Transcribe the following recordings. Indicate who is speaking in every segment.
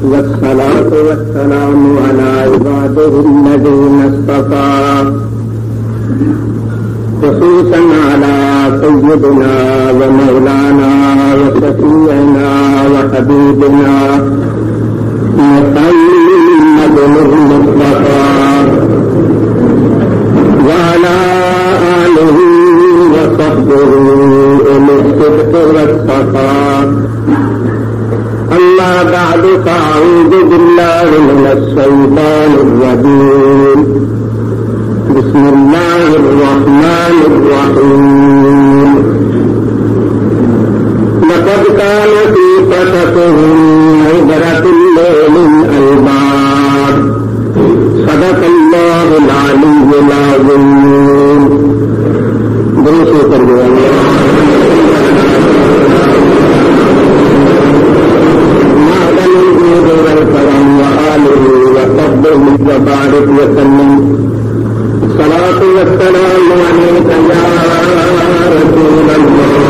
Speaker 1: والصلاة والسلام على عباده الذين اصطفى خصوصا على سيدنا ومولانا وشفيعنا وحبيبنا محمد المصطفى وعلى آله وصحبه أولي الصدق والصفاء. أما بعد فأعوذ بالله من الشيطان الرجيم. بسم الله الرحمن الرحيم. لقد كان في قصصهم عبرة لأولي الألباب. صدق الله العلي العظيم. درود پر وبارك وسلم. الصلاة والسلام عليك يا رسول الله.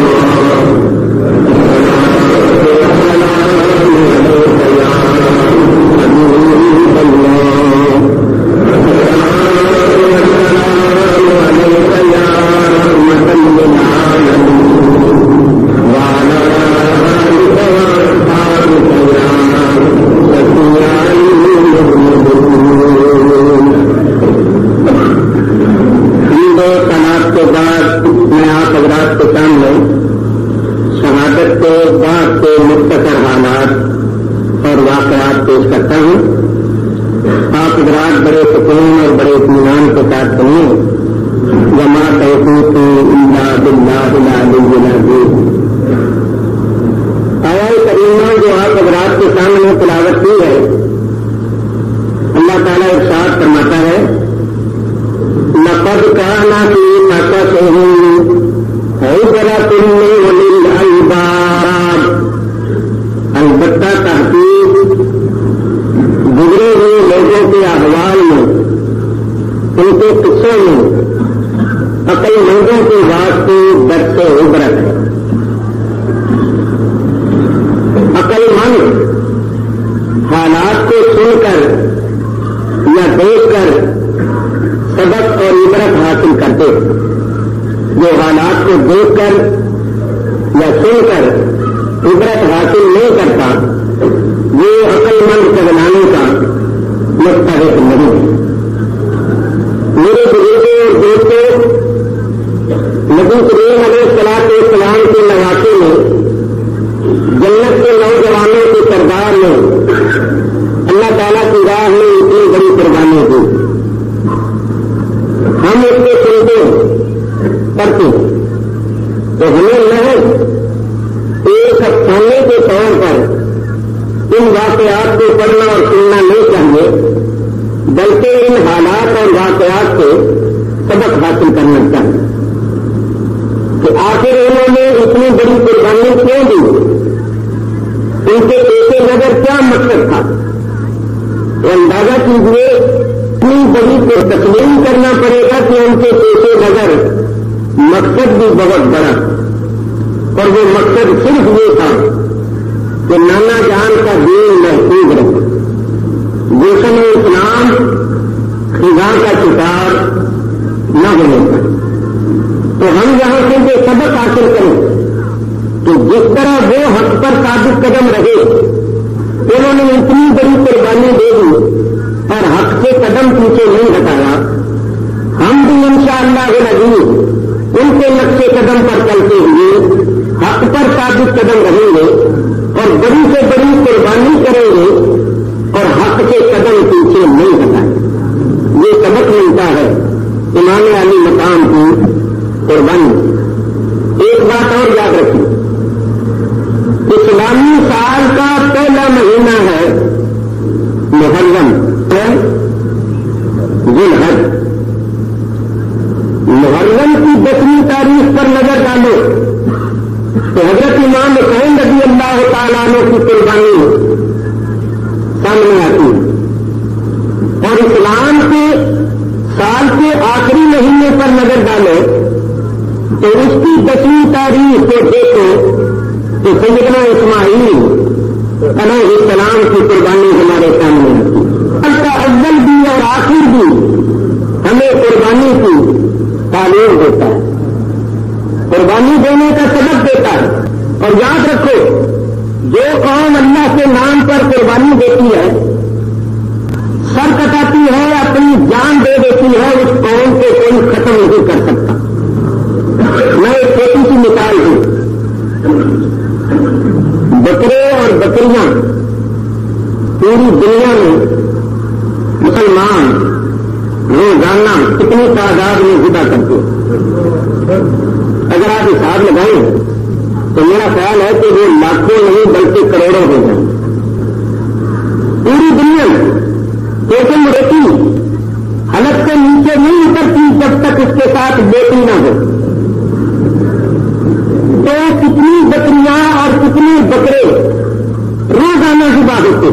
Speaker 1: تو اس کی 10ویں تاریخ کو دیکھو کہ سیدنا اسماعیل علیہ السلام کی قربانی دیتی ہے، سر کٹاتی ہے، اپنی جان دے دیتی ہے، اس قوم کو کوئی ختم نہیں کر سکتا۔ میں ایک چھوٹی سی مثال ہوں، بکرے اور بکریاں پوری دنیا میں مسلمان روزانہ کتنی تعداد میں ذبح کرتے ہیں؟ اگر آپ حساب لگائیں تو میرا خیال ہے کہ وہ لاکھوں نہیں بلکہ کروڑوں ہو جائیں پوری دنیا میں۔ لیکن روٹی حلق سے نیچے نہیں اترتی جب تک اس کے ساتھ بیٹی نہ ہو۔ تو کتنی بکریاں اور کتنے بکرے روزانہ ذبح ہوتے،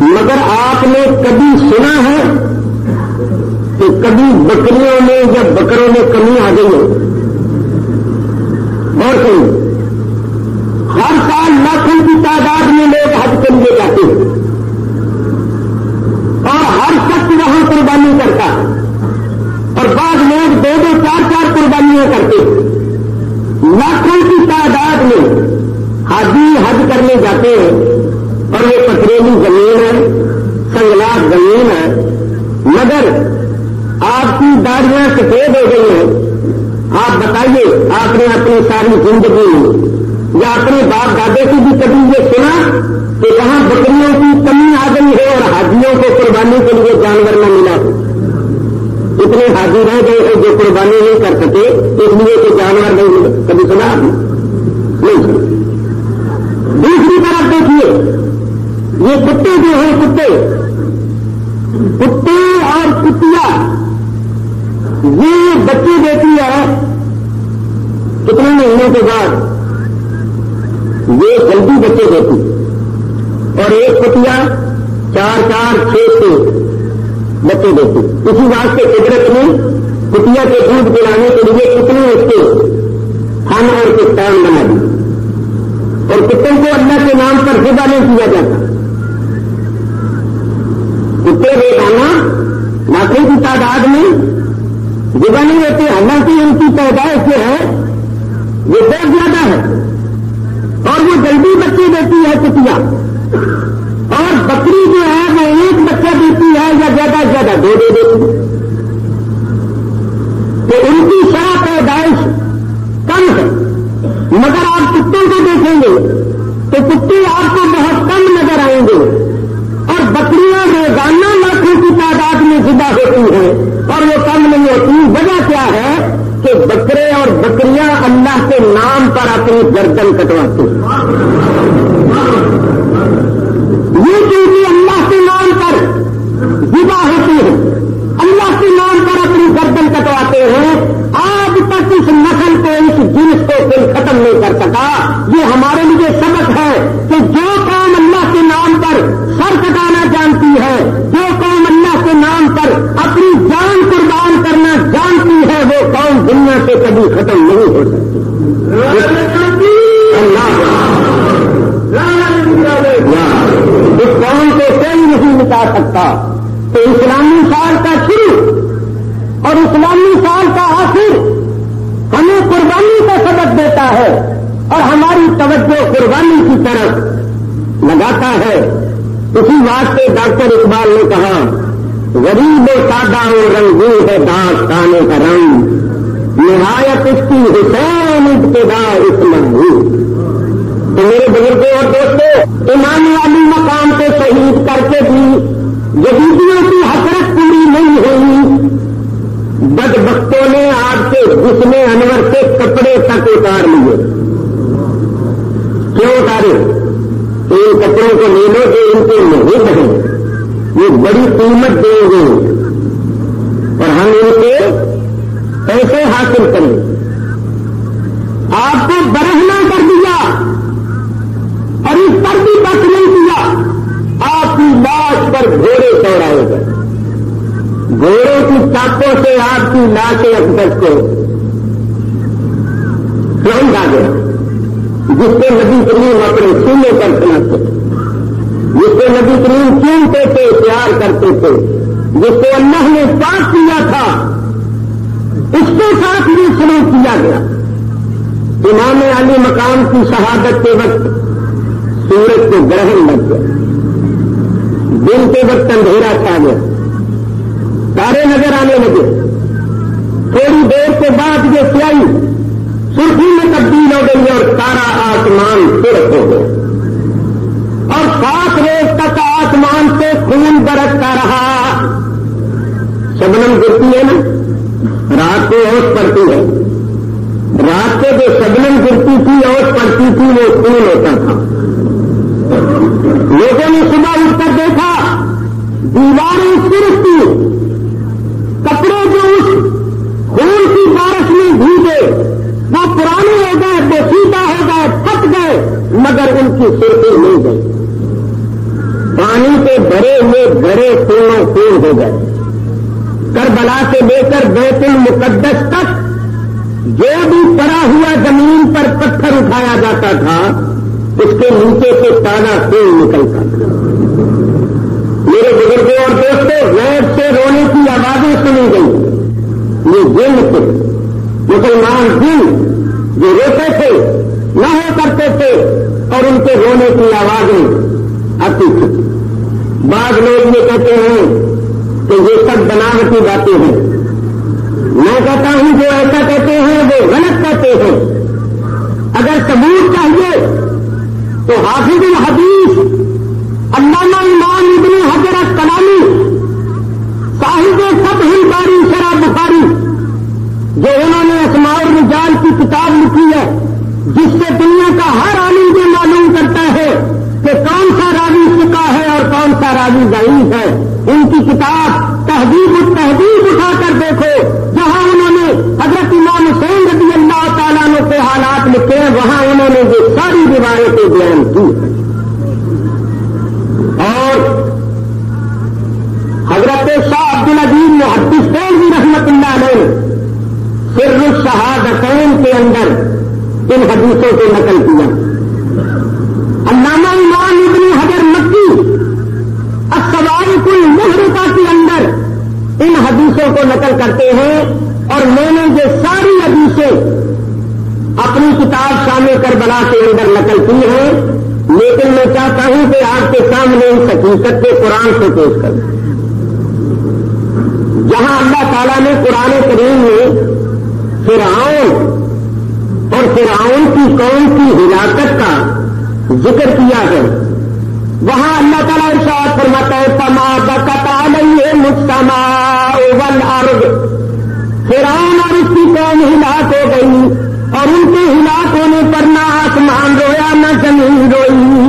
Speaker 1: مگر آپ نے کبھی سنا ہے کہ کبھی بکریوں میں یا بکروں میں کمی آ گئی ہے؟ اور کہیں ہر سال لاکھوں کی تعداد میں لوگ حج کے لیے جاتے ہیں اور ہر شخص وہاں قربانی کرتا ہے، اور بعض لوگ دو دو چار چار قربانیاں کرتے ہیں۔ لاکھوں کی تعداد میں حاجی حج کرنے جاتے ہیں اور یہ پتھریلی زمین ہے، سنگلاخ زمین ہے، مگر آپ کی داڑیاں سفید ہو گئی ہیں۔ آپ بتائیے، آپ نے اپنی ساری زندگی میں یا اپنے باپ دادے سے بھی کبھی یہ سنا کہ وہاں بکریوں کی کمی آ گئی ہے اور حاجیوں کو قربانی کے لیے جانور نہ ملا؟ اتنے حاجی رہ گئے ہیں جو قربانی نہیں کر سکے، اس لیے کہ جانور نہیں ملے۔ کبھی سنا نہیں سنا۔ دوسری طرف دیکھیے، یہ کتے جو ہیں، کتے اور کتیا یہ بچے دیتی ہے کتنے مہینوں کے بعد؟ یہ جلدی بچے دیتی، اور ایک کتیا 4-4-6 بچے دیتی۔ اسی واسطے قدرت نے کتیا کے دودھ پلانے کے لیے کتنے اس کے تھن اور کسان بنا دی، اور کتوں کو اللہ کے نام پر ذبح نہیں کیا جاتا۔ کتے روزانہ لاکھوں کی تعداد میں ذبح نہیں ہوتے، حالانکہ ان کی پیدائش جو ہے وہ بہت زیادہ ہے اور وہ جلدی بچے دیتی ہے کتیا، اور بکری جو ہے وہ ایک بچہ دیتی ہے یا زیادہ سے زیادہ 2 دے دیتی ہے۔ تو ان کی شرح پیدائش کم ہے، مگر آپ کتوں کو دیکھیں گے تو کتے آپ کو بہت کم نظر آئیں گے، اور بکریاں روزانہ لاکھوں کی تعداد میں ذبح ہوتی ہیں اور وہ کم نہیں ہوتی۔ وجہ کیا ہے کہ بکرے اور بکریاں اللہ کے نام پر اپنی گردن کٹواتے ہیں۔ یہ چیزیں اللہ کے نام پر ذبح ہوتی ہیں، اللہ کے نام پر اپنی گردن کٹواتے ہیں۔ آج تک اس نسل کو، اس جنس کو کوئی ختم نہیں کر سکا۔ یہ ہمارے لیے سبق ہے کہ جو قوم اللہ کے نام پر سر کٹانا جانتی ہے، جو قوم اللہ کے نام پر اپنی جان قربان کرنا جانتی ہے، وہ قوم دنیا سے کبھی ختم نہیں ہو سکتی۔ اس قوم کو کوئی نہیں مٹا سکتا۔ تو اسلامی سال کا شروع اور اسلامی سال کا آخر ہمیں قربانی کا سبق دیتا ہے اور ہماری توجہ قربانی کی طرف لگاتا ہے۔ اسی واسطے ڈاکٹر اقبال نے کہا، غریب و سادہ و رنگین ہے داستانے کا رنگ، نہایت اس کی حسین ابتدا اس مضبوط۔ تو میرے بزرگوں اور دوستوں، امام علی مقام کو شہید کر کے بھی یزیدیوں کی حسرت پوری نہیں ہوئی۔ بدبختوں نے آپ کے جسم انور سے کپڑے تک اتار لیے۔ کیوں اتارے؟ ان کپڑوں کو لے لو جو ان کے نہیں ہیں، یہ بڑی قیمت دیں گے اور ہم ان کے پیسے حاصل کریں۔ آپ کو برہنہ کر دیا اور اس پر بھی بس نہیں دیا، آپ کی لاش پر گھوڑے چڑھائے گئے۔ گھوڑوں کی چاقوں سے آپ کی لاشیں اقدس کو پھینکا گیا، جس سے نبی کریم اپنے سینے پر سناتے تھے، جس سے نبی کریم چونتے تھے، پیار کرتے تھے، جس کو اللہ نے پاک کیا تھا، اس کے ساتھ بھی سلوک کیا گیا۔ امام علی مقام کی شہادت کے وقت سورج کو گرہن لگ گیا، دن کے وقت اندھیرا چھا گیا، تارے نظر آنے لگے، تھوڑی دیر کے بعد یہ سیاہی سرخی میں تبدیل ہو گئی اور سارا آسمان سرخ ہو گیا، اور 7 روز تک آسمان سے خون برستا رہا۔ شبنم گرتی ہے نا، رات کو اوس پڑتی ہے، رات کو جو شبنم گرتی تھی اوس پڑتی تھی وہ خون ہوتا تھا۔ لوگوں نے صبح اٹھ کر دیکھا دیواریں سرخ تھی، کپڑے جو اس خون کی بارش میں بھیگے وہ پرانے ہو گئے، بوسیدہ ہو گئے، پھٹ گئے، مگر ان کی سرخی نہیں گئی، پانی کے بھرے ہوئے گھڑے خونوں خون ہو گئے۔ کربلا سے لے کر بیت المقدس تک جو بھی پڑا ہوا زمین پر پتھر اٹھایا جاتا تھا اس کے نیچے سے تازہ خون نکلتا تھا۔ میرے بزرگوں اور دوستوں، غیب سے رونے کی آوازیں سنی گئی، یہ جن تھے، مسلمان جن جو روتے تھے، نہ ہو کرتے تھے، اور ان کے رونے کی آوازیں آتی تھی۔ بعض لوگ یہ کہتے ہیں کہ یہ سب بناوٹی باتیں ہیں، میں کہتا ہوں جو ایسا کہتے ہیں وہ غلط کہتے ہیں۔ اگر ثبوت چاہیے تو حافظ الحدیث علامہ امام ابن حجر الاسقلانی صاحب فتح الباری شرح بخاری، جو انہوں نے اسماء الرجال کی کتاب لکھی ہے، جس سے دنیا کا ہر عالم یہ معلوم کرتا ہے کہ کون سا راوی ثقہ ہے اور کون سا راوی ضعیف ہے، ان کی کتاب تہذیب التہذیب اٹھا کر دیکھو، جہاں انہوں نے حضرت امام حسین رضی اللہ تعالیٰ عنہ کے حالات لکھے ہیں، وہاں انہوں نے یہ ساری روایتیں بیان کی۔ اور حضرت شاہ عبد العزیز محدث دہلوی رحمۃ اللہ علیہ سر الشہادتین کے اندر ان حدیثوں کو نقل کیا۔ علامہ امام ابن حجر مکی الصواعق المحرقہ کے اندر ان حدیثوں کو نقل کرتے ہیں، اور میں نے یہ ساری حدیثیں اپنی کتاب شام کربلا کے اندر نقل کی ہیں، لیکن میں چاہتا ہوں کہ آپ کے سامنے اس حقیقت کو قرآن سے پیش کروں۔ جہاں اللہ تعالیٰ نے قرآن کریم میں فرعون اور فرعون کی قوم کی ہلاکت کا ذکر کیا ہے، وہاں اللہ تعالیٰ ارشاد فرماتا ہے فما بکت علیہم السماء والارض، فرعون اور اس کی قوم ہلاک ہو گئی، اور ان کے ہلاک ہونے پر نہ آسمان رویا نہ زمین روئی۔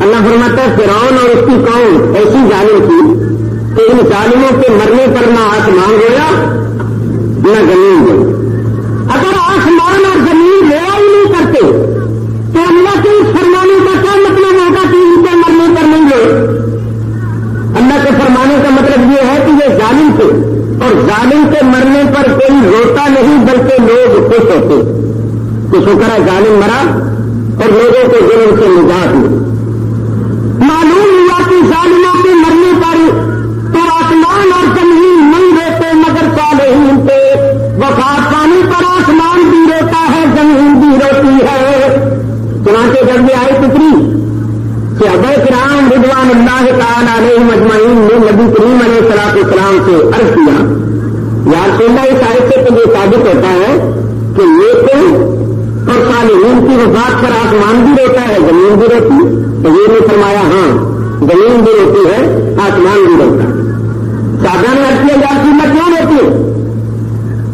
Speaker 1: اللہ فرماتا ہے فرعون اور اس کی قوم ایسی ظالم تھی کہ ان ظالموں کے مرنے پر نہ آسمان رویا نہ زمین روئی۔ اگر آسمان اور زمین رویا ہی نہیں کرتے تو اللہ کے اس فرمانے کا کیا مطلب ہوگا کہ ان کے مرنے پر نہیں روئے؟ اللہ کے فرمانے کا مطلب یہ ہے کہ یہ ظالم تھے، اور ظالم کے مرنے پر کوئی روتا نہیں بلکہ لوگ خوش ہوتے کہ شکر ہے ظالم مرا اور لوگوں کو ظلم سے نجات ملی۔ معلوم ہوا کہ ظالموں کے مرنے پر تو آسمان اور زمین نہیں روتے مگر صالحین تھے، وفات پانے پر آسمان بھی روتا ہے زمین بھی روتی ہے۔ چنانچہ جب یہ آئے اتری صحابہ کرام رضوان اللہ تعالی علیہم اجمعین نے نبی کریم علیہ الصلوۃ والسلام سے عرض کیا، یا رسول اللہ، اس آیت سے تو یہ ثابت ہوتا ہے کہ یہ تو اور صالحین کی وفات پر آسمان بھی روتا ہے زمین بھی روتی، تو یہ نے فرمایا ہاں زمین بھی روتی ہے آسمان بھی روتا ہے۔ صحابہ نے عرض کیا یا رسول اللہ کیوں روتی ہے؟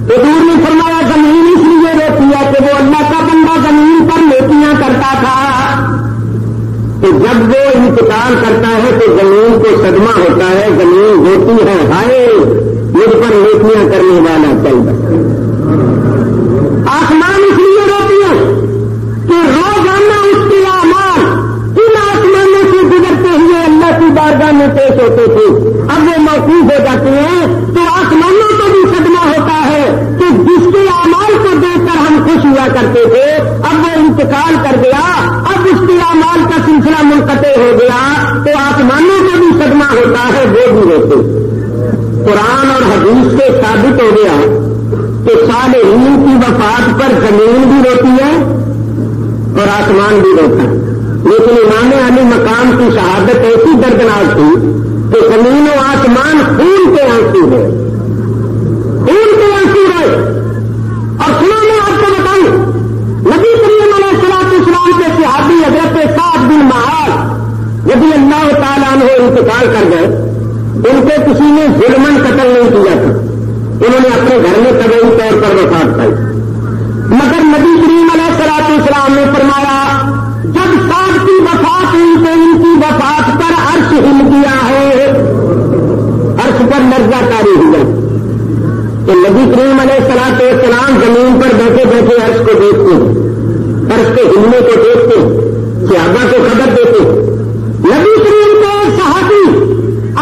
Speaker 1: تو حضور نے فرمایا زمین اس لیے روتی ہے کہ وہ اللہ کا بندہ زمین پر نیکیاں کرتا تھا، تو جب وہ انتقال کرتا ہے تو زمین کو صدمہ ہوتا ہے، زمین ہوتی ہے ہائے مجھ پر نیکیاں کرنے والا چل بس۔ آسمان اس لیے روتی ہے کہ روزانہ اس کے اعمال ان آسمانوں سے گزرتے ہوئے اللہ کی بارگاہ میں پیش ہوتے تھے، اب وہ موقوف ہو جاتے ہیں تو آسمانوں کو بھی صدمہ ہوتا ہے کہ جس کے اعمال کو دیکھ کر ہم خوش ہوا کرتے تھے اب وہ انتقال کر گیا، اب اس کے اعمال کا سلسلہ منقطع ہو گیا تو آسمانوں کو بھی صدمہ ہوتا ہے، وہ بھی روتے۔ قرآن اور حدیث سے ثابت ہو گیا کہ صالحین کی وفات پر زمین بھی روتی ہے اور آسمان بھی روتا ہے، لیکن دردناک تھی کہ زمین و آسمان خون کے آنسو ہے، خون کے آنسو ہے۔ اور سنو میں آپ کو بتاؤں، نبی کریم علیہ السلام کے صحابی حضرت سعد بن معاذ رضی اللہ تعالیٰ عنہ انتقال کر گئے، ان کو کسی نے ظلمن قتل نہیں کیا تھا، انہوں نے اپنے گھر میں طبعی طور پر وفات پائی، مگر نبی کریم علیہ السلام نے فرمایا جب سعد کی وفات ہوئی تو ان کی وفات پر عرش ہل گیا ہے، عرش پر لرزہ طاری ہوا۔ تو نبی کریم علیہ السلام زمین پر بیٹھے بیٹھے عرش کو دیکھتے ہیں، عرش کے ہلنے کو دیکھتے ہیں، صحابہ کو خبر دیتے ہیں۔ نبی کریم کے صحابی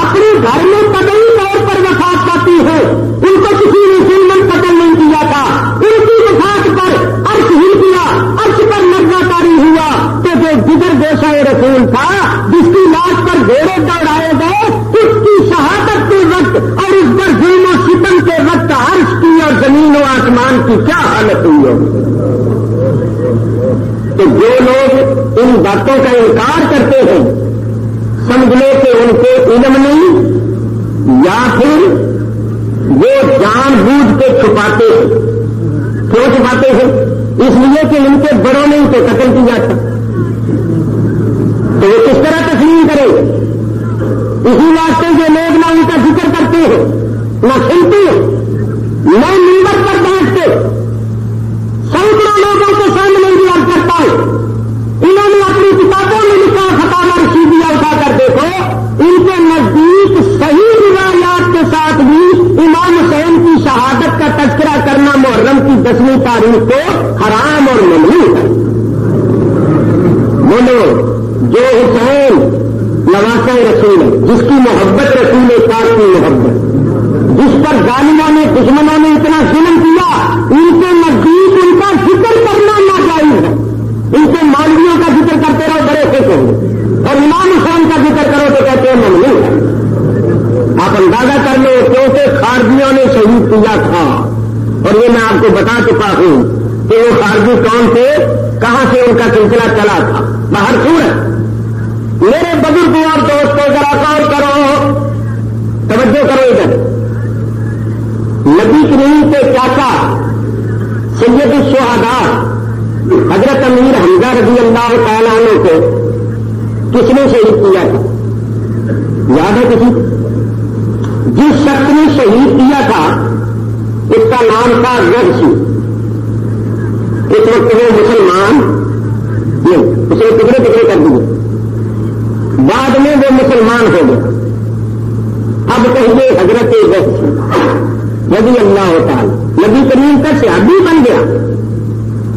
Speaker 1: اپنے گھر میں طبعی طور پر وفات پاتی ہے، ان کو کسی نے ظلمن قتل نہیں کیا تھا، ان کی وفات پر عرش ہل گیا، عرش پر لرزہ طاری ہوا۔ تو جو جگر گوشہ رسول تھا جس کی لاش پر گھوڑے دوڑائے گئے، اس کی شہادت کے وقت اور اس پر ظلم و ستم کے وقت عرش کی اور زمین و آسمان کی کیا حالت ہوئی ہوگی۔ تو جو لوگ ان باتوں کا انکار کرتے ہیں سمجھ لو کہ ان کو علم نہیں، یا پھر وہ جان بوجھ کے چھپاتے ہیں۔ کیوں چھپاتے ہیں؟ اس لیے کہ ان کے بڑوں نے ان کو قتل کیا تھا، تو وہ کس طرح تسلیم کرے؟ اسی واسطے جو لوگ نہ ان کا ذکر کرتے ہیں، نہ سنتے ہیں، نہ منبر پر بیٹھتے، سینکڑوں لوگوں کے سامنے بھی عرض کرتا ہوں، انہوں نے اپنی کتابوں میں لکھا فتاوی رشیدیہ اٹھا کر دیکھو، ان کے نزدیک صحیح روایات کے ساتھ بھی امام حسین کی شہادت کا تذکرہ کرنا محرم کی 10ویں تاریخ کو حرام اور ممنوع ہے۔ بولو جو حسین نواسہ رسول ہے، جس کی محبت رسول پاک کی محبت، جس پر ظالموں نے دشمنوں نے اتنا ظلم کیا، ان کے نزدیک ان کا ذکر کرنا ناجائز ہے۔ ان کے مولویوں کا ذکر کرتے رہو بڑے خوش ہوں گے، اور امام حسین کا ذکر کرو تو کہتے ہیں ممنوع ہے۔ آپ اندازہ کر لو کیونکہ خارجیوں نے شہید کیا تھا، اور یہ میں آپ کو بتا چکا ہوں کہ وہ خارجی کون تھے، کہاں سے ان کا سلسلہ چلا تھا، باہر سور ہے۔ میرے بزرگوں اور دوستوں ذرا غور کرو، توجہ کرو ادھر۔ نبی کریم کے چاچا سید الشہداء حضرت امیر حمزہ رضی اللہ تعالیٰ عنہ کو کس نے شہید کیا تھا؟ یاد ہے کسی؟ جس شخص نے شہید کیا تھا اس کا نام تھا وحشی۔ اس وقت وہ مسلمان نہیں، اس نے ٹکڑے ٹکڑے کر دیے، بعد میں وہ مسلمان ہو گیا۔ اب کہیے حضرت وحشی رضی اللہ تعالیٰ نبی کریم کا صحابی بن گیا،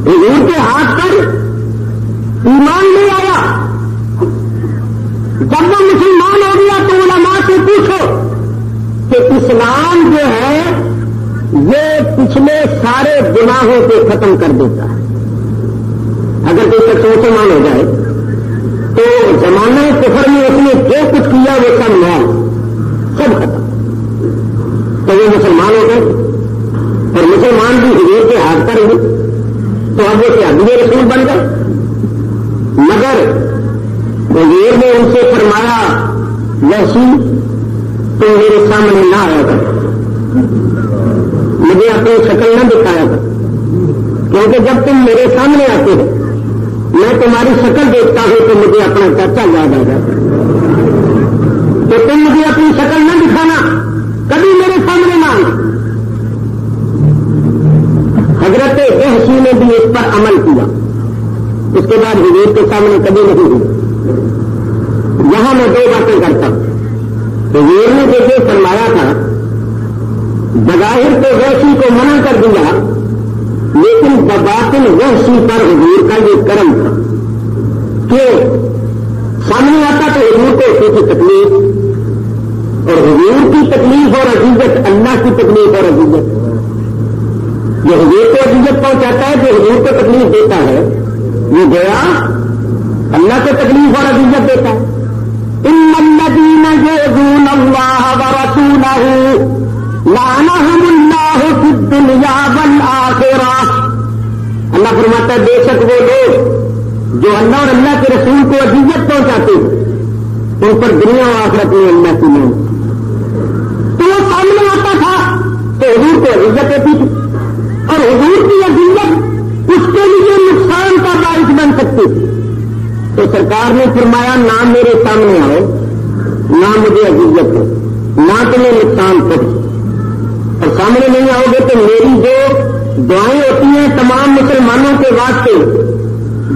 Speaker 1: حضور کے ہاتھ پر ایمان لے آیا۔ جب وہ مسلمان ہو گیا تو علماء سے پوچھو کہ اسلام جو ہے یہ پچھلے سارے گناہوں کو ختم کر دیتا ہے۔ اگر کوئی شخص مسلمان ہو جائے تو زمانہ کفر میں اس نے جو کچھ کیا وہ سب معاف، سب ختم، تو وہ مسلمان ہو گئے، اور مسلمان بھی حضور کے ہاتھ پر ہوئے، تو اب وہ صحابی رسول بن گئے۔ مگر حضور نے ان سے فرمایا ویسی تم میرے سامنے نہ آیا کر، مجھے اپنی شکل نہ دکھایا کر، کیونکہ جب تم میرے سامنے آتے ہو میں تمہاری شکل دیکھتا ہوں تو مجھے اپنا چاچا یاد آ جاتا ہے، تو تم مجھے اپنی شکل نہ دکھانا، کبھی میرے سامنے نہ آنا۔ حضرت وحشی نے بھی اس پر عمل کیا، اس کے بعد حضور کے سامنے کبھی نہیں ہوئی۔ یہاں میں دو باتیں کرتا ہوں۔ حضور نے جیسے فرمایا تھا بظاہر تو وحشی کو منع کر دیا، لیکن بباطن وحشی پر حضور کا یہ کرم تھا کہ سامنے آتا تو حضور کو ہوتی تھی تکلیف، اور حضور کی تکلیف اور عزیزت اللہ کی تکلیف اور عزیزت، جو حضور کو عزیزت پہنچاتا ہے، جو حضور کو تکلیف دیتا ہے، یہ گیا اللہ کو تکلیف اور عزیزت دیتا ہے۔ ان الذین یؤذون اللہ ورسولہ لعنہم اللہ فی الدنیا والآخرہ۔ اللہ فرماتا ہے بے شک وہ لوگ جو اللہ اور اللہ کے رسول کو عزیزت پہنچاتے ہیں ان اوپر دنیا و آخرت میں اللہ کی نعمت. تو وہ سامنے آتا تھا تو حضور کو عزت ہوتی تھی, اور حضور کی عزت اس کے لیے نقصان کا باعث بن سکتی تھی. تو سرکار نے فرمایا نہ میرے سامنے آؤ, نہ مجھے عزت ہو, نہ تمہیں نقصان پہنچے, اور سامنے نہیں آؤ گے تو میری جو دعائیں ہوتی ہیں تمام مسلمانوں کے واسطے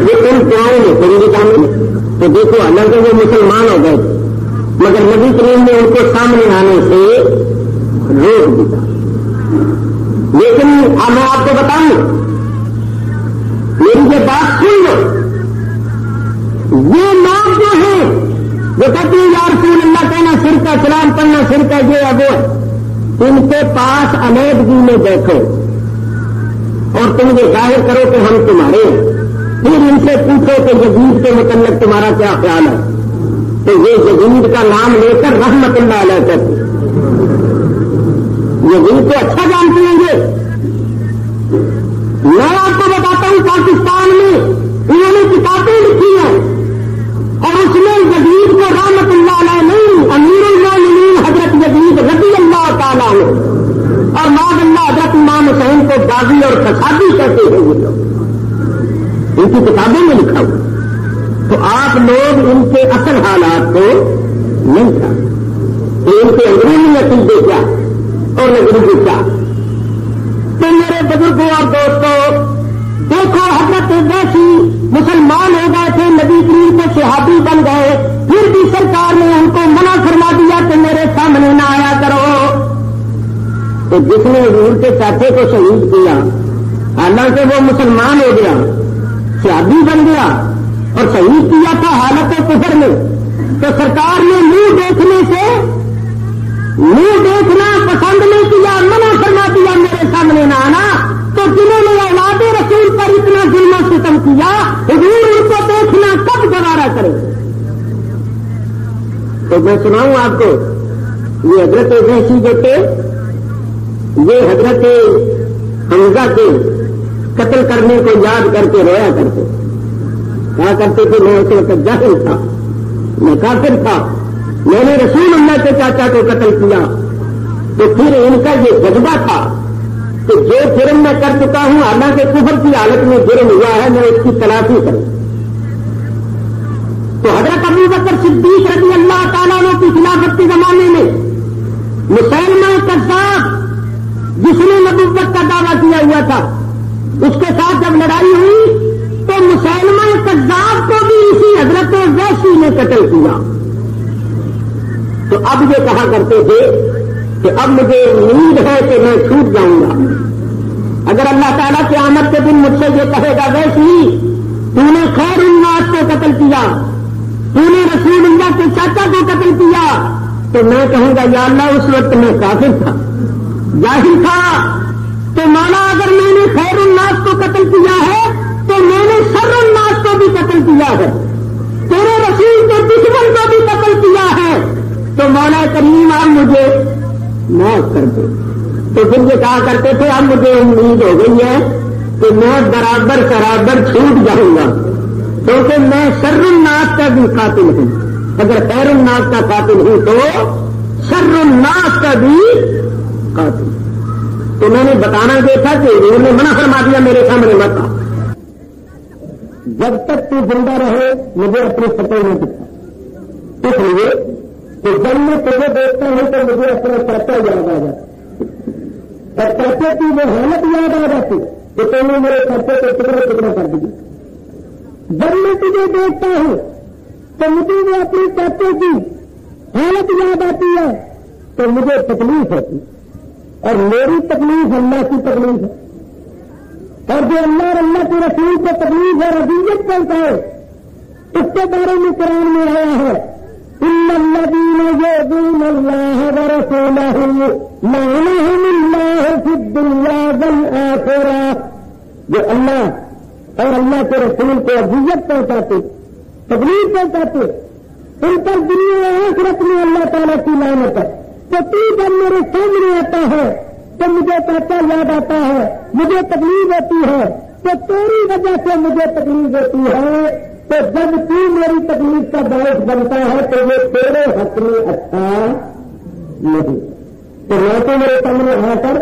Speaker 1: وہ ان دعاؤں میں پڑی سامنے. تو دیکھو حالانکہ وہ مسلمان ہو گئے مگر نبی کریم نے ان کو سامنے آنے سے روک دیا. لیکن اب میں آپ کو بتاؤں, میری یہ بات سن لو, یہ لوگ جو ہیں وہ کہتے ہیں یا رسول اللہ کہنا سر کا, سلام پڑھنا سر کا, یہ اب ان کے پاس علیحدگی میں بیٹھو اور تم یہ ظاہر کرو کہ ہم تمہارے ہیں. پھر ان سے پوچھو کہ یزید کے متعلق تمہارا کیا خیال ہے. تو یہ یزید کا نام لے کر رحمت اللہ علیہ کہتے ہیں. یزید کو اچھا جانتے ہیں یہ. میں آپ کو بتاتا ہوں پاکستان میں انہوں نے کتابیں لکھی ہیں اور اس میں یزید کو رحمت اللہ علیہ نہیں, امیر المومنین حضرت یزید رضی اللہ تعالیٰ عنہ اور معاذ اللہ حضرت امام حسین کو غازی اور فسادی کہتے ہیں. یہ لوگ ان کی کتابوں میں لکھا ہوا. تو آپ لوگ ان کے اصل حالات کو نہیں جانتے کہ ان کے اندرونی عقیدے کیا اور نظریے کیا. تو میرے بزرگوں اور دوستوں دیکھو, حضرت ویسی مسلمان ہو گئے تھے, نبی کریم کے صحابی بن گئے, پھر بھی سرکار نے ان کو منع فرما دیا کہ میرے سامنے نہ آیا کرو. تو جس نے حضور کے چاچے کو شہید کیا حالانکہ وہ مسلمان ہو گیا, صحابی بن گیا اور شہید کیا تھا حالت کفر میں, تو سرکار نے منہ دیکھنے سے منہ دیکھنا پسند نہیں کیا, منع فرما دیا میرے سامنے نہ آنا. تو جنہوں نے اولاد رسول پر اتنا ظلم و ستم کیا حضور ان کو دیکھنا کب گوارا کرے. تو میں سناؤں آپ کو, یہ حضرت ویسی جو تھے یہ حضرت حمزہ کے قتل کرنے کو یاد کر کے رویا کرتے. کہا کرتے تھے میں اس وقت جاہل تھا, میں کافر تھا, میں نے رسول اللہ کے چاچا کو قتل کیا. تو پھر ان کا یہ جذبہ تھا کہ جو جرم میں کر چکا ہوں حالانکہ کفر کی حالت میں جرم ہوا ہے میں اس کی تلافی کروں. تو حضرت ابو بکر صدیق رضی اللہ تعالیٰ عنہ کی خلافت کے زمانے میں مسلمہ کذاب جس نے نبوت کا دعویٰ کیا ہوا تھا اس کے ساتھ جب لڑائی ہوئی تو مسلمہ کذاب کو بھی اسی حضرت ویسی نے قتل کیا. تو اب یہ کہا کرتے تھے کہ اب مجھے امید ہے کہ میں چھوٹ جاؤں گا. اگر اللہ تعالیٰ کی آمد کے دن مجھ سے یہ کہے گا ویسی تو نے خیر الناس کو قتل کیا, تو نے رسول اللہ کے چاچا کو قتل کیا, تو میں کہوں گا یا اللہ اس وقت میں کافر تھا, جاہل تھا. تو مولا اگر میں نے خیر الناس کو قتل کیا ہے تو میں نے شر الناس کو بھی قتل کیا ہے, تیرے رسول کے دشمن کو بھی قتل کیا ہے. تو مولا کریم آپ مجھے معاف کر دے. تو پھر یہ کہا کرتے تھے اب مجھے امید ہو گئی ہے کہ میں برابر چھوٹ جاؤں گا کیونکہ میں شر الناس کا بھی قاتل ہوں. اگر خیر الناس کا قاتل ہوں تو شر الناس کا بھی قاتل. تو میں نے بتانا یہ تھا کہ انہوں نے منع فرما دیا میرے سامنے مت آ. جب تک تو زندہ رہے مجھے اپنی فتح نہیں دکھا, اس لیے کہ جب میں تجھے دیکھتا ہوں تو مجھے اپنا چاچا یاد آ جاتا اور چاچے کی وہ حالت یاد آ جاتی کہ تم نے میرے چاچے کو ٹکڑے کر دی. جب میں تجھے دیکھتا ہوں تو مجھے وہ اپنے چاچے کی حالت یاد آتی ہے تو مجھے تکلیف ہوتی, اور میری تکلیف اللہ کی تکلیف ہے, اور جو اللہ اور اللہ کے رسول کو تکلیف اور اذیت پہنچائے اس کے بارے میں قرآن میں آیا ہے ان الذین یؤذون اللہ ورسولہ لعنہم اللہ فی الدنیا والآخرہ. جو اللہ اور اللہ کے رسول کو اذیت پہنچاتے تکلیف پہنچاتے ان پر دنیا اور آخرت میں اللہ تعالیٰ کی لعنت ہے. تو تو جب میرے سامنے آتا ہے تو مجھے چاچا یاد آتا ہے, مجھے تکلیف ہوتی ہے, تو تیری وجہ سے مجھے تکلیف ہوتی ہے. تو جب تو میری تکلیف کا باعث بنتا ہے تو یہ تیرے حق میں اچھا نہیں. تو نہ تو میرے سامنے آ کر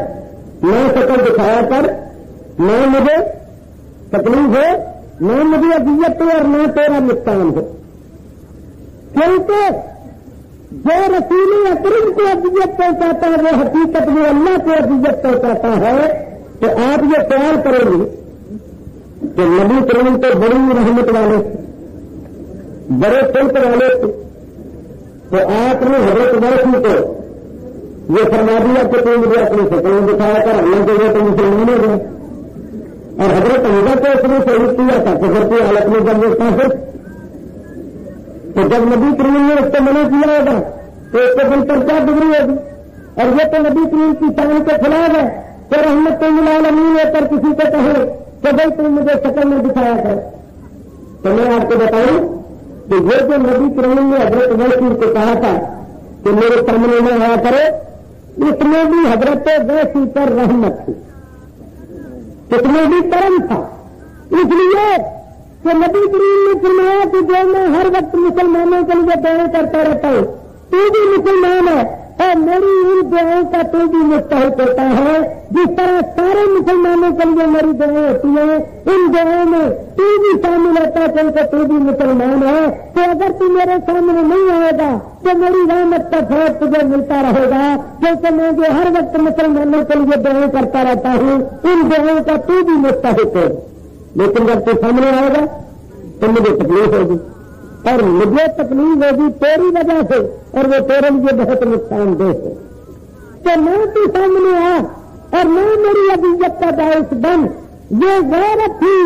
Speaker 1: نہ شکل دکھایا کر نہ مجھے تکلیف ہو نہ مجھے اذیت ہو اور نہ تیرا نقصان ہو. کیونکہ جو رسول اکرم کو اذیت پہنچاتا ہے وہ حقیقت میں اللہ کو اذیت پہنچاتا ہے. تو آپ یہ خیال کریں گے کہ نبی کریم تو بڑی رحمت والے تھے, بڑے سلط والے تھے, تو آپ نے حضرت ویسی کو یہ فرما دیا کہ تم مجھے اپنی شکل دکھایا کر اللہ کے لیے تو مسلمان ہو گئے. اور حضرت حمزہ کو اس نے شہید کیا تھا کفر کی حالت میں جب وہ کافر. تو جب نبی کریم نے اس کو منع کیا ہوگا تو اس کے دل پر کیا گزری ہوگی. اور یہ تو نبی کریم کی شان کے خلاف ہے کہ رحمت للعالمین ہو کر کسی کو کہے کہ بھائی تم مجھے شکل میں دکھایا کر. تو میں آپ کو بتاؤں کہ یہ جو نبی کریم نے حضرت ویسی کو کہا تھا کہ میرے سامنے میں آیا کرے, اس میں بھی حضرت ویسی پر رحمت تھی, اس میں بھی کرم تھا. اس لیے کہ نبی کریم نے فرمایا کہ جو میں ہر وقت مسلمانوں کے لیے دعائیں کرتا رہتا ہوں, تو بھی مسلمان ہے اور میری ان دعاؤں کا تو بھی مستحق ہوتا ہے. جس طرح سارے مسلمانوں کے لیے میری دعائیں ہوتی ہیں, ان دعاؤں میں تو بھی شامل ہوتا ہے کیونکہ تو بھی مسلمان ہے. تو اگر تو میرے سامنے نہیں آئے گا تو میری رحمت کا فیض تجھے ملتا رہے گا, کیونکہ میں جو ہر وقت مسلمانوں کے لیے دعائیں کرتا رہتا ہوں ان دعاؤں کا تو بھی مستحق ہے. لیکن جب تو سامنے آئے گا تو مجھے تکلیف ہوگی, اور مجھے تکلیف ہوگی تیری وجہ سے, اور وہ تیرے لیے بہت نقصان دہ ہے. تو میں تو سامنے آ اور میں میری اذیت کا باعث بن. یہ غیرت تھی,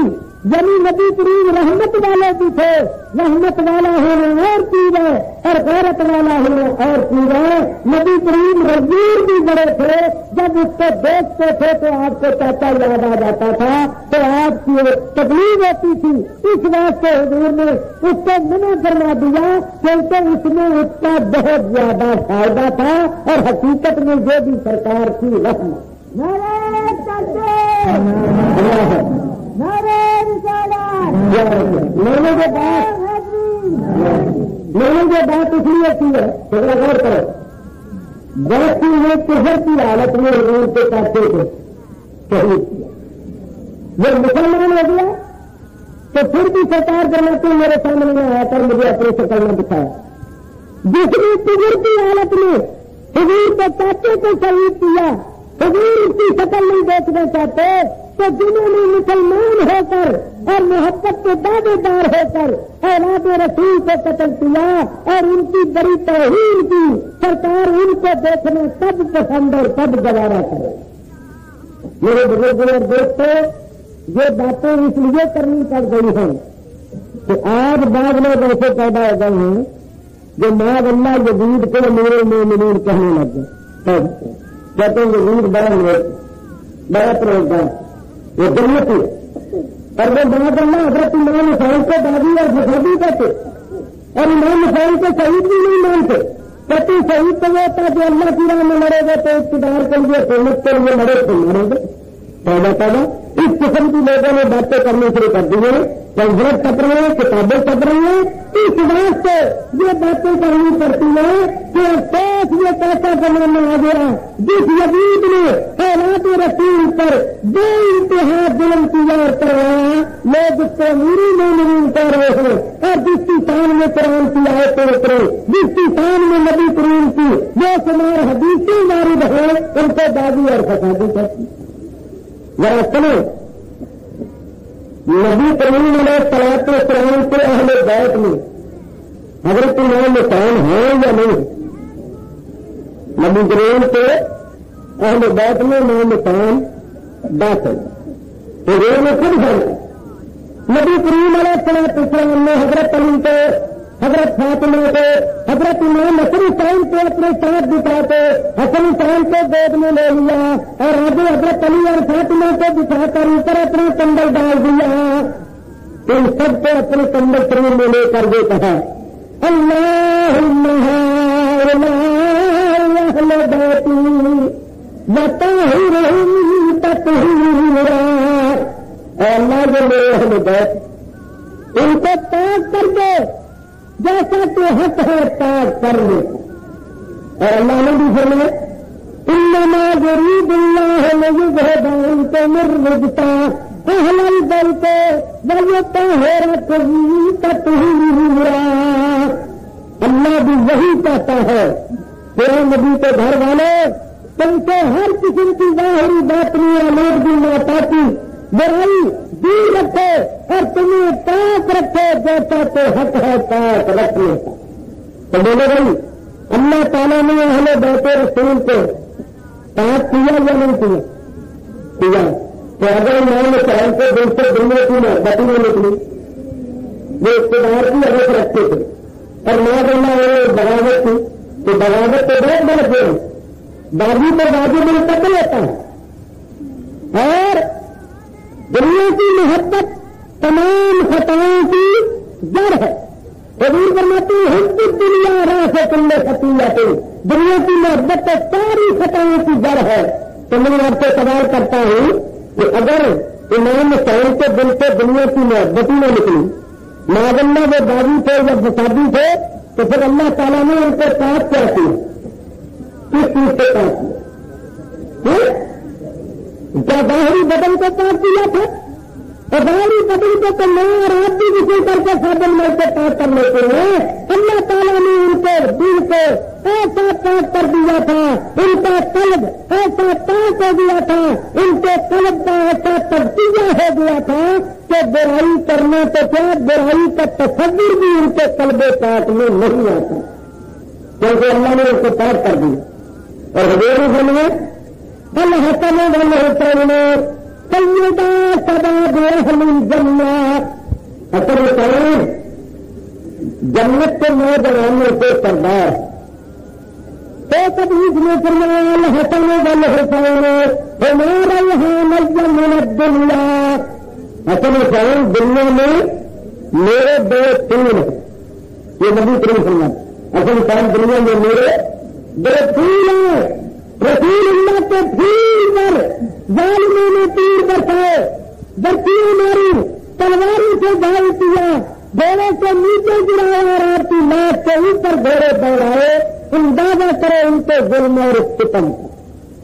Speaker 1: یعنی نبی کریم رحمت والے بھی تھے, رحمت والا ہونا اور چیز ہے اور غیرت والا ہونا اور چیز ہے. نبی کریم رضیر بھی بڑے تھے, جب اس کو دیکھتے تھے تو آپ کو چاچا یاد آ جاتا تھا, تو آپ کی تکلیف ہوتی تھی. اس واسطے حضور نے اس کو منع فرما دیا کیونکہ اس میں اس کا بہت زیادہ فائدہ تھا, اور حقیقت میں جو بھی سرکار کی رحمت. میں نے جو بات اس لیے کی ہے تھوڑا غور کرو. ویسی نے کفر کی حالت میں حضور کے چاچے کو شہید کیا, وہ مسلمان ہو گیا تو پھر بھی سرکار فرماتے میرے سامنے میں آیا کر مجھے اپنی شکل میں دکھایا. جس نے کفر کی حالت میں حضور کے چاچے کو شہید کیا, حضور اس کی شکل نہیں دیکھنا چاہتے, تو جنہوں نے مسلمان ہو کر اور محبت کے دعوے دار ہو کر اولاد رسول کو قتل کیا اور ان کی بڑی توہین کی, سرکار ان کو دیکھنا تب پسند اور تب گوارا کرے. میرے بزرگوں اور دوستوں, یہ باتیں اس لیے کرنی پڑ گئی ہیں کہ آج بعض لوگ ایسے پیدا ہو گئے ہیں جو ماذ اللہ یزید کو امیر المومنین کہنے لگ گئے. کہتے ہیں یزید بڑا پروگرام, وہ جنتی ہے, اور وہ ماذ اللہ حضرت امام حسین کو دادی اور فسادی کہتے, اور امام حسین کو شہید بھی نہیں مانتے. کہتے شہید تو وہ ہوتا جو اللہ کی راہ میں لڑے گا تو اقتدار کے لیے حکومت کے لیے لڑے تو لڑیں گے. پیدا اس قسم کی لوگوں نے باتیں کرنے شروع کر دی ہیں, کنفرنس کر رہے ہیں, کتابیں کر رہی ہیں. اس واسطے یہ باتیں کرنی پڑتی ہیں کہ افسوس یہ کیسا زمانہ آ گیا جس یزید نے اولاد رسول پر بے انتہا ظلم کیا اور کروایا. لوگ اس کو امیر المومنین کہہ رہے ہیں, اور جس کی شان میں قرآن کی آیتیں اترے, جس کی شان میں نبی کریم کی جو شمار حدیثیں وارد ہیں ان کو دادی اور فسادی کرتی. ذرا سنیں, نبی کریم علیہ الصلوۃ والسلام کے اہل بیت میں حضرت امام حسین ہیں یا نہیں؟ نبی کریم کے اہل بیت میں امام حسین داخل, تو یہ میں خود جانتا. نبی کریم علیہ الصلوۃ والسلام نے حضرت علی کو, حضرت فاطمہ کو, حضرت امام حسن حسین کو اپنے ساتھ بٹھا کے حسن حسین کو گود میں لے لیا, اور آگے حضرت علی اور فاطمہ کو بٹھا کر اوپر اپنا کمبل ڈال دیا. ان سب کو اپنے کمبل شریر میں لے کر یہ کہا اللہم اہل بیتی وطہرہم تطہیرا. اے اللہ جو میرے اہل بیت ان کو پاک جیسا کہ حق ہے تاج کر لے. اور اللہ نے بھی فرمایا انما یرید اللہ لیذھب عنکم الرجس اہل البیت ویطہرکم تطہیرا. اللہ بھی وہی کہتا ہے تیرے نبی کے گھر والے تم سے ہر قسم کی ظاہری باطنی آلودگی ناپاکی برائی دور رکھے اور تمہیں پاک رکھے جیسا تو حق ہے پاک رکھنے کا. تو بولے بھائی اللہ تعالیٰ نے اہل بیت رسول کو پاک کیا یا نہیں کیا؟ تو اگر امام حسین کو دل سے دنیا کی محبت میں نکلی وہ اقتدار کی عزت رکھتے تھے اور نہ بننا بغاوت کی تو بغاوت تو بہت بڑھ گئے. بازی پر بازی میں قتل ہوتا ہے اور دنیا کی محبت تمام خطاؤں کی جڑ ہے. حضور فرماتے ہیں ہم کی دنیا راہ سے کلے خطیئتیں دنیا کی محبت تو ساری خطاؤں کی جڑ ہے. تو میں آپ سے سوال کرتا ہوں کہ اگر امام حسین کے دل سے دنیا کی محبت ہی نہ نکلی معذاللہ وہ بازی تھے یا فسادی تھے تو پھر اللہ تعالیٰ نے ان کو پاک کیا کیا؟ کس چیز سے پاک کیا؟ کیا ظاہری بدن کو پاک کیا تھا؟ اور ظاہری بدن کو تو میں اور آپ بھی کسی کر کے سادن میں سے پاک کر لیتے ہیں. اللہ تعالیٰ نے ان کے دل کو ایسا پاک کر دیا تھا, ان کا قلب ایسا پاک ہو گیا تھا, ان کے قلب کا ایسا تجزیہ ہو گیا تھا کہ برائی کرنا تو کیا برائی کا تصور بھی ان کے قلب پاک میں نہیں آتا کیونکہ اللہ نے اس کو پاک کر دیا. اور حضور نے فرمایا الحسن والحسین سیدا شباب اہل الجنہ. حسن حسین جنت کے نوجوانوں کے سردار. ایک حدیث میں فرمایا الحسن والحسین ہما ریحان من الدنیا. حسن حسین دنیا میں میرے دو پھول ہیں. یہ نبی کریم فرماتے حسن حسین دنیا میں میرے دو پھول ہیں. رسول اللہ کے پھول پر ظالموں نے تیر برسائے, برسیاں ماری, تلواروں سے گھائل کیا, گھوڑے سے نیچے گرایا اور آپ کی لاش کے اوپر گھوڑے دوڑائے. اندازہ کرے ان کے ظلم اور ستم.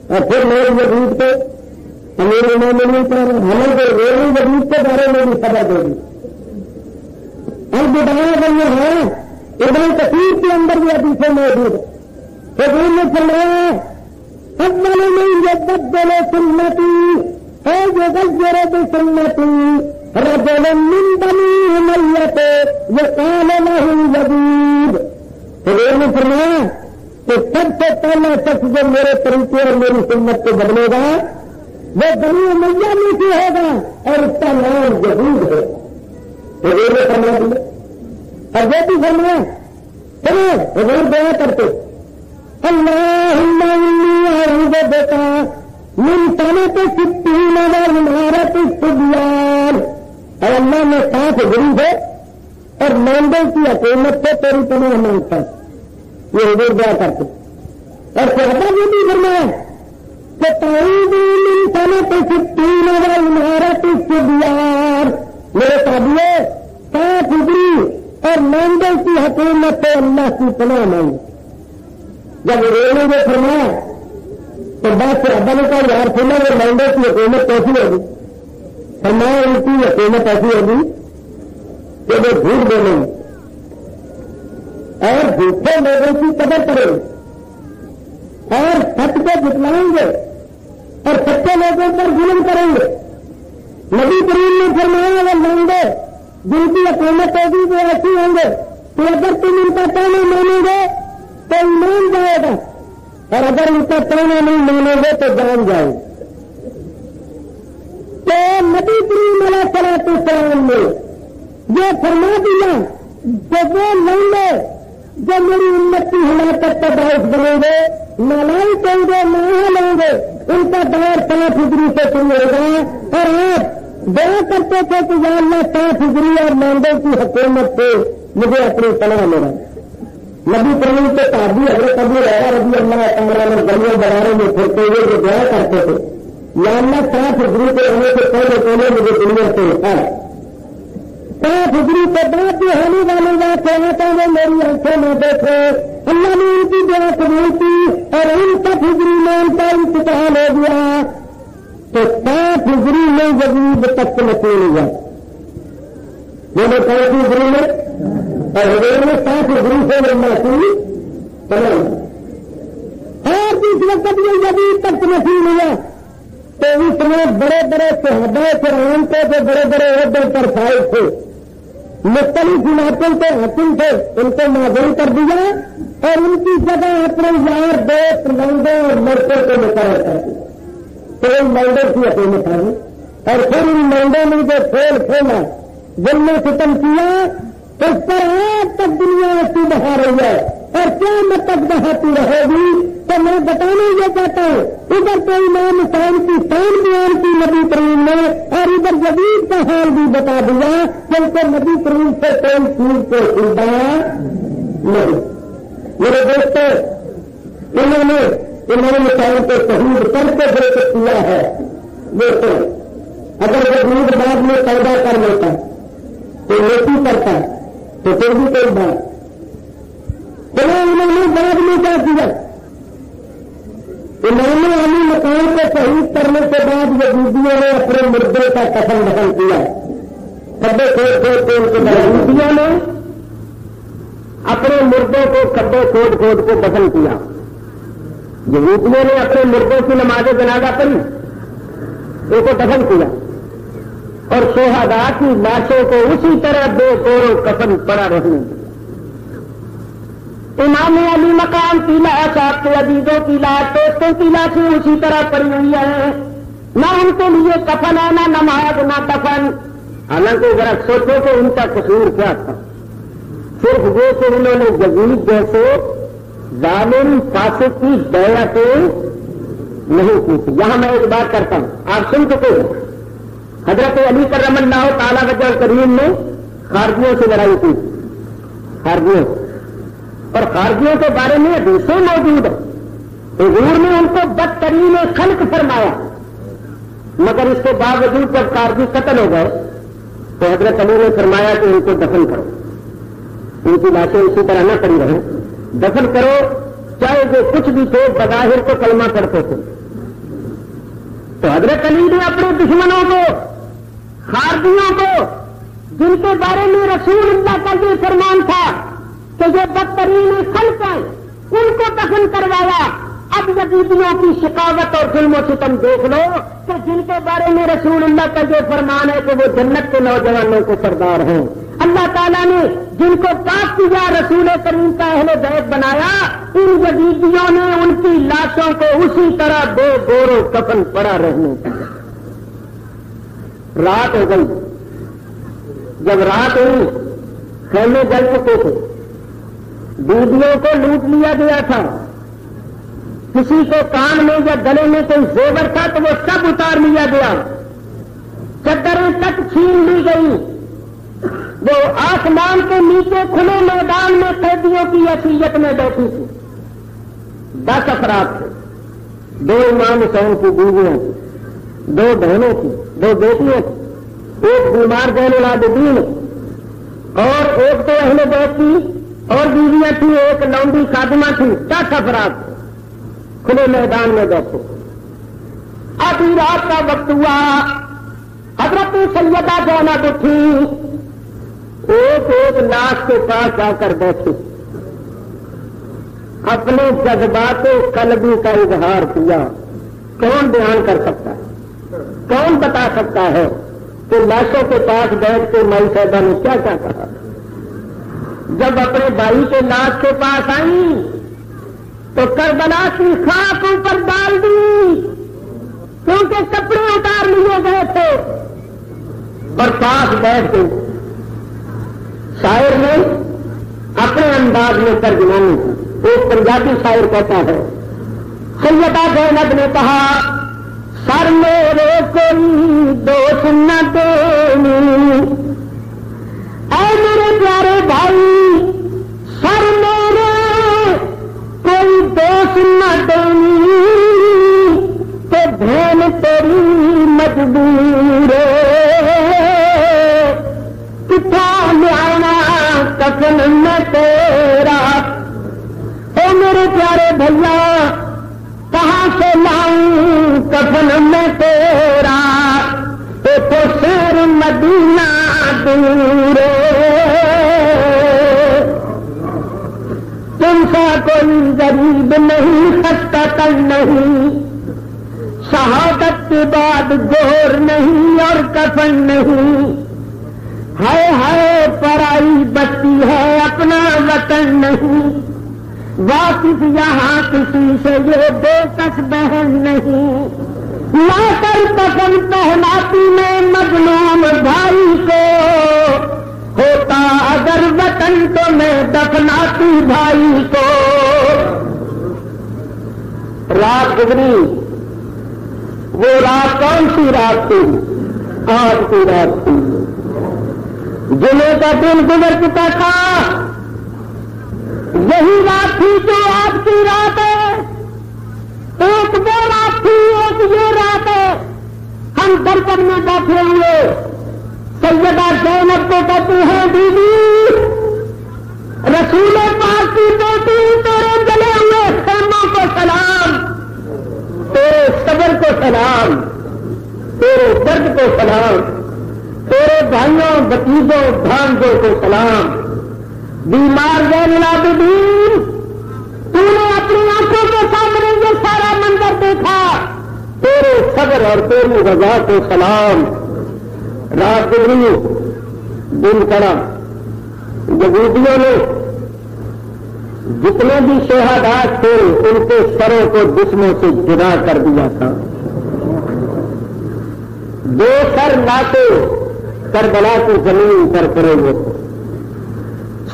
Speaker 1: اور پھر میرے یزید کو امیر مومنین پر ہمیں کو میرے یزید کے بارے میں بھی خبر دے دی. اب بتایا گئی ہے ابن کثیر کے اندر بھی حدیثیں موجود ہے. حضور نے فرمایا اول من يبدل سنتي او يغير بسنتي رجل من بني أمية يقال له يزيد. حضور نے فرمایا کہ سب سے پہلا شخص جو میرے طریقے اور میری سنت کو بدلے گا وہ بنی امیہ میں سے ہوگا اور اس کا نام یزید ہے. حضور نے فرما دیا. اور وہ بھی فرمایا چلو حضور دعا کرتے اللہم انی اعوذ بک من طمع ستین وعمارت الصبیان. اور اللہ میں ساتھ غریب ہے اور مانڈے کی حکومت سے تیری پناہ مانگتا ہے. یہ حضور دعا کرتے. اور صحابہ نے بھی فرمایا کہ تعوذ من طمع ستین وعمارت الصبیان. میرے صحابیوں ساتھ غریب اور مانڈے کی حکومت سے اللہ کی پناہ مانگے. جب رونے نے فرمایا تو بات سے ابا نے کہا یار سنا وہ مانڈے کی حکومت کیسی ہوگی؟ فرمایا ان کی حکومت ایسی ہوگی کہ وہ جھوٹ بولیں گے اور جھوٹے لوگوں کی قدر کریں گے اور سچ کو جتلائیں گے اور سچے لوگوں پر ظلم کریں گے. نبی کریم نے فرمایا وہ مانڈے جن کی حکومت ہوگی وہ ایسی ہوں گے کہ اگر تم ان کا کہنا مانو گے تو ایمان جائے گا اور اگر ان کا کہنا نہیں مانو گے تو جان جائے گا. تو نبی کریم علیہ الصلوۃ والسلام نے یہ فرما دیا کہ وہ لوگ جو میری امت کی ہلاکت کا باعث بنیں گے نالائق ہوں گے نہ لیں گے ان کا دور 7 ہجری سے شروع ہوگا. اور آپ دعا کرتے تھے کہ یا اللہ 7 ہجری اور مانڈے کی حکومت سے مجھے اپنی پناہ ملا. نبی کریم کے تابعی حضرت ابو ہریرہ رضی اللہ تعالیٰ عنہ گلیوں بازاروں میں پھرتے ہوئے جو دعا کرتے تھے یا اللہ 7 ہجری کے ہونے سے پہلے مجھے دنیا سے نکال.
Speaker 2: 5 ہجری کے بعد جو ہونے والے واقعات ہیں وہ میری آنکھوں میں دیکھے. اللہ نے ان کی دعا قبول کی اور 59 ہجری میں ان کا انتقال ہو گیا. تو 7 ہجری میں یزید تک مسلم ہوا. میں نے 5 ہجری میں اور حضور نے 7 ہجری سے معصوم تمام. اور جس وقت یہ یزید تک مسلم ہوا تو اس میں بڑے بڑے صحابہ کرام کے جو بڑے بڑے عہدوں پر فائز تھے, مختلف علاقوں کے حاکم تھے, ان کو معذور کر دیا اور ان کی جگہ اپنے یار دوست لنگوں اور مرچوں کو مقرر کر دیا. تو ان ملڈوں کی حکومت آئی اور پھر ان ملڈوں میں جو کھیل کھیلا جن نے ختم کیا اس پر آج تک دنیا ایسی بہا رہی ہے اور کیا تک بہاتی رہے گی. تو میں بتانا یہ چاہتا ہوں ادھر تو امام حسین کی شان بیان کی نبی کریم نے اور ادھر یزید کا حال بھی بتا دیا کہ نبی کریم سے کوئی چیز کو سنتا نہیں. میرے دوستوں, انہوں نے امام حسین کو شہید کر کے جو کیا ہے وہ تو اگر یزید بعد میں پیدا کر لیتا تو نیکی کرتا تو پھر بھی کوئی بات. انہوں نے بعد میں کیا کیا, امام علی مقام کو شہید کرنے کے بعد یزیدیوں نے اپنے مردے کا کفن دفن کیا. کبے کھود کھود کے ان کے یزیدیوں نے اپنے مردوں کو کبے کھود کھود کے دفن کیا. یزیدیوں نے اپنے مردوں کی نماز جنازہ پڑھی, ان کو دفن کیا اور شہداء کی لاشوں کو اسی طرح 2 کوروں کفن پڑا رہنے دیا. امام علی مقام کی لاش آپ کے عزیزوں کی لاش دوستوں کی لاشیں اسی طرح پڑی ہوئی ہیں. نہ ان کے لیے کفن ہے, نہ نماز, نہ دفن. حالانکہ ذرا سوچو کہ ان کا قصور کیا تھا. صرف وہ کہ انہوں نے یزید جیسے ظالم فاسق کی بیعتیں نہیں کی تھی. یہاں میں ایک بات کرتا ہوں, آپ سن چکے ہیں حضرت علی کرم اللہ تعالی وجہ کریم نے خارجیوں سے لڑائی کی. خارجیوں اور خارجیوں کے بارے میں حدیثیں موجود ہیں. حضور نے ان کو بدترین خلق فرمایا, مگر اس کے باوجود جب خارجی قتل ہو گئے تو حضرت علی نے فرمایا کہ ان کو دفن کرو, ان کی لاشیں اسی طرح نہ پڑی رہیں, دفن کرو چاہے وہ کچھ بھی تھے, بظاہر کو کلمہ پڑھتے تھے. تو حضرت علی نے اپنے دشمنوں کو, خارجیوں کو, جن کے بارے میں رسول اللہ کا یہ فرمان تھا کہ یہ بدترین خلق ہیں, ان کو دفن کروایا. اب یزیدیوں کی شقاوت اور ظلم و ستم دیکھ لو کہ جن کے بارے میں رسول اللہ کا یہ فرمان ہے کہ وہ جنت کے نوجوانوں کے سردار ہیں. اللہ تعالیٰ نے جن کو پاک کیا, رسول کریم کا اہل بیت بنایا, ان یزیدیوں نے ان کی لاشوں کو اسی طرح 2 گوروں کفن پڑا رہنے دیا. رات ہو گئی, جب رات ہوئی خیمے جل چکے تھے, بیویوں کو لوٹ لیا گیا تھا, کسی کو کان میں یا گلے میں کوئی زیور تھا تو وہ سب اتار لیا گیا, چادریں تک چھین لی گئی. وہ آسمان کے نیچے کھلے میدان میں قیدیوں کی حیثیت میں بیٹھی تھی. 10 افراد تھے, 2 امام حسین کی بیویاں تھیں, 2 بہنیں تھیں, 2 بیٹیاں تھیں, ایک بیمار زین العابدین اور ایک تو اہل بیت کی اور بیویاں تھیں, ایک لونڈی خادمہ تھی. 10 افراد تھے کھلے میدان میں بیٹھے. آدھی رات کا وقت ہوا, حضرت سیدہ زینب اٹھی, ایک لاش کے پاس جا کر بیٹھی, اپنے جذبات قلبی کا اظہار کیا. کون بیان کر سکتا ہے, کون بتا سکتا ہے کہ لاشوں کے پاس بیٹھ کے مائی صاحبہ نے کیا کیا کہا. جب اپنے بھائی کے لاش کے پاس آئی تو کربلا کی خاک اوپر ڈال دی, کیونکہ کپڑے اتار لیے گئے تھے, اور پاس بیٹھ گئی. شاعر نے اپنے انداز میں ترجمانی کی. ایک پنجابی شاعر کہتا ہے, سیدہ زینب نے کہا سر میرے کوئی دوست نہ دینی, اے میرے پیارے بھائی سر میرے کوئی دوست نہ دینی, تو بہن تیری مجبور کتنے کفن میں تیرا، او میرے پیارے بھیا کہاں سے لاؤں کفن میں تیرا، تو شہر مدینہ دور، تم سا کوئی غریب نہیں، خستہ تن نہیں، شہادت کے بعد گور نہیں اور کفن نہیں، ہائے ہائے پرائی بستی ہے اپنا وطن نہیں، واقف یہاں کسی سے یہ بے کس بہن نہیں، لا کر کفن پہناتی میں مظلوم بھائی کو، ہوتا اگر وطن تو میں دفناتی بھائی کو۔ رات گزری، وہ رات کون سی رات تھی؟ آج کی رات تھی، جمعے کا دن گزر چکا تھا، یہی رات تھی جو آج کی رات ہے، ایک وہ رات تھی ایک یہ رات ہے۔ ہم درپن میں بیٹھے ہوئے سیدہ زینب کو کہتے ہیں بیوی، رسول پاک کی بیٹی، تیرے جلے ہوئے خیموں کو سلام، تیرے صبر کو سلام، تیرے درد کو سلام، تیرے بھائیوں بتیجوں بھانجوں کو سلام، بیمار زین العابدین، تو نے اپنی آنکھوں کے سامنے یہ سارا منظر دیکھا، تیرے صبر اور تیری رضا کو سلام۔ رات گزری، دن چڑھا، یہودیوں نے جتنے بھی شہادات تھے ان کے سروں کو جسموں سے جدا کر دیا تھا، دو سر لاتے کربلا کی زمین پر پڑے ہوئے تھے،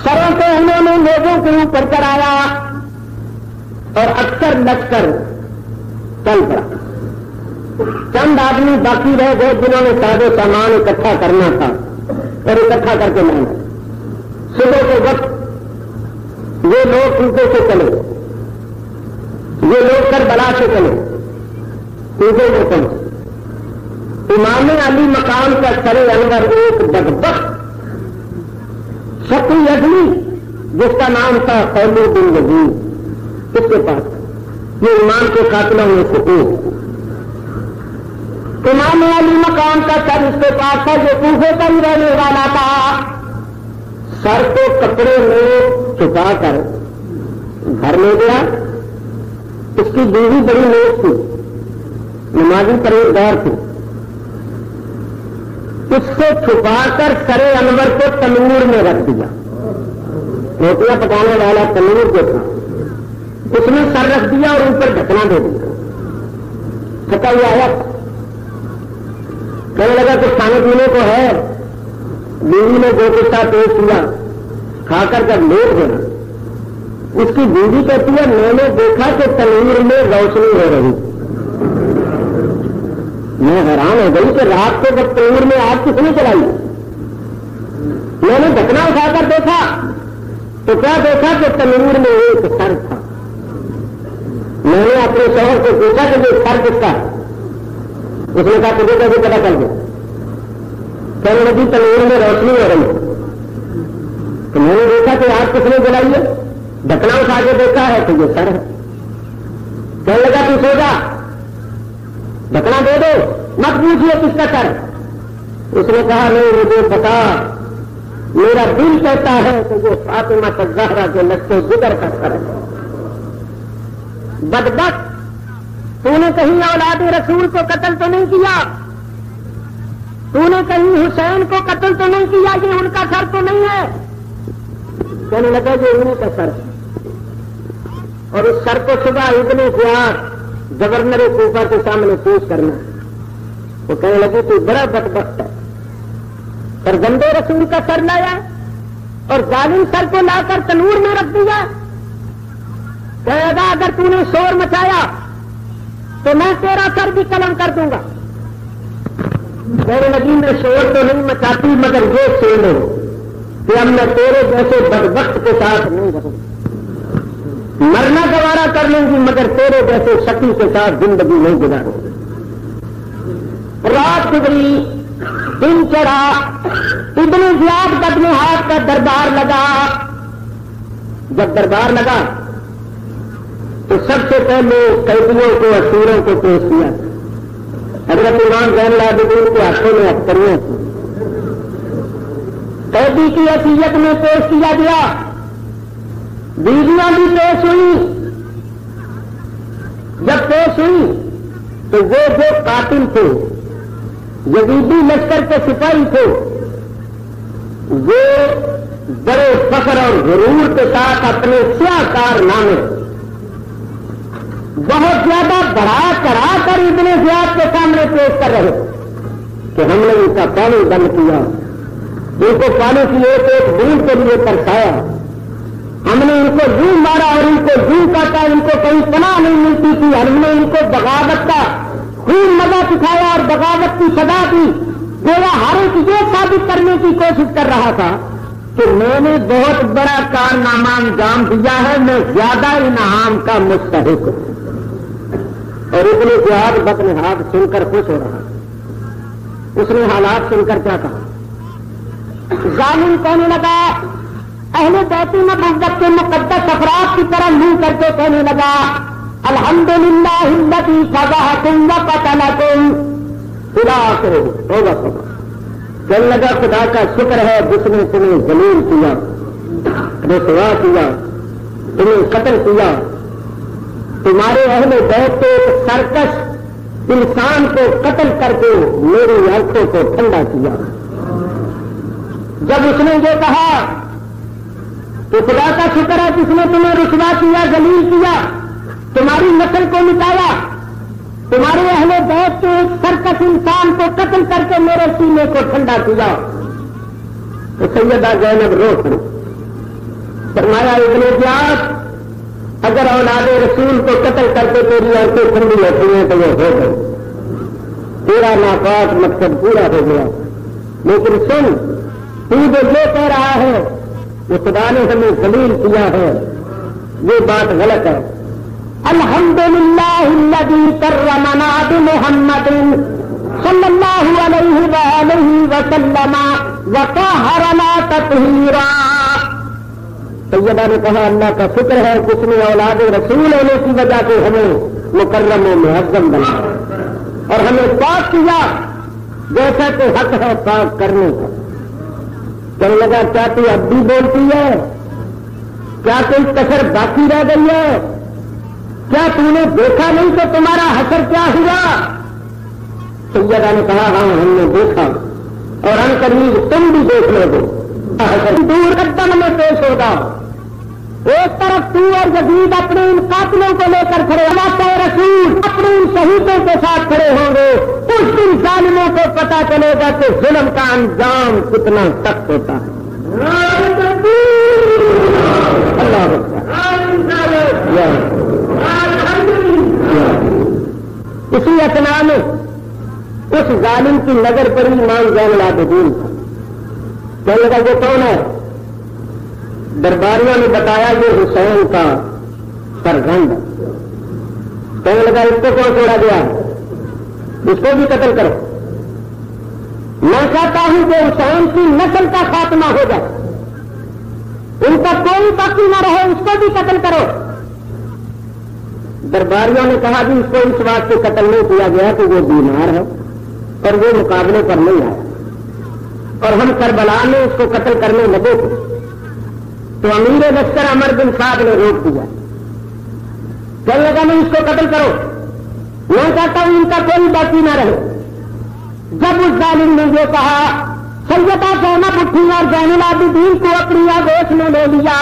Speaker 2: سروں کو انہوں نے لوگوں کے اوپر چڑھایا اور اکثر لشکر چل پڑا، چند آدمی باقی رہ گئے جنہوں نے سادے سامان اکٹھا کرنا تھا اور اکٹھا کر کے لانا۔ صبح کے وقت یہ لوگ کوفے سے چلے، یہ لوگ کربلا سے چلے، کوفے میں پہنچے۔ امام علی مقام کا سر انور ایک بدبخت شقی ادمی جس کا نام تھا خیمو بن یزید، اس کے پاس یہ امام کے قاتلوں میں سے ایک، امام علی مقام کا سر اس کے پاس تھا، جو کوفے کا ہی رہنے والا تھا، سر کو کپڑے میں چھپا کر گھر لے گیا۔ اس کی بیوی بڑی نیک تھی، نمازی پرہیزگار تھی، اس سے چھپا کر سر انور کو تنور میں رکھ دیا، روٹیاں پکانے والا تنور جو تھا اس میں سر رکھ دیا اور اوپر ڈھکنا دے دیا۔ تھکا ہوا آیا، کہنے لگا کچھ کھانے پینے کو ہے، بیوی نے جو کچھ پیش کیا کھا کر جب لیٹ گیا، اس کی بیوی کہتی ہے میں نے دیکھا کہ تنور میں روشنی ہو رہی، میں حیران ہو گئی کہ رات کو جب تنور میں آگ کس نے چلائی، میں نے ڈھکنا اٹھا کر دیکھا تو کیا دیکھا کہ تنور میں ایک سر تھا۔ میں نے اپنے شوہر سے پوچھا کہ یہ سر کس کا ہے، اس نے کہا تجھے کیسے پتا چل گیا، کہنے لگی تنور میں روشنی ہو رہی ہے، تو میں نے دیکھا کہ آگ کس نے جلائی ہے، ڈھکنا اٹھا کے دیکھا ہے تو یہ سر ہے۔ کہنے لگا تو سو جا، ڈھکنا دے دو، مت پوچھیے کس کا سر۔ اس نے کہا نہیں مجھے پتا، میرا دل کہتا ہے کہ یہ فاطمہ الزہرا کے لشکر جگر کا سر ہے۔ بدبخت، تو نے کہیں اولاد رسول کو قتل تو نہیں کیا، تو نے کہیں حسین کو قتل تو نہیں کیا، یہ ان کا سر تو نہیں ہے۔ کہنے لگا یہ انہیں کا سر ہے، اور اس سر کو صبح ابن زیاد گورنر کوفہ کے سامنے پیش کرنا۔ وہ کہنے لگے تو بڑا بدبخت ہے، پر گندے رسول کا سر لایا اور ظالم سر کو لا کر تنور میں رکھ دیا۔ کہے گا اگر تو نے شور مچایا تو میں تیرا سر بھی قلم کر دوں گا۔ کہنے لگی میں شور تو نہیں مچاتی مگر یہ سن لو کہ اب میں تیرے جیسے بدبخت کے ساتھ نہیں رہوں، مرنا گوارا کر لوں گی مگر تیرے جیسے شقی کے ساتھ زندگی نہیں گزاروں گی۔ رات گزری، دن چڑھا، ابن زیاد بدن ہاتھ کا دربار لگا، جب دربار لگا تو سب سے پہلے قیدیوں کو اسیروں کو پیش کیا. حضرت امام زین العابدین کے ہاتھوں میں اختریاں تھیں. قیدی کی حیثیت میں پیش کیا گیا. بیویاں بھی پیش ہوئی. جب پیش ہوئی تو وہ جو قاتل تھے یزیدی لشکر کے سپاہی تھے وہ بڑے فخر اور غرور کے ساتھ اپنے سیاہ کارنامے بہت زیادہ بڑھا چڑھا کر ابن زیاد کے سامنے پیش کر رہے کہ ہم نے ان کا پانی بند کیا, ان کو پانی کی ایک ایک بوند کے لیے ترسایا, ہم نے ان کو یوں مارا اور ان کو یوں کاٹا, ان کو کہیں پناہ نہیں ملتی تھی, ہم نے ان کو بغاوت کا خوب مزہ سکھایا اور بغاوت کی سزا دی. گویا ہر ایک یہ ثابت کرنے کی کوشش کر رہا تھا کہ میں نے بہت بڑا کارنامہ انجام دیا ہے, میں زیادہ انعام کا مستحق ہوں. اور ابن زیاد بطن ہاتھ سن کر خوش ہو رہا. اس نے حالات سن کر کیا کہا؟ ظالم کہنے لگا, اہل بیت نبوت کے مقدس افراد کی طرح منہ کر کے کہنے لگا الحمدللہ الذی فضحکم وقتلکم. خدا کرو ہوگا سب کہنے لگا خدا کا شکر ہے جس نے تمہیں ذلیل کیا, رسوا کیا, تمہیں قتل کیا. تمہارے اہل بیت کے سرکش انسان کو قتل کر کے میری آنکھوں کو ٹھنڈا کیا. جب اس نے یہ کہا تو خدا کا شکر ہے جس نے تمہیں رسوا کیا, ذلیل کیا, تمہاری نسل کو مٹایا, تمہارے اہل بیت کے سرکش انسان کو قتل کر کے میرے سینے کو ٹھنڈا کیا. تو سیدہ زینب رو پڑی. فرمایا ابن زیاد اگر اولاد رسول کو قتل کر کے تیری آنکھیں ٹھنڈی ہوتی ہیں تو وہ ہو گئی, تیرا ناپاک مقصد پورا ہو گیا. لیکن سن, تو جو یہ کہہ رہا ہے کہ خدا نے ہمیں ذلیل کیا ہے, یہ بات غلط ہے. الحمدللہ الذی کرمنا بمحمد صلی اللہ علیہ وآلہ وسلم وطہرنا تطہیرا. سیدہ نے کہا اللہ کا شکر ہے جس نے اولاد رسول ہونے کی وجہ سے ہمیں مکرم و معظم بنایا اور ہمیں پاک کیا جیسا کہ حق ہے پاک کرنے کا. کہنے لگا کیا تو اب بھی بولتی ہے؟ کیا کوئی کسر باقی رہ گئی ہے؟ کیا تم نے دیکھا نہیں کہ تمہارا حشر کیا ہوا؟ سیدہ نے کہا ہاں ہم نے دیکھا اور ان قریب تم بھی دیکھ لو گے. دور قدم میں پیش ہوگا. ایک طرف تو اور یزید اپنے ان قاتلوں کو لے کر کھڑے, اللہ کے رسول اپنے ان شہیدوں کے ساتھ کھڑے ہوں گے. اس دن ظالموں کو پتا چلے گا کہ ظلم کا انجام کتنا سخت ہوتا ہے. اللہ اسی اثنا میں اس ظالم کی نظر پڑی امام زین العابدین کا. کہنے لگا وہ کون ہے؟ درباریوں نے بتایا یہ حسین کا فرزند. کہنے لگا اس کو کون چھوڑا گیا؟ اس کو بھی قتل کرو. میں چاہتا ہوں کہ حسین کی نسل کا خاتمہ ہو جائے, ان کا کوئی باقی نہ رہے, اس کو بھی قتل کرو. درباریوں نے کہا جی اس کو اس واسطے قتل نہیں کیا گیا کہ وہ بیمار ہے اور وہ مقابلے پر نہیں آیا, اور ہم کربلا میں اس کو قتل کرنے لگے تھے تو امیر لشکر عمر بن صاحب نے روک دیا. کہنے لگا نہیں اس کو قتل کرو, میں چاہتا ہوں ان کا کوئی باقی نہ رہے. جب اس ظالم نے یہ کہا سیدہ زینب اٹھی اور زین العابدین کو اپنی آگوش میں لے لیا,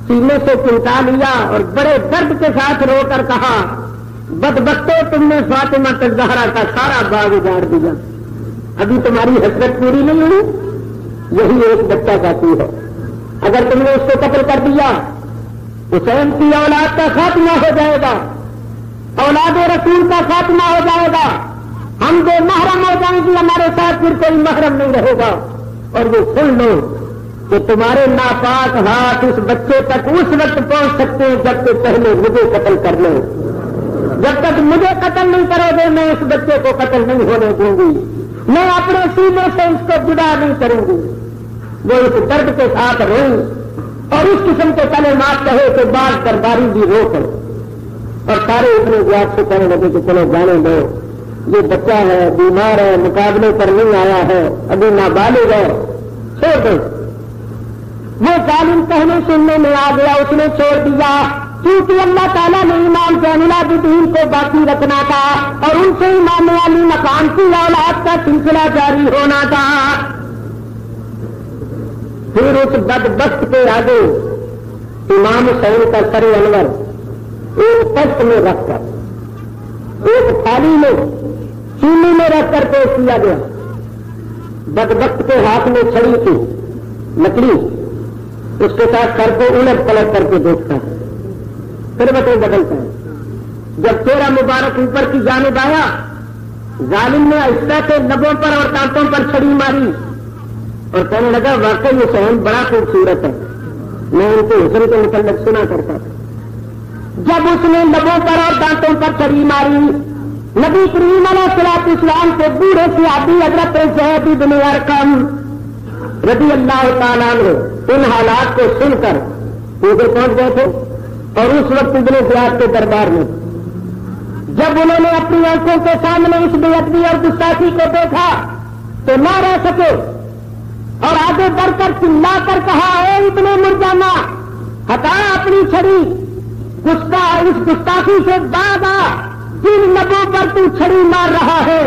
Speaker 2: سینے سے چمٹا لیا اور بڑے درد کے ساتھ رو کر کہا بدبختو تم نے فاطمہ الزہرا کا سارا باغ اجاڑ دیا, ابھی تمہاری حسرت پوری نہیں ہوئی. یہی ایک بچہ باقی ہے, اگر تم نے اس کو قتل کر دیا حسین کی اولاد کا خاتمہ ہو جائے گا, اولاد رسول کا خاتمہ ہو جائے گا, ہم بے محرم ہو جائیں گے, ہمارے ساتھ پھر کوئی محرم نہیں رہے گا. اور وہ سن لو کہ تمہارے ناپاک ہاتھ اس بچے تک اس وقت پہنچ سکتے ہیں جب کہ پہلے مجھے قتل کر لو. جب تک مجھے قتل نہیں کرو گے میں اس بچے کو قتل نہیں ہونے دوں گی, میں اپنے سینے سے اس کو جدا نہیں کروں گی. وہ اس درد کے ساتھ روئی اور اس قسم کے کلمات کہے کہ بعض درباری بھی رو کر اور سارے اتنے جواب سے کہنے لگے کہ چلو جانے دو، یہ بچہ ہے، بیمار ہے، مقابلے پر نہیں آیا ہے، ابھی نابالغ ہے، چھوڑ دو۔ وہ ظالم کہنے سننے میں آ گیا، اس نے چھوڑ دیا، کیونکہ اللہ تعالیٰ نے امام زین العابدین کو باقی رکھنا تھا اور ان سے امام علی مقام کی اولاد کا سلسلہ جاری ہونا تھا۔ پھر اس بدبخت کے آگے امام حسین کا سر انور ایک تخت میں رکھ کر ایک تھالی میں چینی میں رکھ کر پیش کیا گیا۔ بدبخت کے ہاتھ میں چھڑی تھی لکڑی، اس کے ساتھ سر کو الٹ پلٹ کر کے دیکھتا ہے، پھر بتیں بدلتا ہے۔ جب چہرہ مبارک اوپر کی جانب آیا، ظالم نے آہستہ سے لبوں پر اور دانتوں پر چھڑی ماری اور کہنے لگا واقعی یہ حسین بڑا خوبصورت ہے، میں ان کے حسن کے متعلق سنا کرتا تھا۔ جب اس نے لبوں پر اور دانتوں پر چھڑی ماری، نبی کریم علیہ الصلوۃ والسلام کے بوڑھے صحابی حضرت زید بن ارقم رضی اللہ تعالیٰ عنہ ان حالات کو سن کر ادھر پہنچ گئے تھے اور اس وقت ابن زیاد کے دربار میں جب انہوں نے اپنی آنکھوں کے سامنے اس بے ادبی اور گستاخی کو دیکھا تو نہ رہ سکے اور آگے بڑھ کر چلا کر کہا، اے ابن مرجانہ، ہٹا اپنی چھڑی، اس گستاخی سے بعد آ، جن لبوں پر تو چھڑی مار رہا ہے،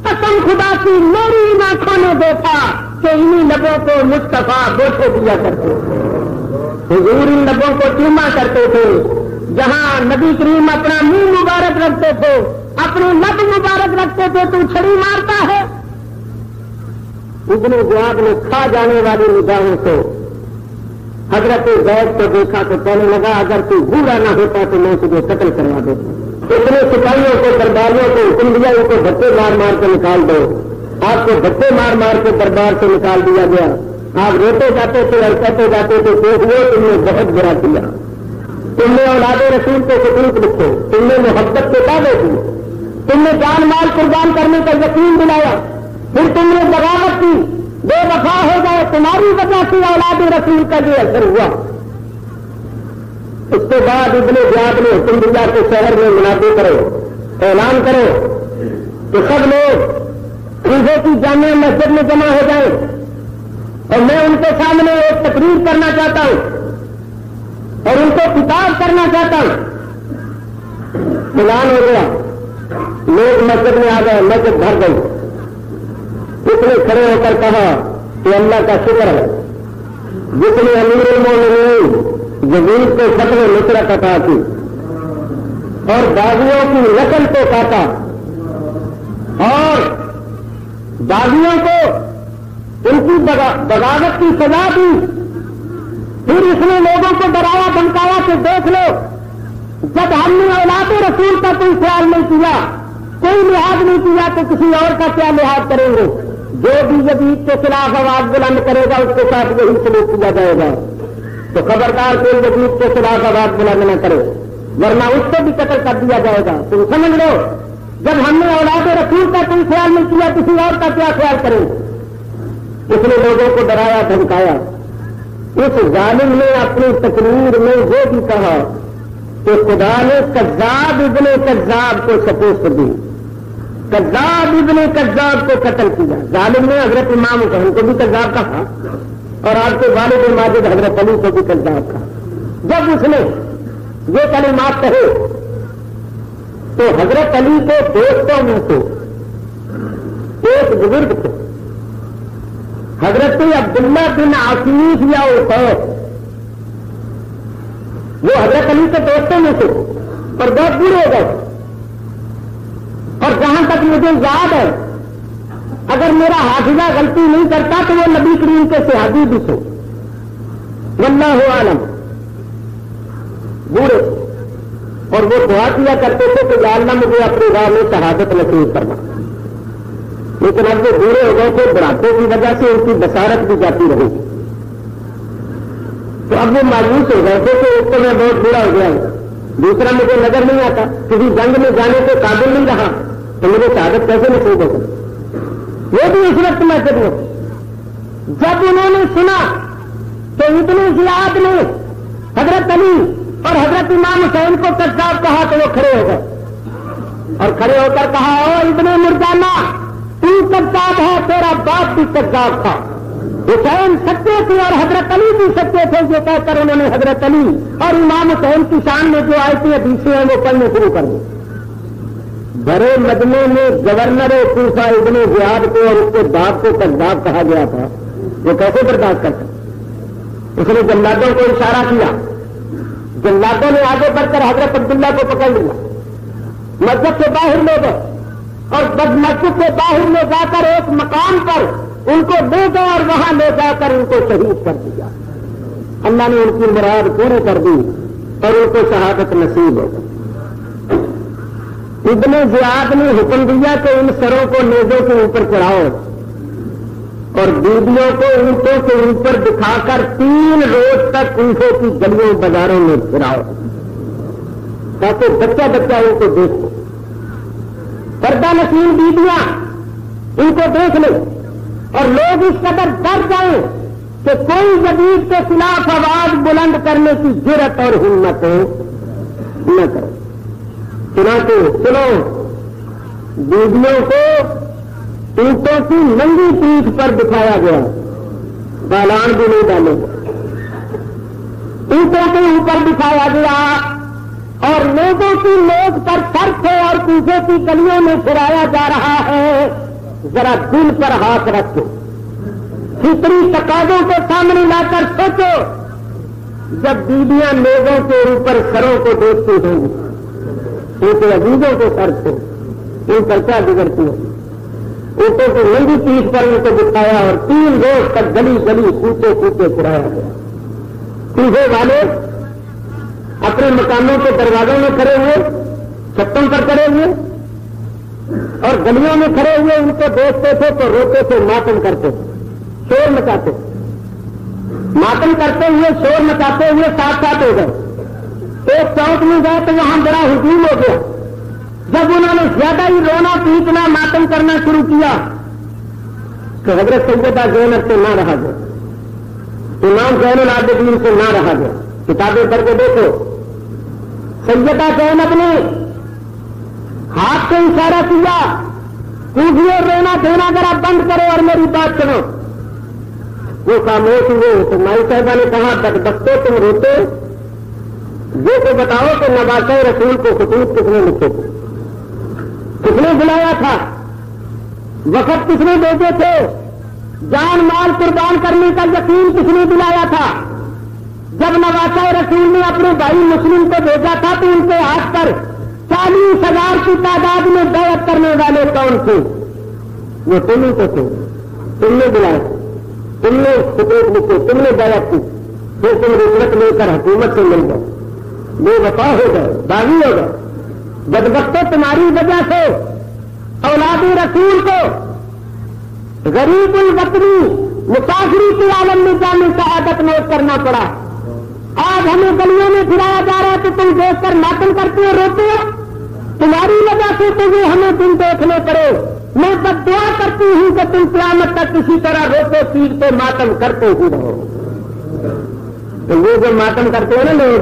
Speaker 2: قسم خدا کی میری ان آنکھوں نے دیکھا کہ انہی لبوں کو مصطفیٰ بوسے دیا کرتے تھے، حضور ان لبوں کو چوما کرتے تھے، جہاں نبی کریم اپنا منہ مبارک رکھتے تھے، اپنے لب مبارک رکھتے تھے، تو چھڑی مارتا ہے۔ ابن زیاد نے کھا جانے والی نگاہوں سے حضرت زید کو دیکھا تو کہنے لگا، اگر تو بوڑھا نہ ہوتا تو میں تجھے قتل کروا دیتا۔ اتنے سپاہیوں کو درباریوں کو حکم دیا ان کو دھکے مار مار کے نکال دو۔ آپ کو دھکے مار مار کے دربار سے نکال دیا گیا۔ آپ روتے جاتے تھے اور کہتے جاتے تھے، دیکھو تم نے بہت برا کیا، تم نے اولاد رسول کو خطوط لکھے، تم نے محبت کے دعوے کیے، تم نے جان مال قربان کرنے کا یقین دلایا، پھر تم نے بغاوت کی، بے وفا ہو گئے، تمہاری وجہ سے اولاد رسول کا یہ اثر ہوا۔ اس کے بعد ابن زیاد نے حکم دیا کہ شہر میں منادی کرو، اعلان کرو کہ سب لوگ کوفے کی جامع مسجد میں جمع ہو جائیں اور میں ان کے سامنے ایک تقریر کرنا چاہتا ہوں اور ان کو خطاب کرنا چاہتا ہوں۔ اعلان ہو گیا، لوگ مسجد میں آ گئے، مسجد بھر گئی۔ اس نے کھڑے ہو کر کہا کہ اللہ کا شکر ہے جس نے امیر المومنین یزید کو فتح نصرت عطا کی اور باغیوں کی نسل کو کاٹا اور باغیوں کو ان کی بغاوت کی سزا دی۔ پھر اس نے لوگوں کو ڈرایا دھمکایا کہ دیکھ لو، جب ہم نے اولاد رسول کا کوئی خیال نہیں کیا، کوئی لحاظ نہیں کیا، تو کسی اور کا کیا لحاظ کریں گے؟ جو بھی یزید کے خلاف آواز بلند کرے گا اس کے ساتھ یہی سلوک کیا جائے گا، تو خبردار کوئی یزید کے خلاف آواز بلند نہ کرے، ورنہ اس کو بھی قتل کر دیا جائے گا۔ تم سمجھ لو، جب ہم نے اولاد رسول کا کوئی خیال نہیں کیا، کسی اور کا کیا خیال کریں؟ اس نے لوگوں کو ڈرایا دھمکایا۔ اس ظالم نے اپنی تقریر میں یہ بھی کہا کہ خدا نے کذاب ابن کذاب کو شکست دی، کذاب ابن کذاب کو قتل کیا۔ ظالم نے حضرت امام حسین کو بھی کذاب کہا اور آپ کے والد ماجد حضرت علی کو بھی کذاب کہا۔ جب اس نے یہ کلمات کہے تو حضرت علی کے دوستوں میں سے ایک بزرگ تھے، حضرت عبداللہ بن عفیف یا عقیل، وہ حضرت علی کے دوستوں میں سے اور بہت بوڑھے ہو گئے۔ اور جہاں تک مجھے یاد ہے، اگر میرا حافظہ غلطی نہیں کرتا تو وہ نبی کریم کے صحابی بھی تھے، واللہ عالم، بوڑھے، اور وہ دعا کیا کرتے تھے کہ یا اللہ مجھے اپنی راہ میں شہادت نصیب کرنا۔ لیکن اب وہ بوڑھے ہو گئے تھے، بڑھاپے کی وجہ سے ان کی بصارت بھی جاتی رہی، تو اب وہ مایوس ہو گئے تھے کہ ایک تو میں بہت بوڑھا ہو گیا ہوں، دوسرا مجھے نظر نہیں آتا، کسی جنگ میں جانے کے قابل نہیں رہا، تو مجھے شہادت کیسے نصیب ہوگی؟ وہ بھی اس وقت مسجد میں۔ جب انہوں نے سنا تو ابن زیاد نے حضرت علی اور حضرت امام حسین کو کذاب کہا تو وہ کھڑے ہو گئے اور کھڑے ہو کر کہا او ابن مرجانہ تو کذاب ہے، تیرا باپ بھی کذاب تھا، حسین سچے تھے اور حضرت علی بھی سچے تھے، یہ کہہ کر انہوں نے حضرت علی اور امام حسین کی شان میں جو آیتیں حدیثیں ہیں وہ پڑھنے شروع کر دی۔ بڑے مجمع میں گورنر کوفہ ابن زیاد کو اور اس کے باپ کو کذاب کہا گیا تھا، وہ کیسے برداشت کر سکتے؟ اس نے جلادوں کو اشارہ کیا، جلادوں نے آگے بڑھ کر حضرت عبداللہ کو پکڑ لیا، مسجد سے باہر لے گئے اور مسجد سے باہر لے جا کر ایک مقام پر ان کو لے گئے اور وہاں لے جا کر ان کو شہید کر دیا۔ اللہ نے ان کی مراد پوری کر دی اور ان کو شہادت نصیب ہو گئی۔ ابن زیاد نے حکم دیا کہ ان سروں کو نیزوں کے اوپر چڑھاؤ اور بیویوں کو اونٹوں کے اوپر دکھا کر 3 روز تک کوفے کی گلیوں بازاروں میں پھراؤ تاکہ بچہ بچہ ان کو دیکھ لے، پردہ نشین بیویاں ان کو دیکھ لے اور لوگ اس قدر ڈر جائیں کہ کوئی جدید کے خلاف آواز بلند کرنے کی جرت اور ہمت نہ کرے۔ چنانچہ چلو بیویوں کو اونٹوں کی ننگی پیٹھ پر دکھایا گیا، بالان بھی نہیں ڈالے گئے، اونٹوں کے اوپر دکھایا گیا اور لوگوں کی میز پر سر تھے اور کوفے کی گلیوں میں پھرایا جا رہا ہے۔ ذرا دل پر ہاتھ رکھو، فطری تقاضوں کو سامنے لا کر سوچو، جب بیویاں میزوں کے اوپر سروں کو دیکھتی ہوں گی، ان کے عزیزوں کو سر سے ان پر کیا بگڑتی ہے؟ اونٹوں کی لمبی پیٹھ پر ان کو دکھایا اور 3 روز تک گلی گلی کوچے کوچے پھرایا گیا۔ کوفے والے اپنے مکانوں کے دروازوں میں کھڑے ہوئے، چھتوں پر کھڑے ہوئے اور گلیوں میں کھڑے ہوئے ان کو دیکھتے تھے تو روتے تھے، ماتم کرتے تھے، شور مچاتے، ماتم کرتے ہوئے شور مچاتے ہوئے ساتھ ساتھ ہو گئے۔ ایک چوک میں گئے تو وہاں بڑا ہجوم ہو گیا۔ جب انہوں نے زیادہ ہی رونا پیٹنا ماتم کرنا شروع کیا تو حضرت سیدہ زینب سے نہ رہا گیا، امام زین العابدین سے نہ رہا گیا۔ کتابیں پڑھ کے دیکھو، سیدہ زینب نے ہاتھ سے اشارہ کیا، کوفیوں رونا دھونا ذرا بند کرو اور میری بات سنو۔ وہ خاموش ہوئے تو مائی صاحبہ نے کہا بدبختو تم روتے، یہ تو بتاؤ کہ نواسہ رسول کو خطوط کس نے لکھے تھے، کس نے بلایا تھا، وقت کس نے بھیجے تھے، جان مال قربان کرنے کا یقین کس نے دلایا تھا؟ جب نواسہ رسول نے اپنے بھائی مسلم کو بھیجا تھا تو ان کے ہاتھ پر 40,000 کی تعداد میں بیعت کرنے والے کون تھے؟ وہ تم ہی تو تھے، تم نے بلایا، تم نے خطوط لکھے، تم نے بیعت کی، پھر تم رشوت لے کر حکومت سے مل گئے، بے وفا ہو گئے، باغی ہو گئے۔ بدبختو تمہاری وجہ سے اولاد رسول کو غریب الوطنی مسافری کے عالم میں جانے کا عادت نوٹ کرنا پڑا۔ آج ہمیں گلیوں میں پھرایا جا رہا ہے تو تم دیکھ کر ماتم کرتے ہو، روتے ہو، تمہاری وجہ سے تمہیں ہمیں دن دیکھنے پڑے۔ میں بد دعا کرتی ہوں کہ تم قیامت تک کسی طرح روتے پیٹتے ماتم کرتے ہی رہو۔ تو یہ جو ماتم کرتے ہیں نا لوگ،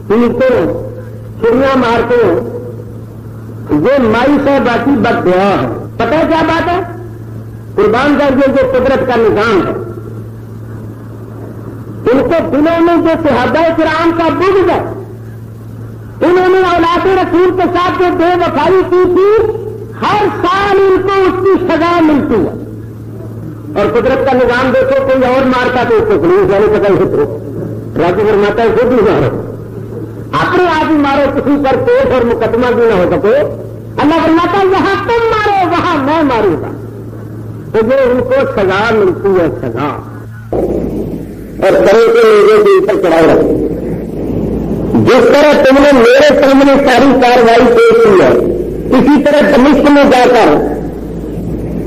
Speaker 2: پیٹتے چھریاں مارتے ہیں، یہ مائی صاحبہ کی بد دعا ہے۔ پتہ ہے کیا بات ہے؟ قربان جائیے جو قدرت کا نظام ہے، ان کے دلوں میں جو صحابہ کرام کا بغض ہے، انہوں نے اولاد رسول کے ساتھ جو بے وفائی کی تھی، ہر سال ان کو اس کی سزا ملتی ہے۔ اور قدرت کا نظام دیکھو، کوئی اور مارتا تو اس کو پولیس والے پتہ ہی راجی فرماتا ہے خود نہیں مارو، اپنے آپ ہی مارو، کسی پر کیس اور مقدمہ بھی نہ ہو سکے۔ اللہ فرماتا ہے یہاں تم مارو وہاں میں ماروں گا، تو یہ ان کو سزا ملتی ہے، سزا۔ اور کرے کے میرے کے اوپر چڑھاؤ رکھو، جس طرح تم نے میرے سامنے ساری کاروائی پیش کی ہے، اسی طرح دمشق میں جا کر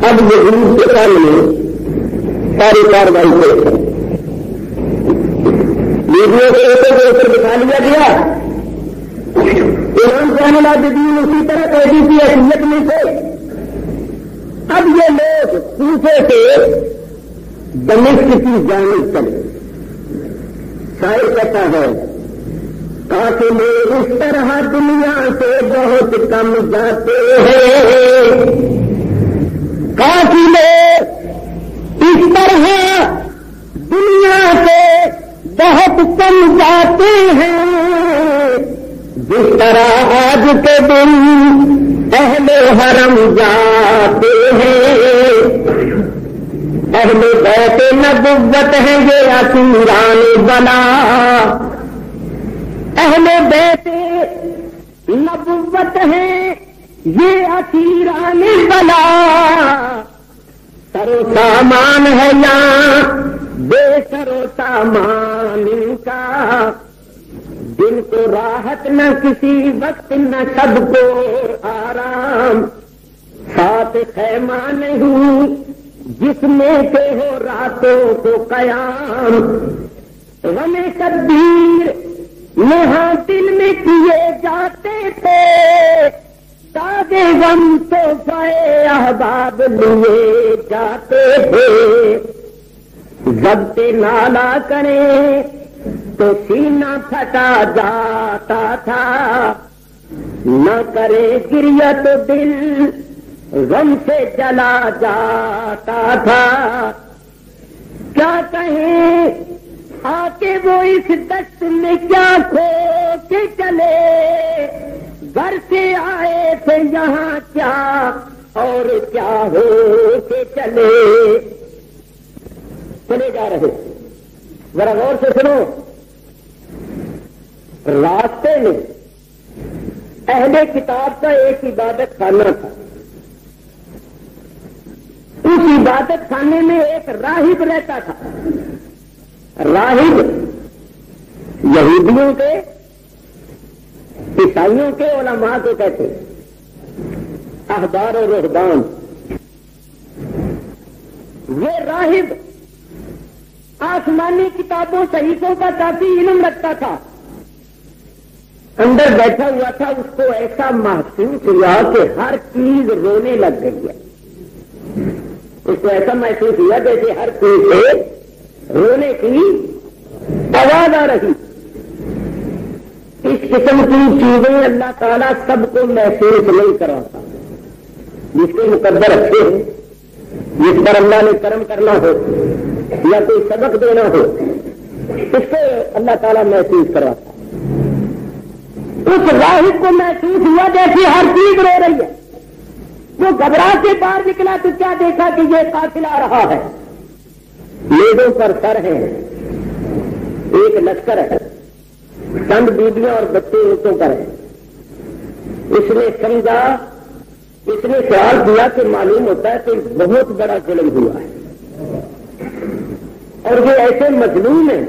Speaker 2: اب یہود کے سامنے ساری کاروائی پیش کرو۔ ویڈیو کے اوپر بٹھا لیا گیا، امام زین العابدین اسی طرح قیدی کی حیثیت میں تھے۔ اب یہ لوگ کوفے سے دمشق کی جانب چلے، شاعر کہتا ہے قاتل اس طرح دنیا سے بہت کم جاتے ہیں، قاتل اس طرح دنیا سے بہت کم جاتے ہیں، جس طرح آج کے دن اہل حرم جاتے ہیں۔ اہل بیت نبوت ہے یہ اسیران بلا، اہل بیت نبوت ہے یہ اسیران بلا، سر و سامان ہے یہاں بے سر و سامان کا، دن کو راحت نہ کسی وقت نہ سب کو آرام، ساتھ خیمہ نہیں جس میں کہ ہو راتوں کو قیام، غم شبیر یہاں دل میں کیے جاتے تھے، تازے غم تحفے احباب لیے جاتے تھے، ضبط نالا کریں تو سینہ پھٹا جاتا تھا، نہ کرے گریہ تو دل غم سے جلا جاتا تھا۔ کیا کہیں آ کے وہ اس دشت میں کیا کھو کے چلے، گھر سے آئے تھے یہاں کیا اور کیا ہو کے چلے جا رہے۔ ذرا غور سے سنو، راستے میں اہل کتاب کا ایک عبادت خانہ تھا، اس عبادت خانے میں ایک راہب رہتا تھا۔ راہب یہودیوں کے، عیسائیوں کے علماء کو کہتے، احبار و رہبان۔ یہ راہب آسمانی کتابوں صحیفوں کا کافی علم رکھتا تھا، اندر بیٹھا ہوا تھا، اس کو ایسا محسوس ہوا کہ ہر چیز رونے لگ گئی ہے، اس کو ایسا محسوس ہوا جیسے ہر چیز سے رونے کی آواز آ رہی۔ اس قسم کی چیزیں اللہ تعالیٰ سب کو محسوس نہیں کراتا، جس کے مقدر اچھے ہیں، جس پر اللہ نے کرم کرنا ہو یا کوئی سبق دینا ہو، اس کو اللہ تعالیٰ محسوس کراتا۔ اس راہب کو محسوس ہوا جیسے ہر چیز رو رہی ہے، وہ گھبرا کے باہر نکلا تو کیا دیکھا کہ یہ قافلہ آ رہا ہے، میزوں پر سر ہیں، ایک لشکر ہے، چند بیویاں اور بچے اونٹوں پر ہیں۔ اس نے سمجھا، اس نے سوال کیا کہ معلوم ہوتا ہے کہ بہت بڑا ظلم ہوا ہے، اور یہ ایسے مظلوم ہیں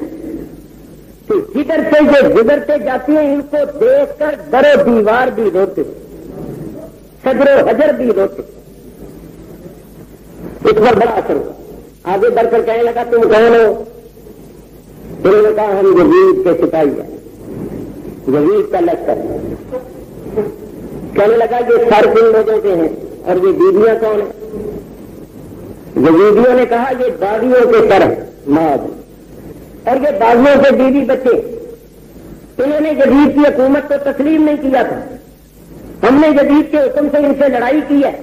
Speaker 2: کہ جدھر سے یہ گزرتے جاتی ہیں ان کو دیکھ کر در و دیوار بھی روتے، شجر و حجر بھی روتے۔ اس پر بڑا اثر ہوا، آگے بڑھ کر کہنے لگا تم کون ہو؟ انہوں نے کہا ہم یزید کے سپاہی ہیں، یزید کا لشکر۔ کہنے لگا یہ سر کن لوگوں کے ہیں اور یہ بیویاں کون ہیں؟ یزیدیوں نے کہا یہ باغیوں کے سر ہیں ماد، اور یہ باغیوں کے بیوی بچے۔ انہوں نے یزید کی حکومت کو تسلیم نہیں کیا تھا، ہم نے یزید کے حکم سے ان سے لڑائی کی ہے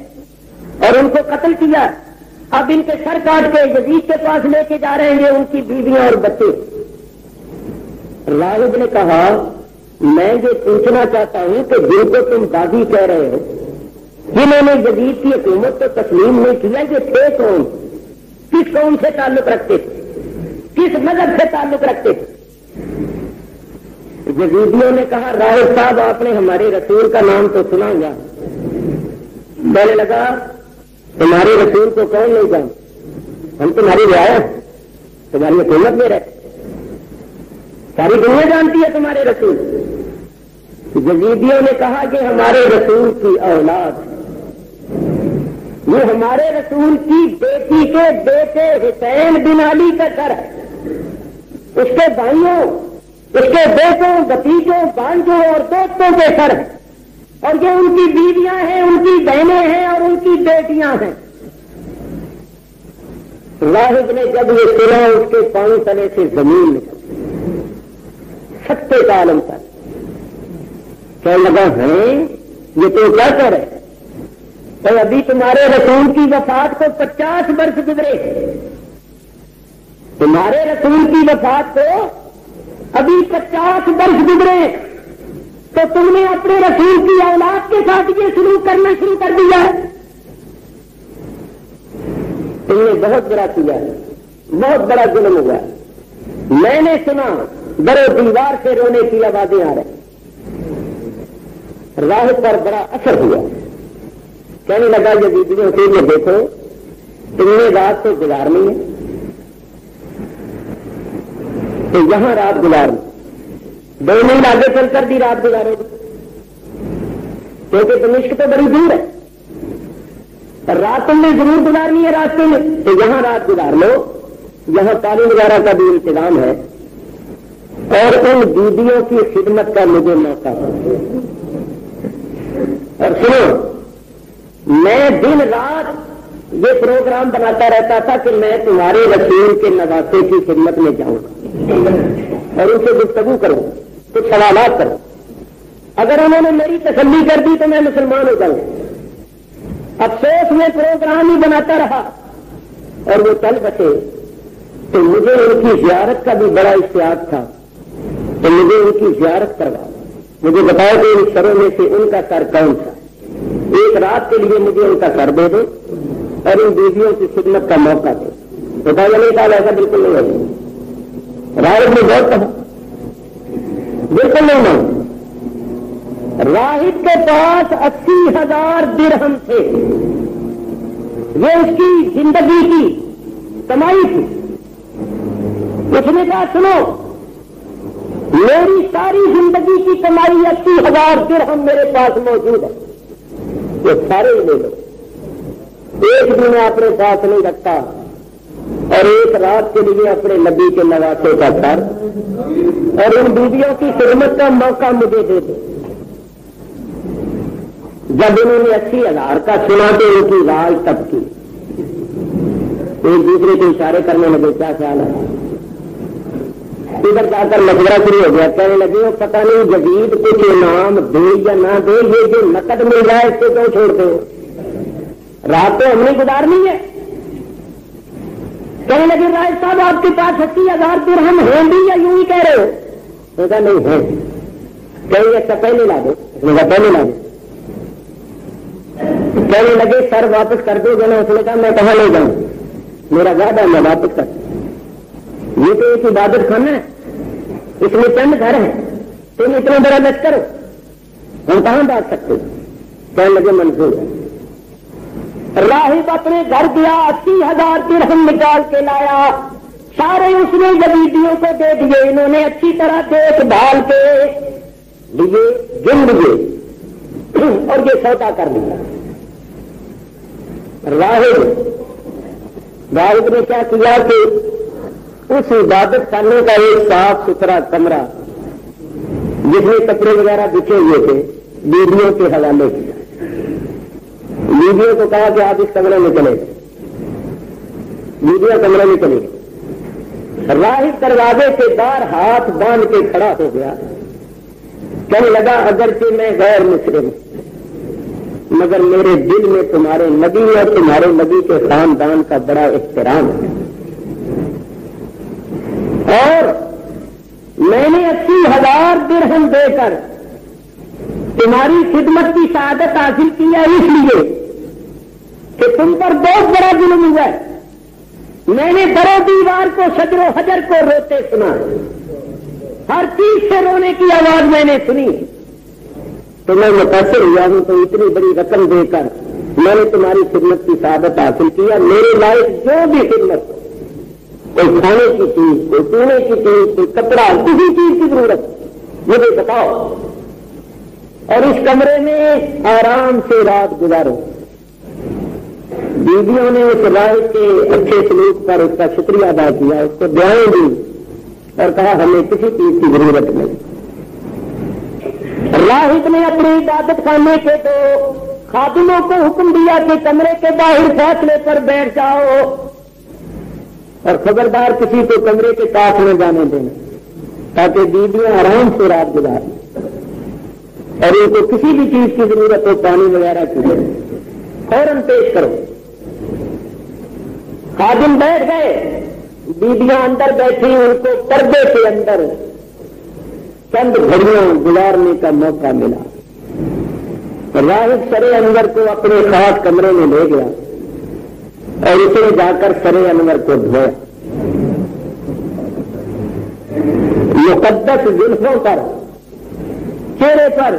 Speaker 2: اور ان کو قتل کیا، اب ان کے سر کاٹ کے یزید کے پاس لے کے جا رہے ہیں ان کی بیویاں اور بچے۔ راہب نے کہا میں یہ پوچھنا چاہتا ہوں کہ جن کو تم باغی کہہ رہے ہو، جنہوں نے یزید کی حکومت کو تسلیم نہیں کیا، یہ تھے کون؟ کس قوم سے تعلق رکھتے تھے؟ کس مذہب سے تعلق رکھتے تھے؟ یزیدیوں نے کہا راہب صاحب آپ نے ہمارے رسول کا نام تو سنا گا۔ کہنے لگا تمہارے رسول کو کون نہیں جانتا، ہم تمہاری رعایت، تمہاری حکومت میں رہتے، ساری دنیا جانتی ہے تمہارے رسول۔ یزیدیوں نے کہا کہ ہمارے رسول کی اولاد، یہ ہمارے رسول کی بیٹی کے بیٹے حسین بن علی کا سر ہے، اس کے بھائیوں، اس کے بیٹوں، بھتیجوں، بھانجوں اور دوستوں کے سر ہیں، اور یہ ان کی بیویاں ہیں، ان کی بہنیں ہیں اور ان کی بیٹیاں ہیں۔ راہب نے جب یہ سنا اس کے پاؤں تلے سے زمین نکل، سکتے کا عالم تھا. کہنے لگا ہے یہ تو کیا کہہ رہے ہیں؟ تو ابھی تمہارے رسول کی وفات کو 50 برس گزرے. تمہارے رسول کی وفات کو ابھی 50 برس گزرے تو تم نے اپنے رسول کی اولاد کے ساتھ یہ سلوک کرنا شروع کر دیا ہے. تم نے بہت برا کیا ہے, بہت بڑا ظلم ہوا ہے. میں نے سنا در و دیوار سے رونے کی آوازیں آ رہی. راہب پر بڑا اثر ہوا. کہنے لگا یزیدیوں سے یہ دیکھو تم نے رات کو گزارنی ہے تو یہاں رات گزارنی, 2 میل آگے چل کر بھی رات گزارو گے کیونکہ دمشق تو بڑی دور ہے. رات تم نے ضرور گزارنی ہے راستے میں تو یہاں رات گزار لو. یہاں پانی وغیرہ کا بھی انتظام ہے اور ان بیویوں کی خدمت کا مجھے موقع ہے. اور سنو میں دن رات یہ پروگرام بناتا رہتا تھا کہ میں تمہارے رسول کے نواسے کی خدمت میں جاؤں گا اور ان سے گفتگو کروں, کچھ سوالات کروں. اگر انہوں نے میری تسلی کر دی تو میں مسلمان ہو جاؤں. افسوس میں پروگرام ہی بناتا رہا اور وہ چل بچے تو مجھے ان کی زیارت کا بھی بڑا اشتیاق تھا تو مجھے ان کی زیارت کروا. مجھے بتاؤ کہ ان سروں میں سے ان کا سر کون تھا. ایک رات کے لیے مجھے ان کا سر دے دو اور ان بیویوں کی خدمت کا موقع دے. بتایا نہیں کہا ایسا بالکل نہیں ہوگا. راہب نے بہت کہا بالکل نہیں مانگ. راہب کے پاس 80,000 درہم تھے. یہ اس کی زندگی کی کمائی تھی. اس نے کہا سنو میری ساری زندگی کی کمائی 80,000 درہم میرے پاس موجود ہے, یہ سارے لے لو. ایک بھی میں اپنے پاس نہیں رکھتا اور ایک رات کے لیے اپنے نبی کے نواسے کا سر اور ان بیویوں کی خدمت کا موقع مجھے دے دو. جب انہوں نے 80,000 کا سنا تو ان کی رائے تب کی. ایک دوسرے کے اشارے کرنے لگے کیا خیال ہے. ادھر جا کر مشورہ شروع ہو گیا. کہنے لگے وہ پتہ نہیں جدید کچھ انعام دے یا نہ دے, یہ جو نقد مل رہا ہے اس کو کیوں چھوڑتے ہو, رات تو ہم نے گزارنی ہے. کہنے لگے رائے صاحب آپ کے پاس 80,000 درہم ہیں بھی یا یوں ہی کہہ رہے ہو. کہا نہیں ہے. کہیں اچھا پہلے لا دو. پہلے لا دو. کہنے لگے سر واپس کر دو. جانا اس نے کہا میں کہاں لے جاؤں, میرا وعدہ ہے میں واپس کر. یہ تو ایک عبادت خانہ ہے, اس میں چند گھر ہیں, تم اتنا بڑا لشکر ہو ہم کہاں بات سکتے. کہنے لگے منظور ہے. راہب اپنے گھر گیا 80,000 درہم نکال کے لایا. سارے اس نے یزیدیوں کو دے دیے. انہوں نے اچھی طرح دیکھ بھال کے لیے گن لیے اور یہ سودا کر لیا. راہب نے کیا کیا کہ اس عبادت خانے کا ایک صاف ستھرا کمرہ جس میں کپڑے وغیرہ بچے ہوئے تھے بیویوں کے حوالے کیا. بیویوں کو کہا کہ آپ اس کمرے میں چلے گئے. بیویاں کمرے میں چلے گئے. راہب دروازے کے باہر ہاتھ باندھ کے کھڑا ہو گیا. کہنے لگا اگرچہ میں غیر مسلم مگر میرے دل میں تمہارے نبی اور تمہارے نبی کے خاندان کا بڑا احترام ہے اور میں نے 80,000 درہم دے کر تمہاری خدمت کی سعادت حاصل کی ہے اس لیے کہ تم پر بہت بڑا ظلم ہوا ہے. میں نے درو دیوار کو شجر و حجر کو روتے سنا, ہر چیز سے رونے کی آواز میں نے سنی تو میں متاثر ہوا ہوں. تو اتنی بڑی رقم دے کر میں نے تمہاری خدمت کی سعادت حاصل کیا. میرے لائق جو بھی خدمت, کوئی کھانے کی چیز, کوئی پینے کی چیز, کوئی کپڑا, کسی چیز کی ضرورت مجھے بتاؤ اور اس کمرے میں آرام سے رات گزارو. بیویوں نے اس رائے کے اچھے سلوک پر اس کا شکریہ ادا کیا, اس کو دعائیں دی اور کہا ہمیں کسی چیز کی ضرورت نہیں. راہب نے اپنی عبادت خانے کے تو خادموں کو حکم دیا کہ کمرے کے باہر فاصلے پر بیٹھ جاؤ اور خبردار کسی کو کمرے کے پاس نہ جانے دینا. تاکہ بیویاں آرام سے رات گزاریں اور ان کو کسی بھی چیز کی ضرورت ہو پانی وغیرہ کی فوراً پیش کرو. خادم بیٹھ گئے, بیویاں اندر بیٹھی, ان کو پردے کے اندر چند گھڑیاں گزارنے کا موقع ملا. راہب سرے انور کو اپنے خاص کمرے میں لے گیا اور اس نے جا کر سرے انور کو دھویا. مقدس زلفوں پر, چہرے پر,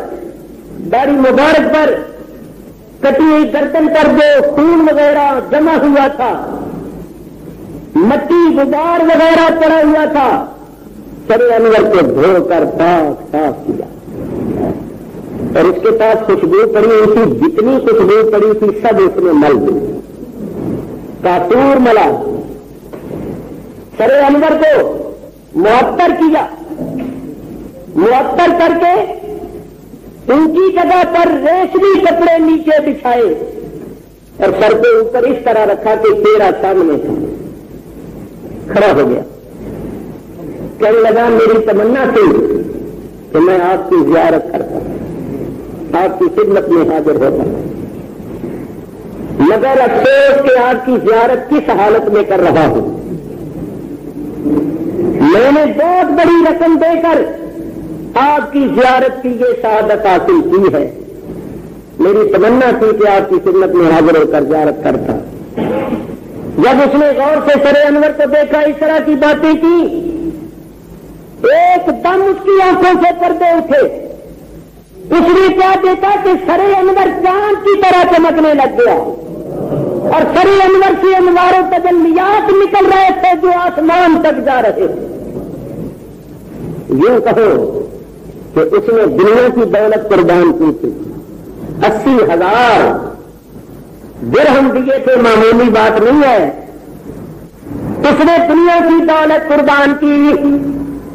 Speaker 2: داڑھی مبارک پر, کٹی ہوئی گردن پر جو خون وغیرہ جمع ہوا تھا, مٹی غبار وغیرہ پڑا ہوا تھا, سرے انور کو دھو کر پاک صاف کیا اور اس کے پاس خوشبو پڑی ہوئی تھی, جتنی خوشبو پڑی تھی سب اس نے مل دی, کافور ملا. سرے انور کو معطر کیا, معطر کر کے اونچی جگہ پر ریشمی کپڑے نیچے بچھائے اور سر کے اوپر اس طرح رکھا کہ چہرہ سامنے تھا. کھڑا ہو گیا, کہنے لگا میری تمنا تھی کہ میں آپ کی زیارت کرتا, آپ کی خدمت میں حاضر ہوتا, مگر افسوس کہ آپ کی زیارت کس حالت میں کر رہا ہوں. میں نے بہت بڑی رقم دے کر آپ کی زیارت کی یہ سعادت حاصل کی ہے. میری تمنا تھی کہ آپ کی خدمت میں حاضر ہو کر زیارت کرتا. جب اس نے غور سے سرے انور کو دیکھا, اس طرح کی باتیں کی, ایک دم اس کی آنکھوں سے پردے اٹھے. اس نے کیا دیکھا کہ سرے انور چاند کی طرح چمکنے لگ گیا اور سرے انور سے انوار و تجلیات نکل رہے تھے جو آسمان تک جا رہے تھے. یوں کہو کہ اس نے دنیا کی دولت قربان کی تھی. 80,000 درہم دیے تھے, معمولی بات نہیں ہے. اس نے دنیا کی دولت قربان کی,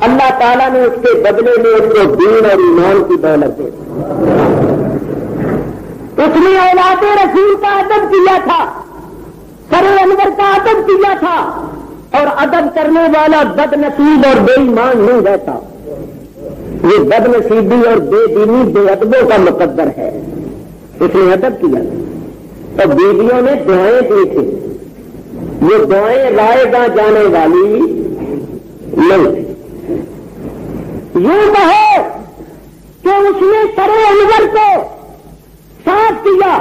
Speaker 2: اللہ تعالیٰ نے اس کے بدلے میں اس کو دین اور ایمان کی دولت دی. اس نے اولاد رسول کا ادب کیا تھا, سرے انور کا ادب کیا تھا, اور ادب کرنے والا بد نصیب اور بے ایمان نہیں رہتا. یہ بد نصیبی اور بے دینی بے ادبوں کا مقدر ہے. اس نے ادب کیا تو بیویوں نے دعائیں دی تھی. یہ دعائیں رائے گاہ جانے والی نہیں. یوں کہو کہ اس نے سرے انور کو صاف کیا,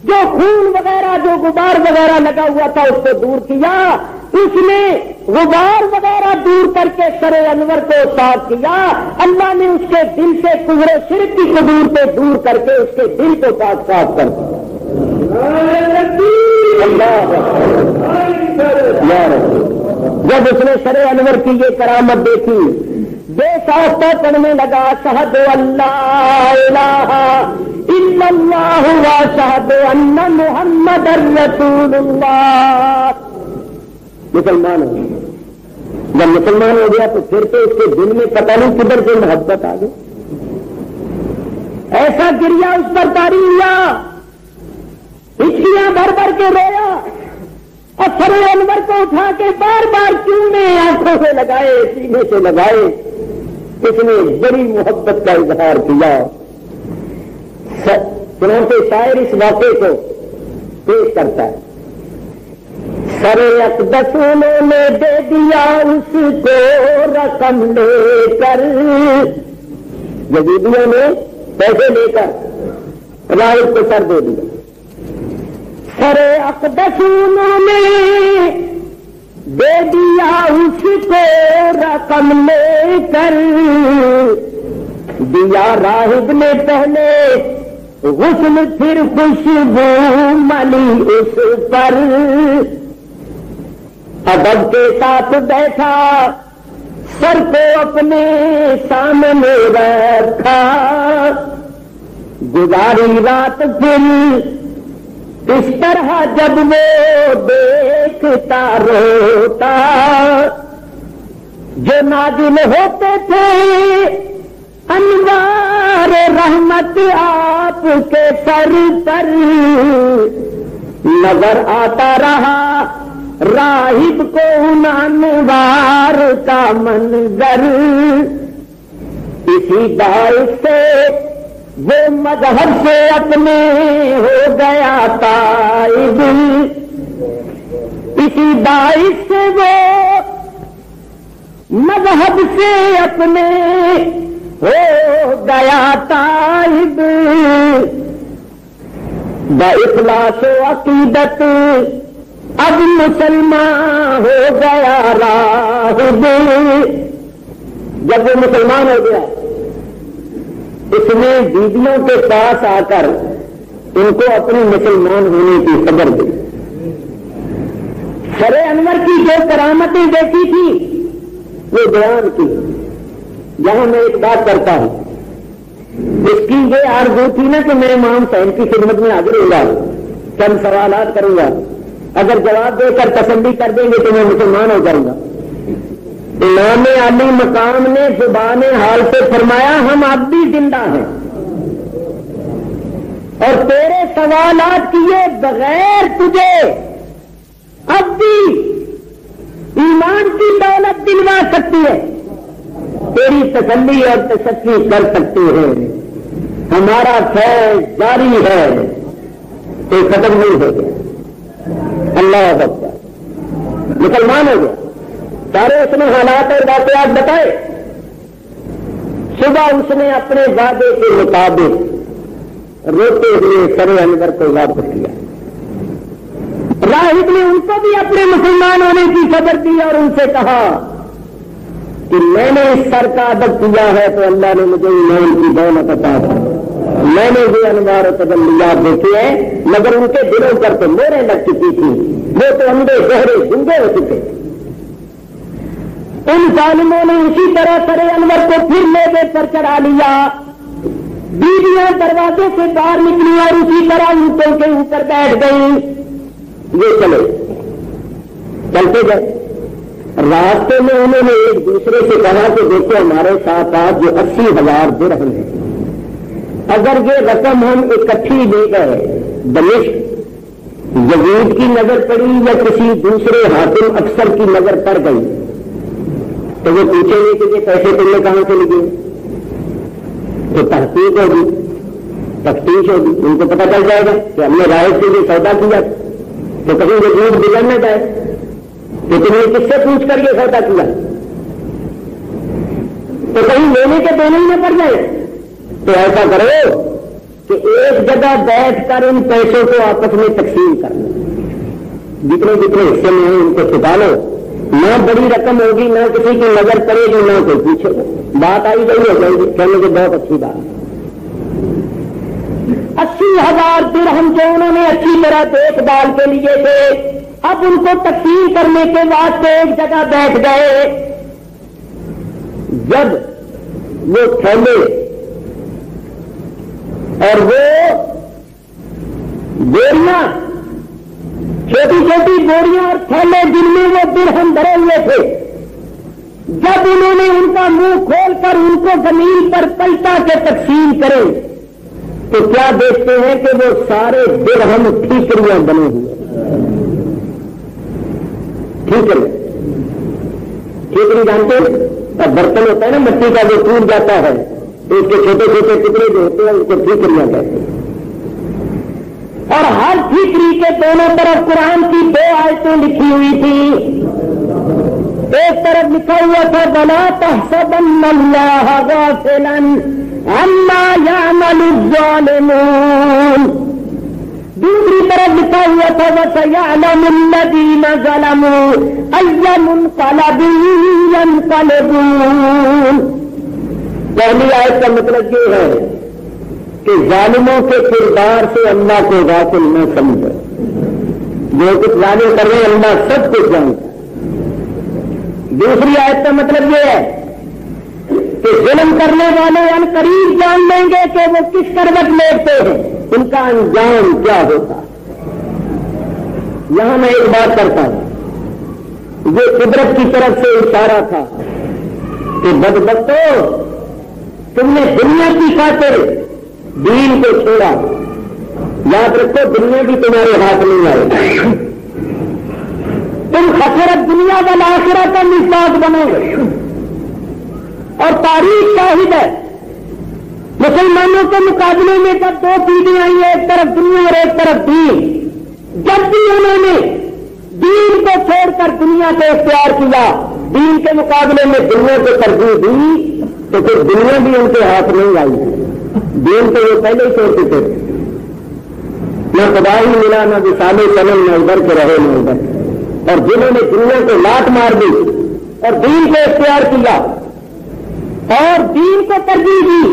Speaker 2: جو خون وغیرہ جو غبار وغیرہ لگا ہوا تھا اس کو دور کیا. اس نے غبار وغیرہ دور کر کے سرے انور کو صاف کیا. اللہ نے اس کے دل سے کفر و شرک کی قبور کو دور کر کے اس کے دل کو پاک صاف کر دیا. جب اس نے سرے انور کی یہ کرامت دیکھی, بے ساختہ پڑھنے لگا, اشہد اللہ الہ الا اللہ واشہد ان محمد رسول اللہ. مسلمان ہو گیا. جب مسلمان ہو گیا تو پھر تو اس کے دل میں پتہ نہیں کدھر سے محبت آ گئی. ایسا گریا اس پر طاری ہوا, ہچکیاں بھر بھر کے رویا اور سرے انور کو اٹھا کے بار بار چومے آنکھوں سے لگائے, سینے سے لگائے. اس نے بڑی محبت کا اظہار کیا. چنانچہ شاعر اس واقعے کو پیش کرتا ہے. سرے اقدس انہوں نے دے دیا اس کو رقم لے کر, یزیدیوں نے پیسے لے کر راہب کو سر دے دیا. سرے اقدس انہوں نے دے دیا اس کو رقم لے کر, دیا راہب نے پہلے غسل پھر خوشبو ملی اس پر. ادب کے ساتھ بیٹھا, سر کو اپنے سامنے رکھا, گزاری رات پھر اس طرح جب وہ دیکھتا روتا. جو نازل ہوتے تھے انوار رحمت آپ کے سر پر, نظر آتا رہا راہب کو انوار کا منظر، اسی باعث سے وہ مذہب سے اپنے ہو گیا تائب، اسی باعث سے وہ مذہب سے اپنے ہو گیا تائب، باخلاص و عقیدت اب مسلمان ہو گیا راہب۔ جب وہ مسلمان ہو گیا اس نے بیویوں کے پاس آ کر ان کو اپنی مسلمان ہونے کی خبر دی۔ سر انور کی جو کرامتیں دیکھی تھی وہ بیان کی۔ یہاں میں ایک بات کرتا ہوں، اس کی یہ آرزو تھی نا کہ میں امام صاحب کی خدمت میں حاضر ہوں گا، چند سوالات کروں گا، اگر جواب دے کر تسلی کر دیں گے تو میں مسلمان ہو جاؤں گا۔ امام علی مقام نے زبان حال سے فرمایا ہم اب بھی زندہ ہیں، اور تیرے سوالات کیے بغیر تجھے اب بھی ایمان کی دولت دلوا سکتی ہے، تیری تسلی اور تشفی کر سکتے ہیں، ہمارا فیض جاری ہے، کوئی ختم نہیں ہو گیا۔ اللہ اکبر، مسلمان ہو گیا، سارے اس نے حالات اور واقعات بتائے۔ صبح اس نے اپنے وعدے کے مطابق روتے ہوئے سر انور کو واپس کیا۔ راہب نے ان کو بھی اپنے مسلمان ہونے کی خبر دی اور ان سے کہا کہ میں نے اس سر کا ادب کیا ہے تو اللہ نے مجھے ایمان کی دولت عطا کی، میں نے یہ انوار و تجلیات دیکھے ہیں، مگر ان کے دلوں پر تو موریں لگ چکی تھی، وہ تو اندھے گہرے گنگے ہو چکے۔ ان ظالموں نے اسی طرح سر انور کو پھر لیبے پر چڑھا لیا، بیویاں دروازے سے باہر نکلی اور اسی طرح اونٹوں کے اوپر بیٹھ گئی۔ یہ چلے چلتے گئے، راستے میں انہوں نے ایک دوسرے سے کہا کہ دیکھو ہمارے ساتھ آج جو 80,000 درہم ہے، اگر یہ رقم ہم اکٹھی لے گئے دمشق، یزید کی نظر پڑی یا کسی دوسرے حاکم افسر کی نظر پڑ گئی تو وہ پوچھیں گے کہ یہ پیسے تم نے کہاں سے لیے، تو تحقیق ہوگی، تفتیش ہوگی، ان کو پتہ چل جائے گا کہ ہم نے رائے کے لیے سودا کیا، تو کہیں وہ جھوٹ بگڑ نہ جائے کہ تم نے کس سے پوچھ کر یہ سودا کیا، تو کہیں لینے کے دینے ہی نہ پڑ جائے۔ تو ایسا کرو کہ ایک جگہ بیٹھ کر ان پیسوں کو آپس میں تقسیم کر لو، جتنے جتنے حصے میں ہیں ان کو چھپا لو، نہ بڑی رقم ہوگی، نہ کسی کی نظر پڑے گی، نہ کوئی پوچھے گا، بات آئی گئی ہو جائے گی، کہنے کی بہت اچھی بات۔ 80,000 درہم جو انہوں نے اچھی طرح دیکھ بھال کے لیے تھے، اب ان کو تقسیم کرنے کے واسطے ایک جگہ بیٹھ گئے۔ جب وہ تھیلے اور وہ بوریاں، چھوٹی چھوٹی بوریاں اور تھیلے جن میں وہ درہم بھرے ہوئے تھے، جب انہوں نے ان کا منہ کھول کر ان کو زمین پر پلٹا کے تقسیم کرے تو کیا دیکھتے ہیں کہ وہ سارے درہم ٹھیکریاں بنے ہوئے۔ ٹھیکری جانتے ہیں، برتن ہوتا ہے نا مٹی کا جو ٹوٹ جاتا ہے تو اس کے چھوٹے چھوٹے ٹکڑے جو ہوتے ہیں ان کو ٹھیکریاں کہتے ہیں۔ اور ہر ٹھیکری کے دونوں طرف قرآن کی 2 آیتیں لکھی ہوئی تھی۔ ایک طرف لکھا ہوا تھا وَلَا تَحْسَبَنَّ اللَّهَ غَافِلًا عَمَّا يَعْمَلُ الظَّالِمُونَ، دوسری طرف لکھا ہوا تھا وَسَيَعْلَمُ الَّذِينَ ظَلَمُوا أَيَّ مُنقَلَبٍ يَنقَلِبُونَ۔ پہلی آیت کا مطلب یہ ہے کہ ظالموں کے کردار سے اللہ کو غافل نہ سمجھو، جو کچھ ظالم کر رہے ہیں اللہ سب کچھ جانتا ہے۔ دوسری آیت کا مطلب یہ ہے کہ ظلم کرنے والے ان قریب جان لیں گے کہ وہ کس کروٹ لیتے ہیں، ان کا انجام کیا ہوتا ہے۔ یہاں میں ایک بات کرتا ہوں، یہ قدرت کی طرف سے اشارہ تھا کہ بدبختو تم نے دنیا کی خاطر دین کو چھوڑا، یاد رکھو دنیا بھی تمہارے ہاتھ نہیں آئے، تم خسرت دنیا والآخرہ کا مصداق بنو گے. اور تاریخ شاہد ہے مسلمانوں کے مقابلے میں جب دو پیڑھیاں آئی ہیں، ایک طرف دنیا اور ایک طرف دین، جب بھی انہوں نے دین کو چھوڑ کر دنیا کو اختیار کیا، دین کے مقابلے میں دنیا کو ترجیح دی، تو پھر دنیا بھی ان کے ہاتھ نہیں آئی. دین تو وہ پہلے ہی چھوڑ چکے تھے. نہ خدا ہی ملا، نہ وصال سنم، نہ ادھر کے رہے نہ ادھر. اور جنہوں نے دنیا کو لات مار دی اور دین کو اختیار کیا اور دین کو ترجیح دی،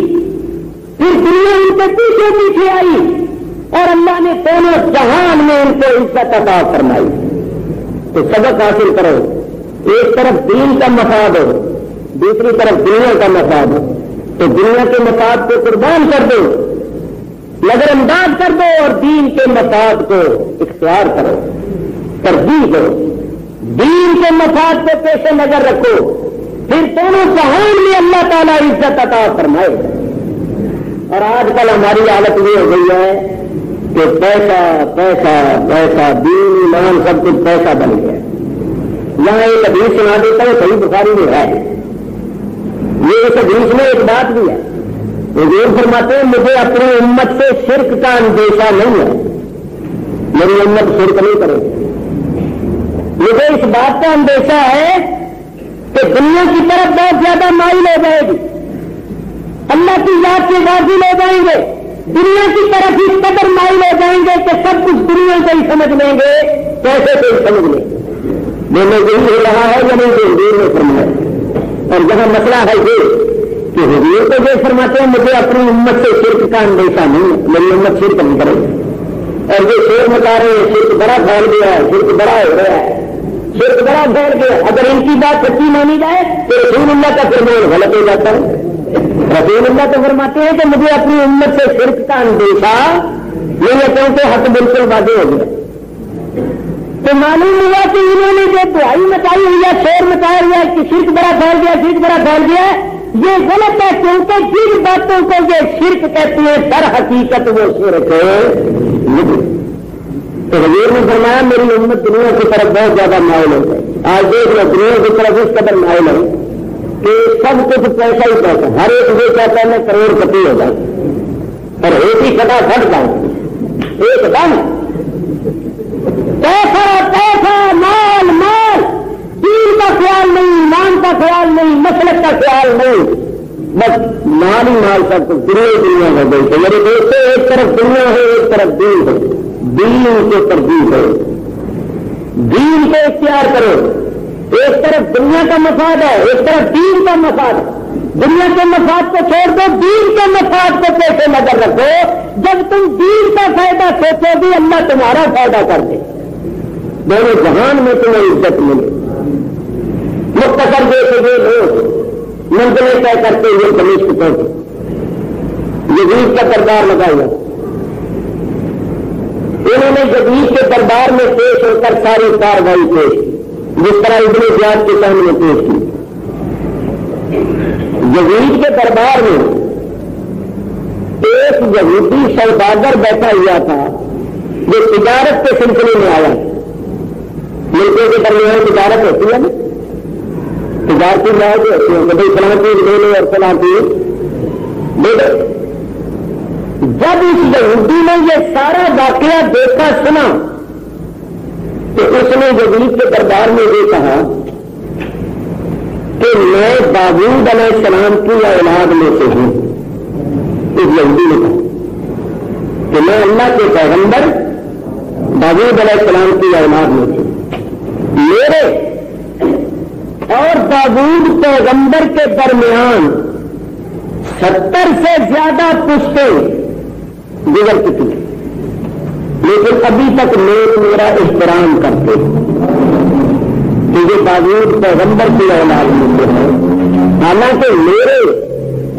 Speaker 2: پھر دنیا ان کے پیچھے پیچھے آئی اور اللہ نے دونوں جہان میں ان کو عزت عطا فرمائی. تو سبق حاصل کرو، ایک طرف دین کا مفاد ہو، دوسری طرف دنیا کا مفاد ہو، تو دنیا کے مفاد کو قربان کر دو، نظر انداز کر دو، اور دین کے مفاد کو اختیار کرو، ترجیح دو، دین کے مفاد کو پیش نظر رکھو، پھر دونوں جہان میں اللہ تعالیٰ عزت عطا فرمائے. اور آج کل ہماری حالت یہ ہو گئی ہے کہ پیسہ پیسہ پیسہ، دین ایمان سب کچھ پیسہ بن گیا. یہاں ایک حدیث سنا دیتا ہوں، صحیح بخاری میں ہے. یہ اس حدیث میں ایک بات بھی ہے، حضور فرماتے ہیں مجھے اپنی امت سے شرک کا اندیشہ نہیں ہے، میری امت شرک نہیں کرے. مجھے اس بات کا اندیشہ ہے کہ دنیا کی طرف بہت زیادہ مائل ہو جائے گی، اللہ کی یاد سے غافل ہو جائیں گے، دنیا کی طرف اس قدر مائل ہو جائیں گے کہ سب کچھ دنیا کو ہی سمجھ لیں گے، کیسے سے سمجھ لیں گے. میں نے یہی ہو رہا ہے یا نہیں حضور نے فرمایا. اور یہاں مسئلہ ہے یہ کہ حضور کو یہ فرماتے ہیں مجھے اپنی امت سے شرک کا اندیشہ نہیں ہے، میری امت شرک نہیں کرے. اور یہ شیر مچا رہے ہیں شرک بڑا پھیل گیا ہے، شرک بڑا ہو رہا ہے، شرک بڑا پھیل گیا. اگر ان کی بات سچی مانی جائے تو رسول اللہ کا فرمان غلط ہو جاتا ہے. رسول اللہ تو فرماتے ہیں کہ مجھے اپنی امت سے شرک کا اندیشہ نہیں ہے، کیونکہ حق بالکل واضح ہو گیا. تو معلوم ہوا کہ انہوں نے جو دہائی مچائی ہوئی ہے، شور مچایا ہوا ہے کہ شرک بڑا پھیل گیا، شرک بڑا پھیل گیا، یہ غلط ہے. کیونکہ جن باتوں کو یہ شرک کہتے ہیں در حقیقت وہ شرک ہے. تو حضور نے فرمایا میری امت دنیا کی طرف بہت زیادہ مائل ہے. آج دیکھ لو دنیا کی طرف اس قدر مائل ہے کہ سب کچھ پیسہ ہی پیسہ، ہر ایک یہ چاہتا ہے میں کروڑ پتی ہو جاؤں اور ایک ہی کٹا پھٹ جاؤں ایک دم. پیسہ پیسہ، مال مال، دین کا خیال نہیں، ایمان کا خیال نہیں، مسلک کا خیال نہیں، بس مال ہی مال سب کچھ دنیا ہو گئی. تو میرے دوستوں ایک طرف دنیا ہے ایک طرف دین ہے، دین کو ترجیح دو، دین کو اختیار کرو. ایک طرف دنیا کا مفاد ہے، ایک طرف دین کا مفاد ہے. دنیا کے مفاد کو چھوڑ دو، دین کے مفاد کو پیش نظر رکھو. جب تم دین کا فائدہ سوچو گے اللہ تمہارا فائدہ کر دے، دونوں جہان میں تمہیں عزت ملے. مختصر جیسے یہ لوگ منزلیں طے کرتے ہوئے کمیشن پہنچے، یزید کا دربار لگایا. انہوں نے یزید کے دربار میں پیش ہو کر ساری کاروائی پیش جس طرح ابن زیاد کے سامنے پیش کی. یزید کے دربار میں ایک یہودی سوداگر بیٹھا ہوا تھا جو تجارت کے سلسلے میں آیا. ملکوں کے درمیان تجارت ہوتی ہے نا، تجارتی رائے جو ہوتی ہے کہ بھائی فلاں چیز لے لو اور فلاں چیز لے لو. جب اس یہودی نے یہ سارا واقعہ دیکھا سنا تو اس نے یزید کے دربار میں یہ کہا کہ میں داؤد علیہ السلام کی اولاد میں سے ہوں. اس یہودی نے کہا کہ میں اللہ کے پیغمبر داؤد علیہ السلام کی اولاد میں سے، میرے اور داؤد پیغمبر کے درمیان 70 سے زیادہ پشتیں گزر چکی، لیکن ابھی تک لوگ میرا احترام کرتے کیونکہ داؤد پیغمبر کی اولاد میں سے ہے. حالانکہ میرے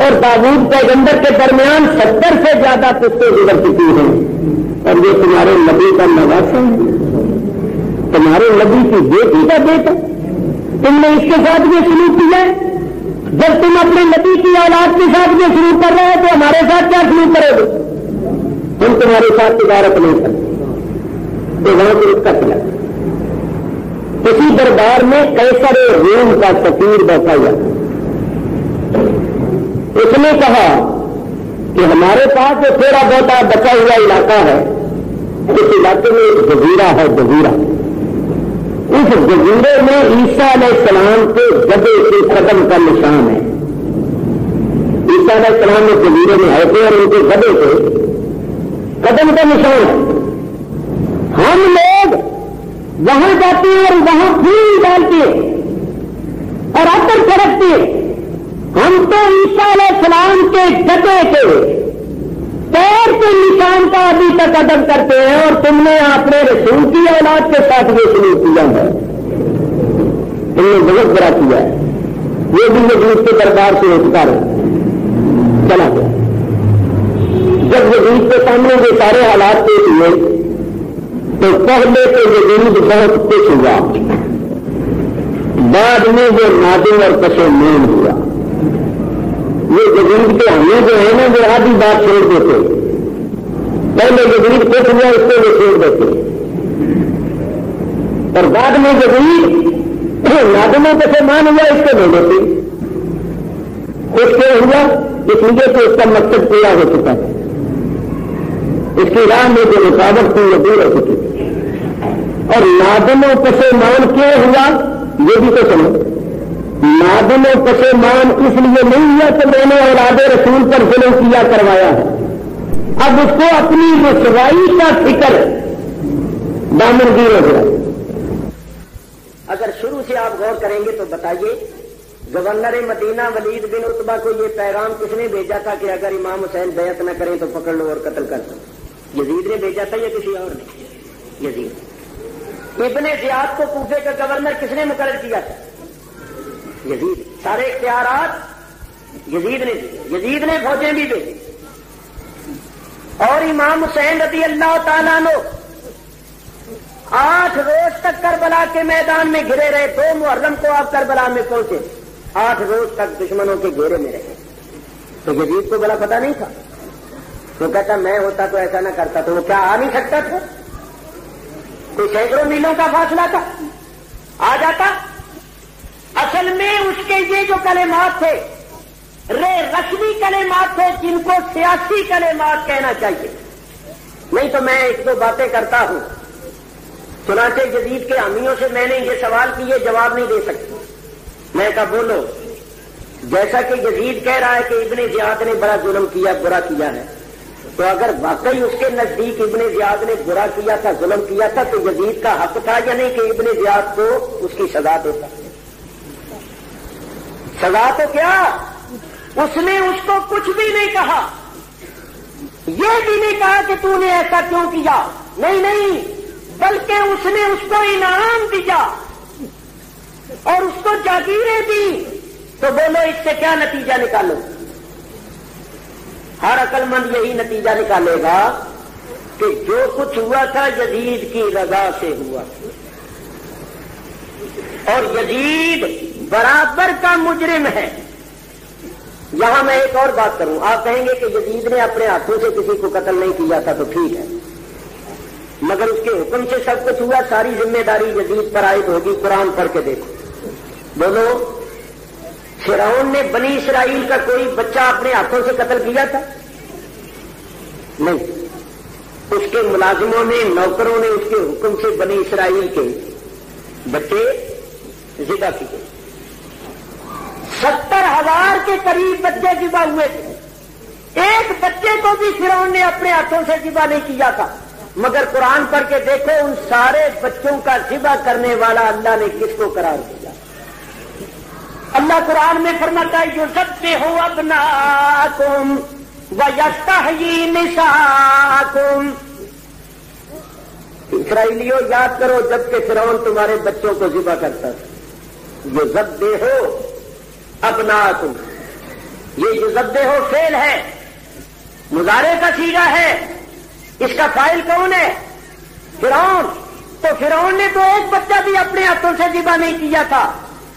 Speaker 2: اور داؤد پیغمبر کے درمیان 70 سے زیادہ پشتیں گزر چکی ہیں، اور یہ تمہارے نبی کا نواسا ہے، تمہارے نبی کی بیٹی کا بیٹا. تم نے اس کے ساتھ یہ سلوک کیا ہے. جب تم اپنے نبی کی اولاد کے ساتھ یہ سلوک کر رہے ہو تو ہمارے ساتھ کیا سلوک کرو گے؟ ہم تمہارے ساتھ تجارت نہیں کرتے. تو وہاں سے اس کا چلا
Speaker 1: اسی دربار میں قیصر روم کا سفیر بیٹھا ہوا، اس نے کہا کہ ہمارے پاس جو تھوڑا بہت بچا ہوا علاقہ ہے، اس علاقے میں ایک جزیرہ ہے، جزیرہ، اس جزیرے میں عیسیٰ علیہ السلام کے گدھے کے قدم کا نشان ہے۔ عیسیٰ علیہ السلام نے جزیرے میں آئے تھے اور ان کے گدھے کے قدم کا نشان ہے۔ ہم لوگ وہاں جاتے ہیں اور وہاں پھول ڈالتے اور عطر چھڑکتے، ہم تو عیسیٰ علیہ السلام کے گدھے کے پیر کے نشان کا ابھی تک ادب کرتے ہیں، اور تم نے اپنے رسول کی اولاد کے ساتھ یہ سلوک کیا ہے، تم نے بہت برا کیا ہے۔ یہ بھی یزید کے دربار سے اٹھ کر چلا گیا۔ جب یزید کے سامنے یہ سارے حالات پیش ہوئے تو پہلے تو یزید بہت خوش ہوا، بعد میں وہ نادم اور پشیمان ہوا۔ یہ یزید کے حامی جو ہیں نا، وہ آدھی بات چھوڑ دیتے، پہلے یزید خوش ہوا اس کو وہ چھوڑ دیتے، اور بعد میں یزید نادم اور پشیمان ہوا اس کو نہیں دیتے۔ خوش کیوں ہوا؟ اس لیے کہ اس کا مقصد پورا ہو چکا ہے، اس کی راہ میں جو رکاوٹ تھی وہ دور ہو چکی تھی۔ اور نادم و پشیمان کیوں ہوا یہ بھی تو سنو۔ نادم و پشیمان اس لیے نہیں ہوا کہ میں نے اولاد رسول پر ظلم کیا کروایا ہے، اب اس کو اپنی رسوائی کا فکر دامنگیر ہو گیا۔ اگر شروع سے آپ غور کریں گے تو بتائیے گورنر مدینہ ولید بن عتبہ کو یہ پیغام کس نے بھیجا تھا کہ اگر امام حسین بیعت نہ کریں تو پکڑ لو اور قتل کر دو؟ یزید نے بھیجا تھا یا کسی اور نے؟ یزید۔ ابن زیاد کو کوفے کا گورنر کس نے مقرر کیا تھا؟ یزید۔ سارے اختیارات یزید نے دیے، یزید نے فوجیں بھی بھیجی، اور امام حسین رضی اللہ تعالیٰ عنہ 8 روز تک کربلا کے میدان میں گھرے رہے۔ 2 محرم کو آپ کربلا میں پہنچے، 8 روز تک دشمنوں کے گھیرے میں رہے۔ تو یزید کو بلا پتا نہیں تھا، وہ کہتا میں ہوتا تو ایسا نہ کرتا، تو وہ کیا آ نہیں سکتا تھا؟ کوئی سینکڑوں میلوں کا فاصلہ تھا، آ جاتا؟ اصل میں اس کے یہ جو کلمات تھے رسمی کلمات تھے جن کو سیاسی کلمات کہنا چاہیے، نہیں تو میں 1-2 باتیں کرتا ہوں۔ چنانچہ یزید کے حامیوں سے میں نے یہ سوال کیے، جواب نہیں دے سکتی۔ میں کہا بولو، جیسا کہ یزید کہہ رہا ہے کہ ابن زیاد نے بڑا ظلم کیا، برا کیا ہے، تو اگر واقعی اس کے نزدیک ابن زیاد نے برا کیا تھا، ظلم کیا تھا، تو یزید کا حق تھا یا نہیں کہ ابن زیاد کو اس کی سزا دیتا؟ سزا تو کیا، اس نے اس کو کچھ بھی نہیں کہا، یہ بھی نہیں کہا کہ تو نے ایسا کیوں کیا، نہیں، بلکہ اس نے اس کو انعام دیا اور اس کو جاگیریں دی۔ تو بولو اس سے کیا نتیجہ نکالو؟ ہر عقل مند یہی نتیجہ نکالے گا کہ جو کچھ ہوا تھا یزید کی رضا سے ہوا، اور یزید برابر کا مجرم ہے۔ یہاں میں ایک اور بات کروں، آپ کہیں گے کہ یزید نے اپنے ہاتھوں سے کسی کو قتل نہیں کیا تھا، تو ٹھیک ہے، مگر اس کے حکم سے سب کچھ ہوا، ساری ذمہ داری یزید پر عائد ہوگی۔ قرآن پڑھ کے دیکھو، بولو فرعون نے بنی اسرائیل کا کوئی بچہ اپنے ہاتھوں سے قتل کیا تھا؟ نہیں، اس کے ملازموں نے، نوکروں نے اس کے حکم سے بنی اسرائیل کے بچے ذبح کیے۔ 70,000 کے قریب بچے ذبح ہوئے تھے، ایک بچے کو بھی فرعون نے اپنے ہاتھوں سے ذبح نہیں کیا تھا، مگر قرآن پڑھ کے دیکھو ان سارے بچوں کا ذبح کرنے والا اللہ نے کس کو قرار دیا؟ اللہ قرآن میں فرماتا ہے یذبح ابناءکم ویستحیی نساءکم۔ اسرائیلیوں یاد کرو جب کہ فرعون تمہارے بچوں کو ذبح کرتا تھا۔ یذبح ابناءکم، یہ یذبح فعل ہے، مضارع کا صیغہ ہے، اس کا فاعل کون ہے؟ فرعون۔ تو فرعون نے تو ایک بچہ بھی اپنے ہاتھوں سے ذبح نہیں کیا تھا،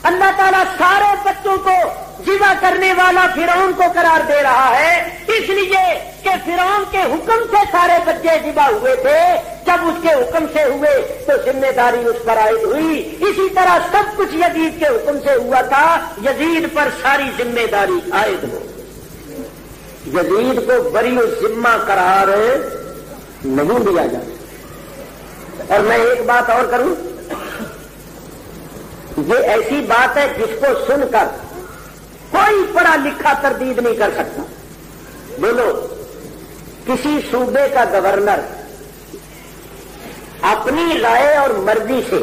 Speaker 1: اللہ تعالیٰ سارے بچوں کو ذبح کرنے والا فرعون کو قرار دے رہا ہے، اس لیے کہ فرعون کے حکم سے سارے بچے ذبح ہوئے تھے،
Speaker 2: جب اس کے حکم سے ہوئے تو ذمہ داری اس پر عائد ہوئی. اسی طرح سب کچھ یزید کے حکم سے ہوا تھا، یزید پر ساری ذمہ داری عائد ہو. یزید کو بری الذمہ قرار نہیں دیا جاتا. اور میں ایک بات اور کروں، یہ ایسی بات ہے جس کو سن کر کوئی پڑھا لکھا تردید نہیں کر سکتا. بولو، کسی صوبے کا گورنر اپنی رائے اور مرضی سے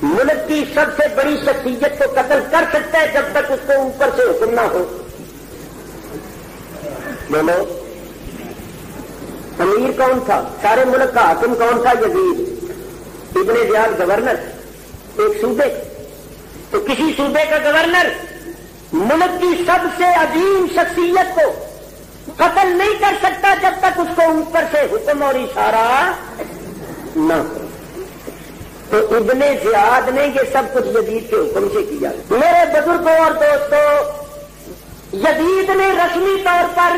Speaker 2: ملک کی سب سے بڑی شخصیت کو قتل کر سکتا ہے جب تک اس کو اوپر سے حکم نہ ہو؟ بولو، امیر کون تھا؟ سارے ملک کا حاکم کون تھا؟ یزید ابن زیاد گورنر ایک صوبے. تو کسی صوبے کا گورنر ملک کی سب سے عظیم شخصیت کو قتل نہیں کر سکتا جب تک اس کو اوپر سے حکم اور اشارہ نہ ہو. تو ابن زیاد نے یہ سب کچھ یزید کے حکم سے کیا. میرے بزرگوں اور دوستوں، یزید نے رسمی طور پر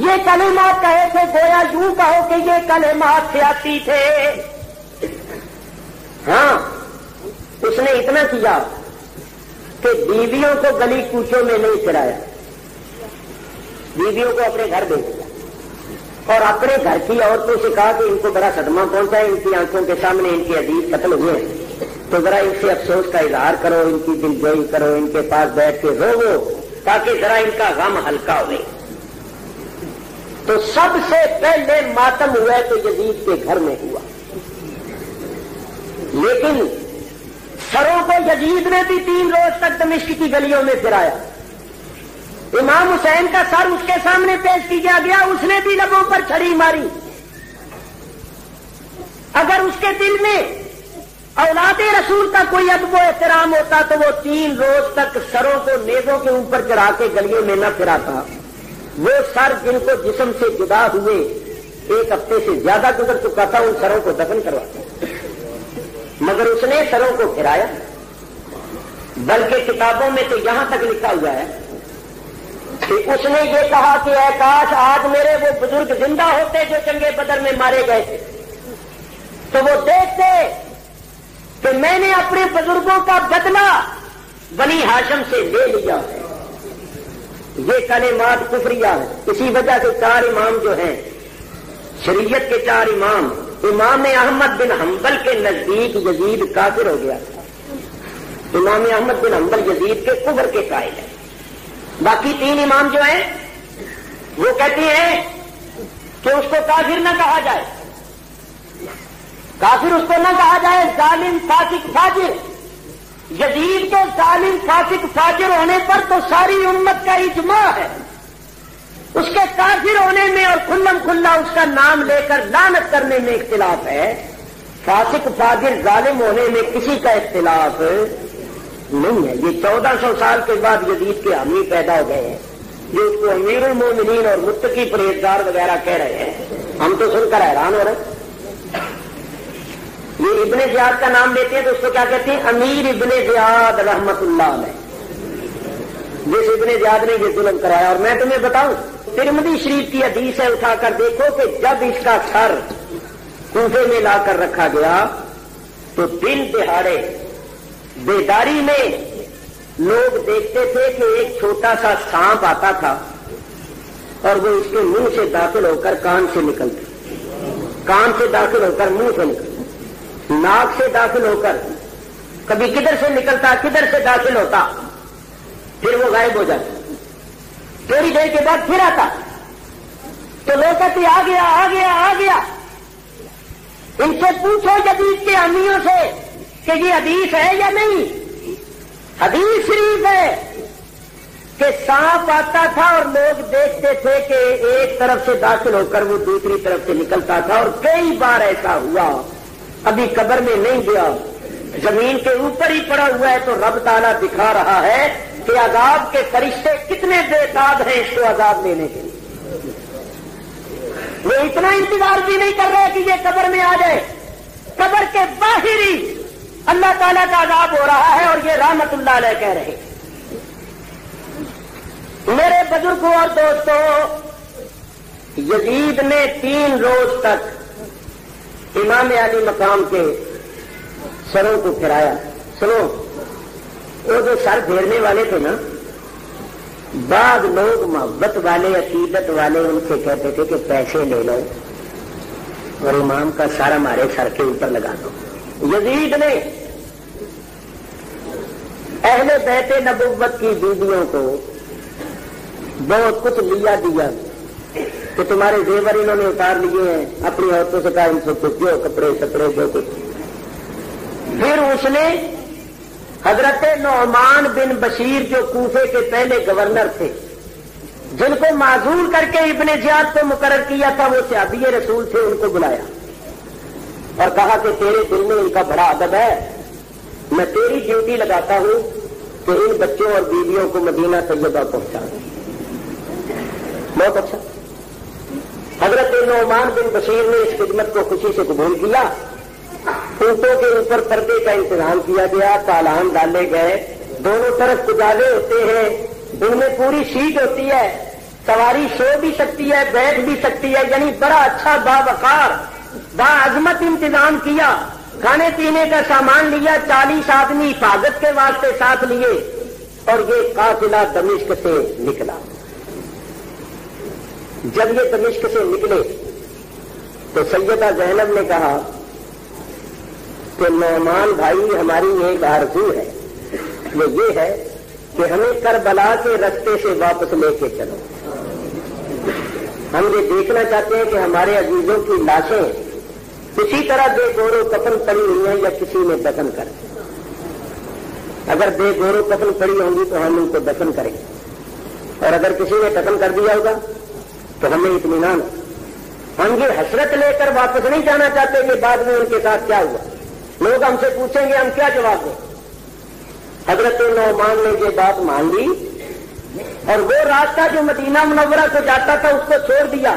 Speaker 2: یہ کلمات کہے تھے، گویا یوں کہو کہ یہ کلمات سیاسی تھے. ہاں، اس نے اتنا کیا کہ بیویوں کو گلی کوچوں میں نہیں پھرایا، بیویوں کو اپنے گھر بھیج دیا اور اپنے گھر کی عورتوں سے کہا کہ ان کو بڑا صدمہ پہنچا ہے، ان کی آنکھوں کے سامنے ان کے عزیز قتل ہوئے ہیں، تو ذرا ان سے افسوس کا اظہار کرو، ان کی دلجوئی کرو، ان کے پاس بیٹھ کے رو تاکہ ذرا ان کا غم ہلکا ہوئے. تو سب سے پہلے ماتم ہوا تو یزید کے گھر میں ہوا. لیکن سروں کو یزید نے بھی 3 روز تک دمشق کی گلیوں میں پھرایا. امام حسین کا سر اس کے سامنے پیش کیا گیا، اس نے بھی لبوں پر چھڑی ماری. اگر اس کے دل میں اولاد رسول کا کوئی ادب و احترام ہوتا تو وہ 3 روز تک سروں کو نیزوں کے اوپر چڑھا کے گلیوں میں نہ پھراتا. وہ سر جن کو جسم سے جدا ہوئے 1 ہفتے سے زیادہ گزر چکا تھا، ان سروں کو دفن کرواتا. مگر اس نے سروں کو پھرایا. بلکہ کتابوں میں تو یہاں تک لکھا ہوا ہے کہ اس نے یہ کہا کہ اے کاش آج میرے وہ بزرگ زندہ ہوتے جو جنگ بدر میں مارے گئے تھے، تو وہ دیکھتے کہ میں نے اپنے بزرگوں کا بدلہ بنی ہاشم سے لے لیا ہے. یہ کلمات کفریہ ہے. اسی وجہ سے 4 امام جو ہیں شریعت کے 4 امام، امام احمد بن حنبل کے نزدیک یزید کافر ہو گیا. امام احمد بن حنبل یزید کے کفر کے قائل ہیں. باقی 3 امام جو ہیں وہ کہتے ہیں کہ اس کو کافر نہ کہا جائے، کافر اس کو نہ کہا جائے، ظالم فاسق فاجر. یزید کے ظالم فاسق فاجر ہونے پر تو ساری امت کا اجماع ہے. اس کے کافر ہونے میں اور کھلم کھلا اس کا نام لے کر لعنت کرنے میں اختلاف ہے. فاسق فاجر ظالم ہونے میں کسی کا اختلاف نہیں ہے. یہ 1400 سال کے بعد یزید کے حامی پیدا ہو گئے ہیں جو اس کو امیر المومنین اور متقی پرہیزگار وغیرہ کہہ رہے ہیں. ہم تو سن کر حیران ہو رہے ہیں. یہ ابن زیاد کا نام لیتے ہیں تو اس کو کیا کہتے ہیں؟ امیر ابن زیاد رحمت اللہ علیہ. جس ابن زیاد نے یہ ظلم کرایا. اور میں تمہیں بتاؤں، ترمذی شریف کی حدیث ہے، اٹھا کر دیکھو کہ جب اس کا سر کوفے میں لا کر رکھا گیا تو دن دہاڑے بیداری میں لوگ دیکھتے تھے کہ ایک چھوٹا سا سانپ آتا تھا اور وہ اس کے منہ سے داخل ہو کر کان سے نکلتا، کان سے داخل ہو کر منہ سے نکلتا، ناک سے داخل ہو کر کبھی کدھر سے نکلتا کدھر سے داخل ہوتا، پھر وہ غائب ہو جاتا. تھوڑی دیر کے بعد پھر آتا تو لوگ کہتے آ گیا آ گیا آ گیا. ان سے پوچھو یزید کے امیوں سے کہ یہ حدیث ہے یا نہیں. حدیث شریف ہے کہ سانپ آتا تھا اور لوگ دیکھتے تھے کہ ایک طرف سے داخل ہو کر وہ دوسری طرف سے نکلتا تھا. اور کئی بار ایسا ہوا. ابھی قبر میں نہیں گیا، زمین کے اوپر ہی پڑا ہوا ہے تو رب تعالیٰ دکھا رہا ہے کہ عذاب کے فرشتے کتنے بے تاب ہیں اس کو عذاب لینے کے لیے. وہ اتنا انتظار بھی نہیں کر رہے کہ یہ قبر میں آ جائے. قبر کے باہر ہی اللہ تعالیٰ کا عذاب ہو رہا ہے اور یہ رحمت اللہ علیہ کہہ رہے. میرے بزرگوں اور دوستوں، یزید نے 3 روز تک امام علی مقام کے سروں کو پھرایا. سنو، وہ جو سر پھیرنے والے تھے نا، بعض لوگ محبت والے عقیدت والے ان سے کہتے تھے کہ پیسے لے لو اور امام کا سر ہمارے سر کے اوپر لگا دو. یزید نے اہل بیت نبوت کی بیویوں کو بہت کچھ لیا دیا کہ تمہارے زیور انہوں نے اتار لیے ہیں، اپنی عورتوں سے کہا ان سے کچھ کپڑے سپڑے جو کچھ. پھر اس نے حضرت نعمان بن بشیر جو کوفے کے پہلے گورنر تھے، جن کو معزول کر کے ابن زیاد کو مقرر کیا تھا، وہ صحابی رسول تھے، ان کو بلایا اور کہا کہ تیرے دل میں ان کا بڑا ادب ہے، میں تیری ڈیوٹی لگاتا ہوں کہ ان بچوں اور بیویوں کو مدینہ طیبہ پہنچا. بہت اچھا. حضرت نعمان بن بشیر نے اس خدمت کو خوشی سے قبول کیا. اونٹوں کے اوپر پردے کا انتظام کیا گیا، تالان ڈالے گئے، دونوں طرف کجالے ہوتے ہیں، ان میں پوری سیٹ ہوتی ہے، سواری سو بھی سکتی ہے، بیٹھ بھی سکتی ہے، یعنی بڑا اچھا باوقار باعظمت انتظام کیا. کھانے پینے کا سامان لیا، 40 آدمی حفاظت کے واسطے ساتھ لیے، اور یہ قافلہ دمشق سے نکلا. جب یہ دمشق سے نکلے تو سیدہ زینب نے کہا کہ نعمان بھائی، ہماری ایک آرزو ہے، وہ یہ ہے کہ ہمیں کربلا کے رستے سے واپس لے کے چلو. ہم یہ دیکھنا چاہتے ہیں کہ ہمارے عزیزوں کی لاشیں کسی طرح بے گور و کفن پڑی ہوئی ہیں یا کسی نے دفن کر دی. اگر بے گور و کفن پڑی ہوں گی تو ہم ان کو دفن کریں گے، اور اگر کسی نے دفن کر دیا ہوگا تو ہمیں اطمینان ہے. ہم یہ حسرت لے کر واپس نہیں جانا چاہتے کہ بعد میں ان کے ساتھ کیا ہوا. لوگ ہم سے پوچھیں گے، ہم کیا جواب دیں. حضرت نعمان نے یہ بات مان لی اور وہ راستہ جو مدینہ منورہ کو جاتا تھا اس کو چھوڑ دیا،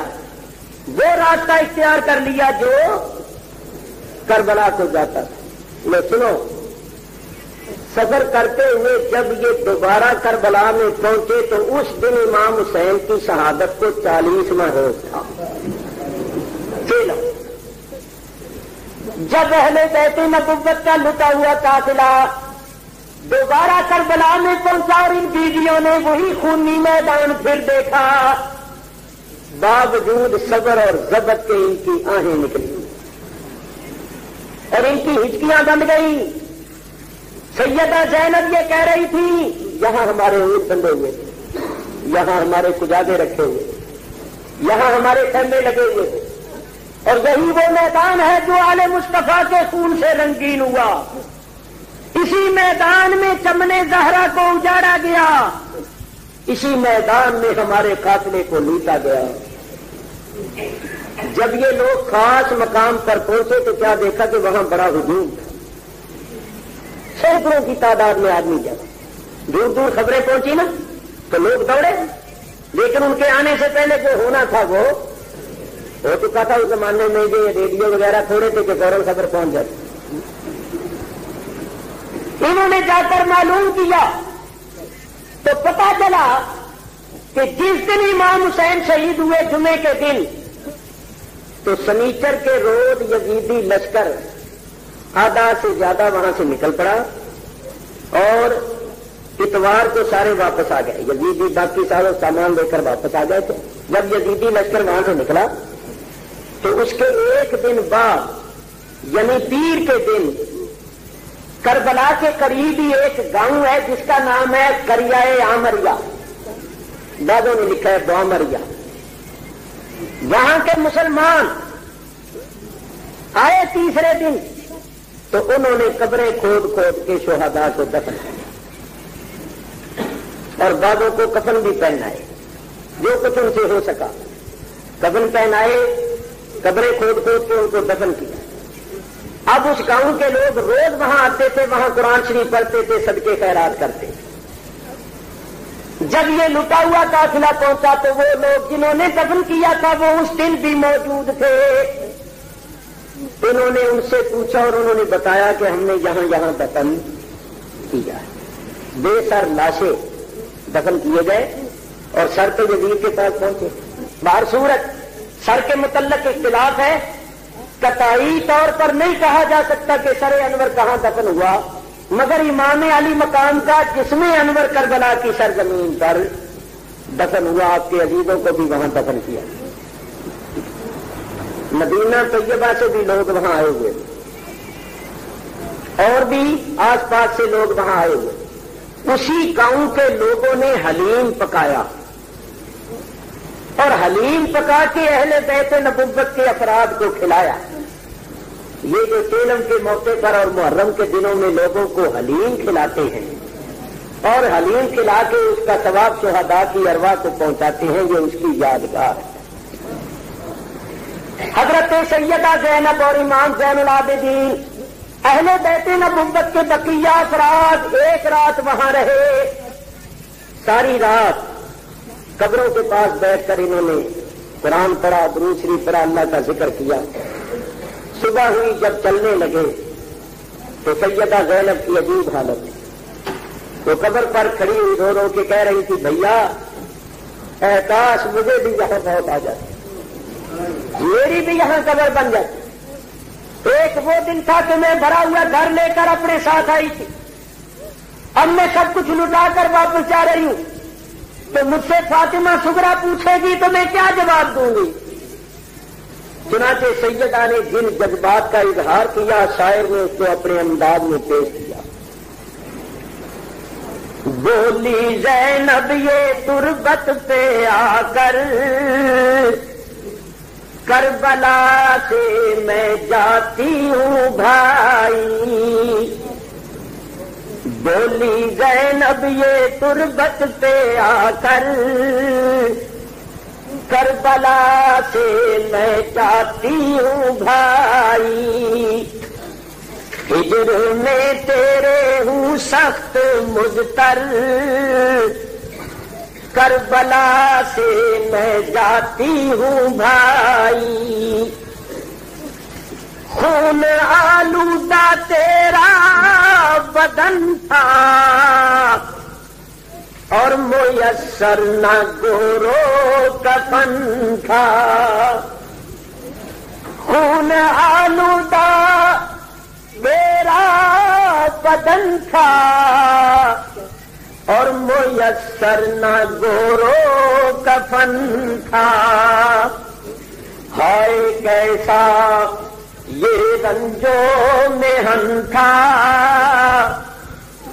Speaker 2: وہ راستہ اختیار کر لیا جو کربلا کو جاتا تھا. لو سنو، سفر کرتے ہوئے جب یہ دوبارہ کربلا میں پہنچے تو اس دن امام حسین کی شہادت کو 40واں روز تھا. چلو، جب اہل بیت نبوت کا لٹا ہوا قافلہ دوبارہ کربلا میں پہنچا اور ان بیویوں نے وہی خونی میدان پھر دیکھا، باوجود صبر اور ضبط کے ان کی آہیں نکلی اور ان کی ہچکیاں بند گئی. سیدہ زینب یہ کہہ رہی تھی، یہاں ہمارے اونٹ بندھے ہوئے تھے، یہاں ہمارے کجاگے رکھے ہوئے، یہاں ہمارے خیمے لگے ہوئے تھے، اور یہی وہ میدان ہے جو آل مصطفیٰ کے خون سے رنگین ہوا. اسی میدان میں چمنے زہرا کو اجاڑا گیا، اسی میدان میں ہمارے قافلے کو لوٹا گیا. جب یہ لوگ خاص مقام پر پہنچے تو کیا دیکھا کہ وہاں بڑا ہجوم تھا. سینکڑوں کی تعداد میں آدمی جب دور دور خبریں پہنچی نا تو لوگ دوڑے، لیکن ان کے آنے سے پہلے جو ہونا تھا وہ ہو چکا تھا. اس زمانے میں یہ ریڈیو وغیرہ تھوڑے تھے کہ فوراً خبر پہنچ جاتی. انہوں نے جا کر معلوم کیا تو پتا چلا کہ جس دن امام حسین شہید ہوئے جمعے کے دن، تو سنیچر کے روز یزیدی لشکر آدھا سے زیادہ وہاں سے نکل پڑا اور اتوار کو سارے واپس آ گئے. یزیدی باقی سارے سامان لے کر واپس آ گئے تھے. جب یزیدی لشکر وہاں سے نکلا تو اس کے ایک دن بعد یعنی پیر کے دن کربلا کے قریب ہی ایک گاؤں ہے جس کا نام ہے کریائے آمریا، بعضوں نے لکھا ہے بامریا. وہاں کے مسلمان آئے تیسرے دن تو انہوں نے قبریں کھود کھود کے شہداء کو دفن کیا اور بعضوں کو کفن بھی پہنائے، جو کچھ ان سے ہو سکا. کفن پہنائے، قبریں کھود کھود کے ان کو دفن کیا. اب اس گاؤں کے لوگ روز وہاں آتے تھے، وہاں قرآن شریف پڑھتے تھے، صدقے خیرات کرتے. جب یہ لٹا ہوا قافلہ پہنچا تو وہ لوگ جنہوں نے دفن کیا تھا وہ اس دن بھی موجود تھے. انہوں نے ان سے پوچھا اور انہوں نے بتایا کہ ہم نے یہاں یہاں دفن کیا. بے سر لاشیں دفن کیے گئے اور سر تو یزید کے پاس پہنچے. باہر صورت سر کے متعلق اختلاف ہے قطعی طور پر نہیں کہا جا سکتا کہ سر انور کہاں دفن ہوا، مگر امام علی مقام کا جسم انور کربلا کی سرزمین پر دفن ہوا، آپ کے عزیزوں کو بھی وہاں دفن کیا۔ مدینہ طیبہ سے بھی لوگ وہاں آئے ہوئے، اور بھی آس پاس سے لوگ وہاں آئے ہوئے۔ اسی گاؤں کے لوگوں نے حلیم پکایا، اور حلیم پکا کے اہل بیت نبوت کے افراد کو کھلایا۔ یہ جو سیلم کے موقع پر اور محرم کے دنوں میں لوگوں کو حلیم کھلاتے ہیں اور حلیم کھلا کے اس کا ثواب شہداء کی ارواح کو پہنچاتے ہیں، یہ اس کی یادگار ہے۔ حضرت سیدہ زینب اور امام زین العابدین اہل بیت نبوت کے بقیہ افراد ایک رات وہاں رہے، ساری رات قبروں کے پاس بیٹھ کر انہوں نے قرآن پڑھا، درود شریف پڑھا، اللہ کا ذکر کیا۔ صبح ہوئی جب چلنے لگے تو سیدہ زینب کی عجیب حالت، وہ قبر پر کھڑی ہوئی رو رو کے کہہ رہی تھی، بھیا اے کاش مجھے بھی یہاں موت آ جاتی، میری بھی یہاں قبر بن جاتی۔ ایک وہ دن تھا کہ میں بھرا ہوا گھر لے کر اپنے ساتھ آئی تھی، اب میں سب کچھ لٹا کر واپس جا رہی ہوں، تو مجھ سے فاطمہ صغریٰ پوچھے گی تو میں کیا جواب دوں گی؟ چنانچہ سیدہ نے جن جذبات کا اظہار کیا، شاعر نے اس کو اپنے انداز میں پیش کیا۔ بولی زینب یہ تربت پہ آ کر، کربلا سے میں جاتی ہوں بھائی، بولی زینب یہ تربت پہ آ کر، کربلا سے میں جاتی ہوں بھائی، ہجر میں تیرے ہوں سخت مضطر، کربلا سے میں جاتی ہوں بھائی، خون آلودہ تیرا بدن تھا اور میسر نہ گورو کفن تھا، خون آلودہ تیرا بدن تھا اور میسر نہ گورو کفن تھا، ہائے کیسا یہ رنجو محن تھا،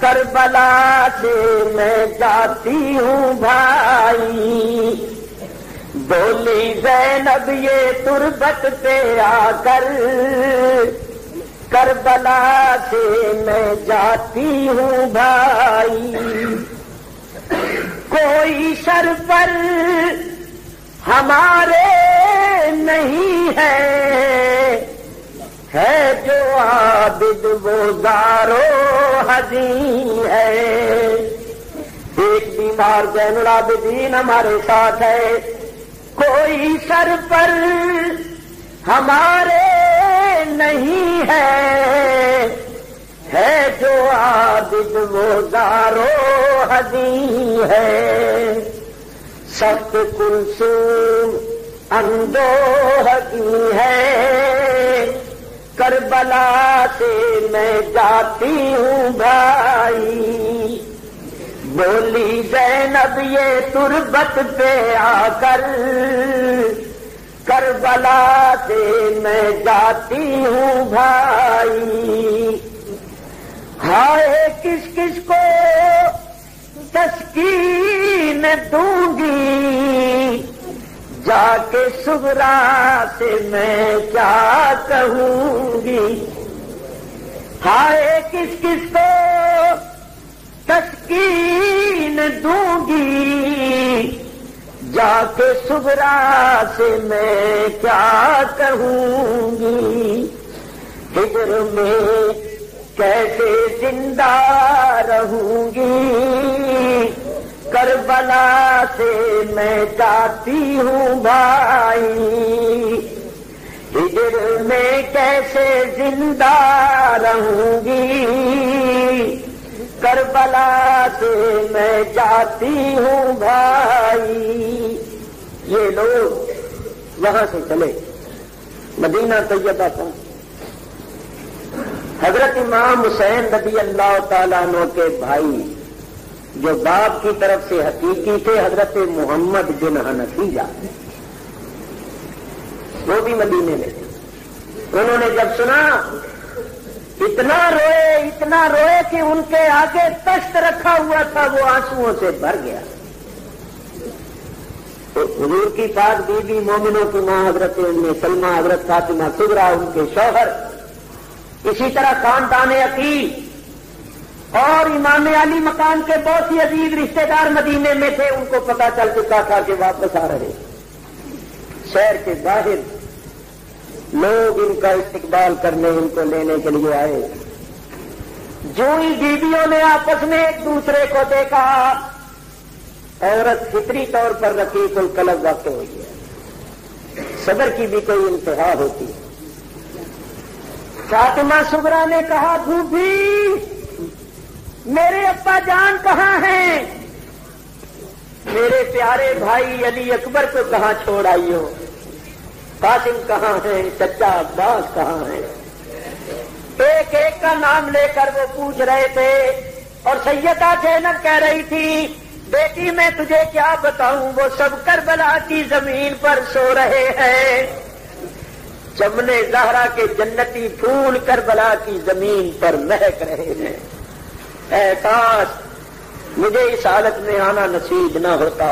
Speaker 2: کربلا سے میں جاتی ہوں بھائی، بولی زینب یہ تربت پہ آ کر، کربلا سے میں جاتی ہوں بھائی، کوئی سر پر ہمارے نہیں ہے جو عابد وہ زارو حزین ہے، ایک بیمار زین العابدین ہمارے ساتھ ہے، کوئی سر پر ہمارے نہیں ہے جو عابد وہ زارو حزین ہے، سخت کلثوم اندوہ کی ہے، کربلا سے میں جاتی ہوں بھائی، بولی زینب یہ تربت پہ آ کر، کربلا سے میں جاتی ہوں بھائی، ہائے کس کس کو تسکین دوں گی، جا کے صغریٰ سے میں کیا کہوں گی، ہائے کس کس کو تسکین دوں گی، جا کے صغریٰ سے میں کیا کہوں گی، ہجر میں کیسے زندہ رہوں گی، کربلا سے میں جاتی ہوں بھائی، ہجر میں کیسے زندہ رہوں گی، کربلا سے میں جاتی ہوں بھائی۔ یہ لوگ وہاں سے چلے، مدینہ طیبہ پہنچے. حضرت امام حسین رضی اللہ تعالیٰ عنہ کے بھائی جو باپ کی طرف سے حقیقی تھے حضرت محمد بن حنفیہ، وہ بھی مدینے میں تھے. انہوں نے جب سنا اتنا روئے کہ ان کے آگے تشت رکھا ہوا تھا وہ آنسوؤں سے بھر گیا. تو حضور کی پاک بیوی مومنوں کی ماں حضرت ام سلمہ، حضرت فاطمہ صغرا، ان کے شوہر، اسی طرح خاندان عقیل اور امام علی مقام کے بہت ہی عزیز رشتے دار مدینے میں تھے. ان کو پتا چل چکا تھا کہ واپس آ رہے. شہر کے باہر لوگ ان کا استقبال کرنے، ان کو لینے کے لیے آئے. جو ہی بیویوں نے آپس میں ایک دوسرے کو دیکھا، عورت فطری طور پر رقیق القلب واقع ہوئی ہے. صبر کی بھی کوئی انتہا ہوتی ہے. فاطمہ صغرا نے کہا پھوپھی میرے ابا جان کہاں ہیں؟ میرے پیارے بھائی علی اکبر کو کہاں چھوڑ آئی ہو؟ قاسم کہاں ہیں؟ چچا عباس کہاں ہیں؟ ایک ایک کا نام لے کر وہ پوچھ رہے تھے. اور سیدہ زینب کہہ رہی تھی بیٹی میں تجھے کیا بتاؤں، وہ سب کربلا کی زمین پر سو رہے ہیں. چمنے زہرا کے جنتی پھول کربلا کی زمین پر مہک رہے ہیں. اے کاش مجھے اس حالت میں آنا نصیب نہ ہوتا.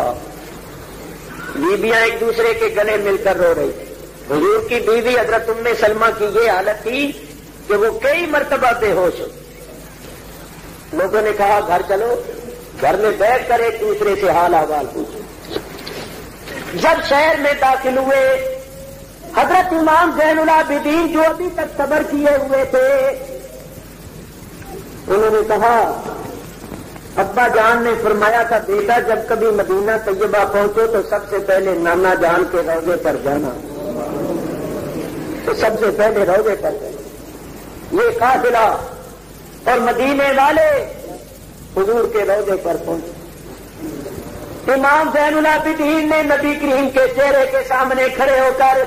Speaker 2: بیویاں ایک دوسرے کے گلے مل کر رو رہی تھی. حضور کی بیوی حضرت ام سلمہ کی یہ حالت تھی کہ وہ کئی مرتبہ بے ہوش ہو. لوگوں نے کہا گھر چلو، گھر میں بیٹھ کر ایک دوسرے سے حال احوال پوچھو. جب شہر میں داخل ہوئے حضرت امام زین العابدین جو ابھی تک صبر کیے ہوئے تھے، انہوں نے کہا ابا جان نے فرمایا تھا بیٹا جب کبھی مدینہ طیبہ پہنچو تو سب سے پہلے نانا جان کے روضے پر جانا. تو سب سے پہلے روضے پر جانا. یہ قافلہ اور مدینے والے حضور کے روضے پر پہنچے. امام زین العابدین نے نبی کریم کے چہرے کے سامنے کھڑے ہو کر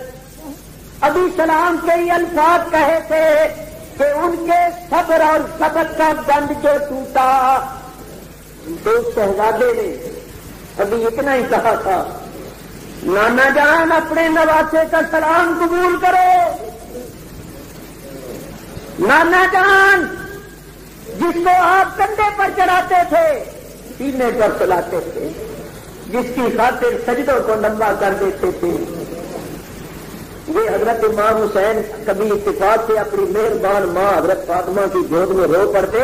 Speaker 2: ابھی سلام کے ہی الفاظ کہے تھے کہ ان کے صبر اور سبق کا بند جو ٹوٹا، تو شہزادے نے ابھی اتنا ہی کہا تھا نانا جان اپنے نواسے کا سلام قبول کرو. نانا جان جس کو آپ کندھے پر چڑھاتے تھے، سینے پر سلاتے تھے، جس کی خاطر سجدوں کو لمبا کر دیتے تھے. یہ حضرت امام حسین کبھی اتفاق سے اپنی مہربان ماں حضرت فاطمہ کی گود میں رو پڑتے،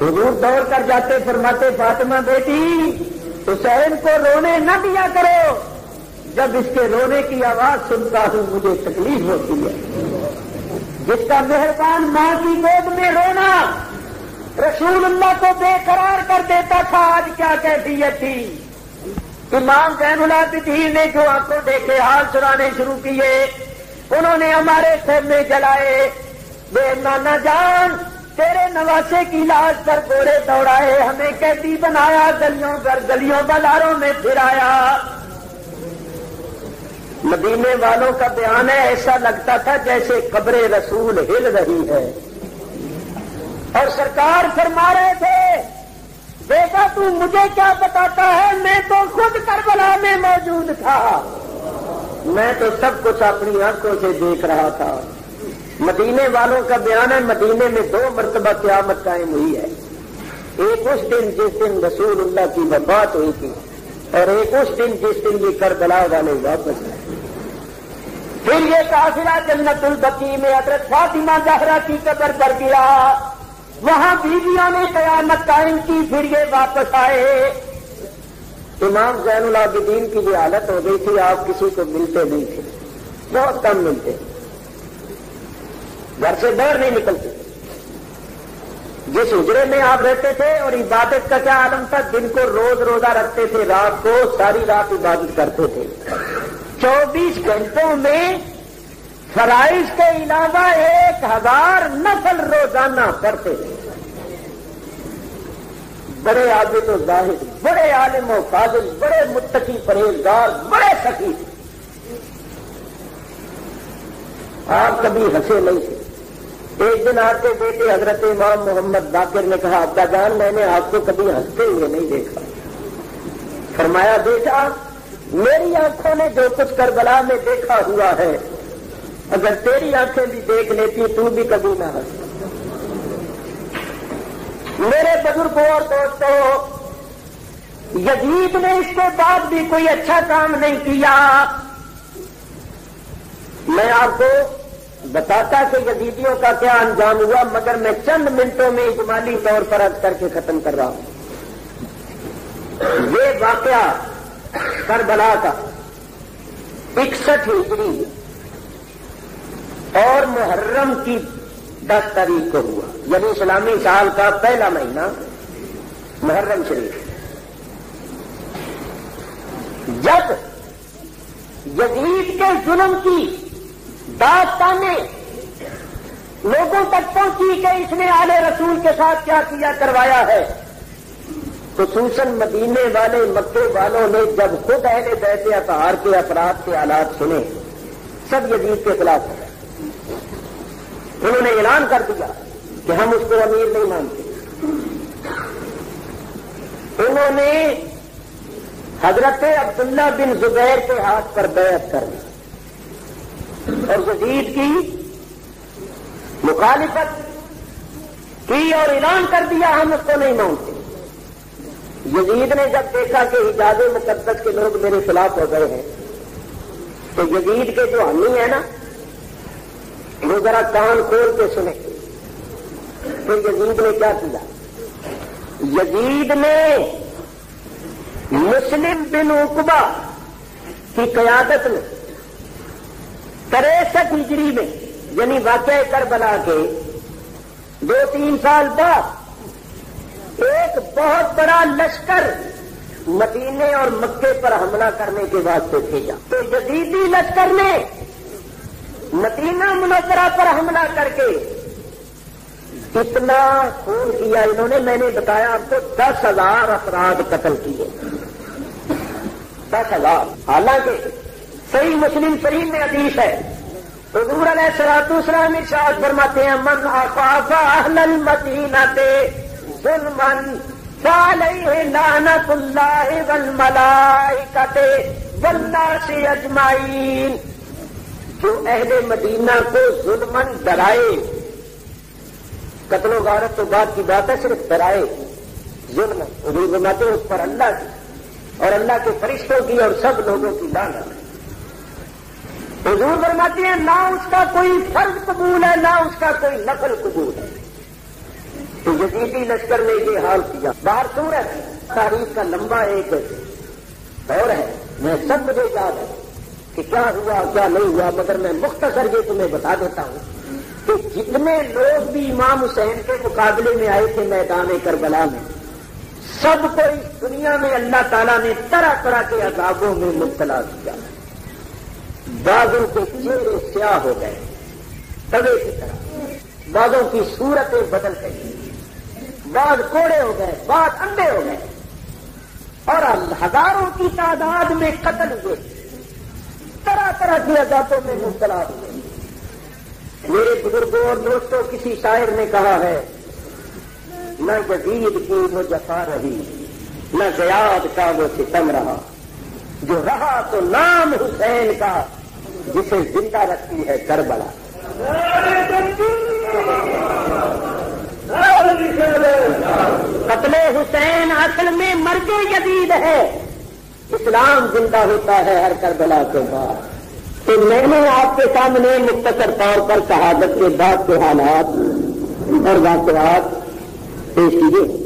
Speaker 2: حضور دوڑ کر جاتے، فرماتے فاطمہ بیٹی حسین کو رونے نہ دیا کرو، جب اس کے رونے کی آواز سنتا ہوں مجھے تکلیف ہوتی ہے. جس کا مہربان ماں کی گود میں رونا رسول اللہ کو بے قرار کر دیتا تھا، آج کیا کیفیت تھی. امام زین العابدین نے جو آنکھوں دیکھے حال سنانے شروع کیے. انہوں نے ہمارے خیمے جلائے. بے نانا جان تیرے نواسے کی لاش پر گھوڑے دوڑائے، ہمیں قیدی بنایا، گلیوں پر گلیوں بازاروں میں پھرایا. مدینے والوں کا بیان ہے ایسا لگتا تھا جیسے قبر رسول ہل رہی ہے. اور سرکار فرما رہے تھے بیٹا تو مجھے کیا بتاتا ہے، میں تو خود کربلا میں موجود تھا، میں تو سب کچھ اپنی آنکھوں سے دیکھ رہا تھا. مدینے والوں کا بیان ہے مدینے میں 2 مرتبہ قیامت قائم ہوئی ہے. ایک اس دن جس دن رسول اللہ کی وفات ہوئی تھی، اور ایک اس دن جس دن یہ کربلا والے واپس آئے. پھر یہ قافلہ جنت البقیع میں حضرت فاطمہ زہرا کی قبر پر گرا، وہاں بیویوں نے قیامت قائم کی. پھر یہ واپس آئے. امام زین العابدین کی یہ حالت ہو گئی تھی آپ کسی کو ملتے نہیں تھے، بہت کم ملتے، گھر سے باہر نہیں نکلتے. جس حجرے میں آپ رہتے تھے اور عبادت کا کیا عالم تھا، دن کو روز روزہ رکھتے تھے، رات کو ساری رات عبادت کرتے تھے. 24 گھنٹوں میں فرائض کے علاوہ 1000 نفل روزانہ پڑھتے تھے. بڑے عابد و زاہد، بڑے عالم و فاضل، بڑے متقی پرہیزگار، بڑے سخی. آپ کبھی ہنسے نہیں تھے. ایک دن آپ کے بیٹے حضرت امام محمد باقر نے کہا ابا جان میں نے آپ کو کبھی ہنستے ہوئے نہیں دیکھا. فرمایا بیٹا میری آنکھوں نے جو کچھ کربلا میں دیکھا ہوا ہے اگر تیری آنکھیں بھی دیکھ لیتی تو بھی کبھی نہ ہنس. میرے بزرگوں اور دوستوں یزید نے اس کے بعد بھی کوئی اچھا کام نہیں کیا. میں آپ کو بتاتا کہ یزیدیوں کا کیا انجام ہوا مگر میں چند منٹوں میں اجمالی طور پر عرض کر کے ختم کر رہا ہوں. یہ واقعہ کربلا کا 61 ہجری اور محرم کی 10 تاریخ کو ہوا، یعنی اسلامی سال کا پہلا مہینہ محرم شریف. جب یزید کے ظلم کی داستانیں لوگوں تک پہنچی کہ اس نے آل رسول کے ساتھ کیا کیا کروایا ہے، خصوصاً مدینے والے مکے والوں نے جب خود اہل بیت اطہار کے افراد کے حالات سنے سب یزید کے خلاف ہیں. انہوں نے اعلان کر دیا کہ ہم اس کو امیر نہیں مانتے. انہوں نے حضرت عبداللہ بن زبیر کے ہاتھ پر بیعت کر دی اور یزید کی مخالفت کی اور اعلان کر دیا ہم اس کو نہیں مانتے. یزید نے جب دیکھا کہ حجاز مقدس کے لوگ میرے خلاف ہو گئے ہیں تو یزید کے جو حامی ہیں نا وہ ذرا کان کھول کے سنے. پھر یزید نے کیا کیا؟ یزید نے مسلم بن عقبہ کی قیادت میں 63 ہجری میں یعنی واقعہ کربلا کے 2-3 سال بعد ایک بہت بڑا لشکر مدینے اور مکے پر حملہ کرنے کے واسطے بھیجا. تو یزیدی لشکر نے مدینہ منورہ پر حملہ کر کے اتنا خون کیا انہوں نے، میں نے بتایا آپ کو 10,000 افراد قتل کیے. 10,000. حالانکہ صحیح مسلم شریف میں حدیث ہے حضور علیہ الصلوۃ والسلام ارشاد فرماتے ہیں من اخاف اہل المدینہ ظلما فعلیہ لعنۃ اللہ والملائکۃ والناس اجمعین. جو اہل مدینہ کو ظلمن ڈرائے، قتل و غارت تو بعد کی بات ہے، صرف ڈرائے ظلم حضور فرماتے ہیں اس پر اللہ کی اور اللہ کے فرشتوں کی اور سب لوگوں کی لعنت. حضور فرماتے ہیں نہ اس کا کوئی فرض قبول ہے نہ اس کا کوئی نفل قبول ہے. تو یزیدی لشکر نے یہ حال کیا. باہر صورت تاریخ کا لمبا ایک دور ہے، میں سب مجھے یاد ہے کہ کیا ہوا کیا نہیں ہوا، مگر میں مختصر یہ تمہیں بتا دیتا ہوں کہ جتنے لوگ بھی امام حسین کے مقابلے میں آئے تھے میدان کربلا میں سب کو اس دنیا میں اللہ تعالیٰ نے طرح طرح کے عذابوں میں مبتلا کیا. بعضوں کے چہرے سیاہ ہو گئے توے کی طرح، بعضوں کی صورتیں بدل گئی، بعض کوڑے ہو گئے، بعض اندھے ہو گئے اور ہزاروں کی تعداد میں قتل ہوئے، طرح طرح کے عذابوں میں مبتلا ہوئے. میرے بزرگوں اور دوستوں کسی شاعر نے کہا ہے نہ یزید کی وہ جفا رہی نہ زیاد کا وہ ستم رہا، جو رہا تو نام حسین کا جسے زندہ رکھتی ہے کربلا. قتل حسین اصل میں مرگ یزید ہے، اسلام زندہ ہوتا ہے ہر کربلا کے بعد. تو میں نے آپ کے سامنے مختصر طور پر شہادت کے بعد کے حالات اور واقعات پیش کیے.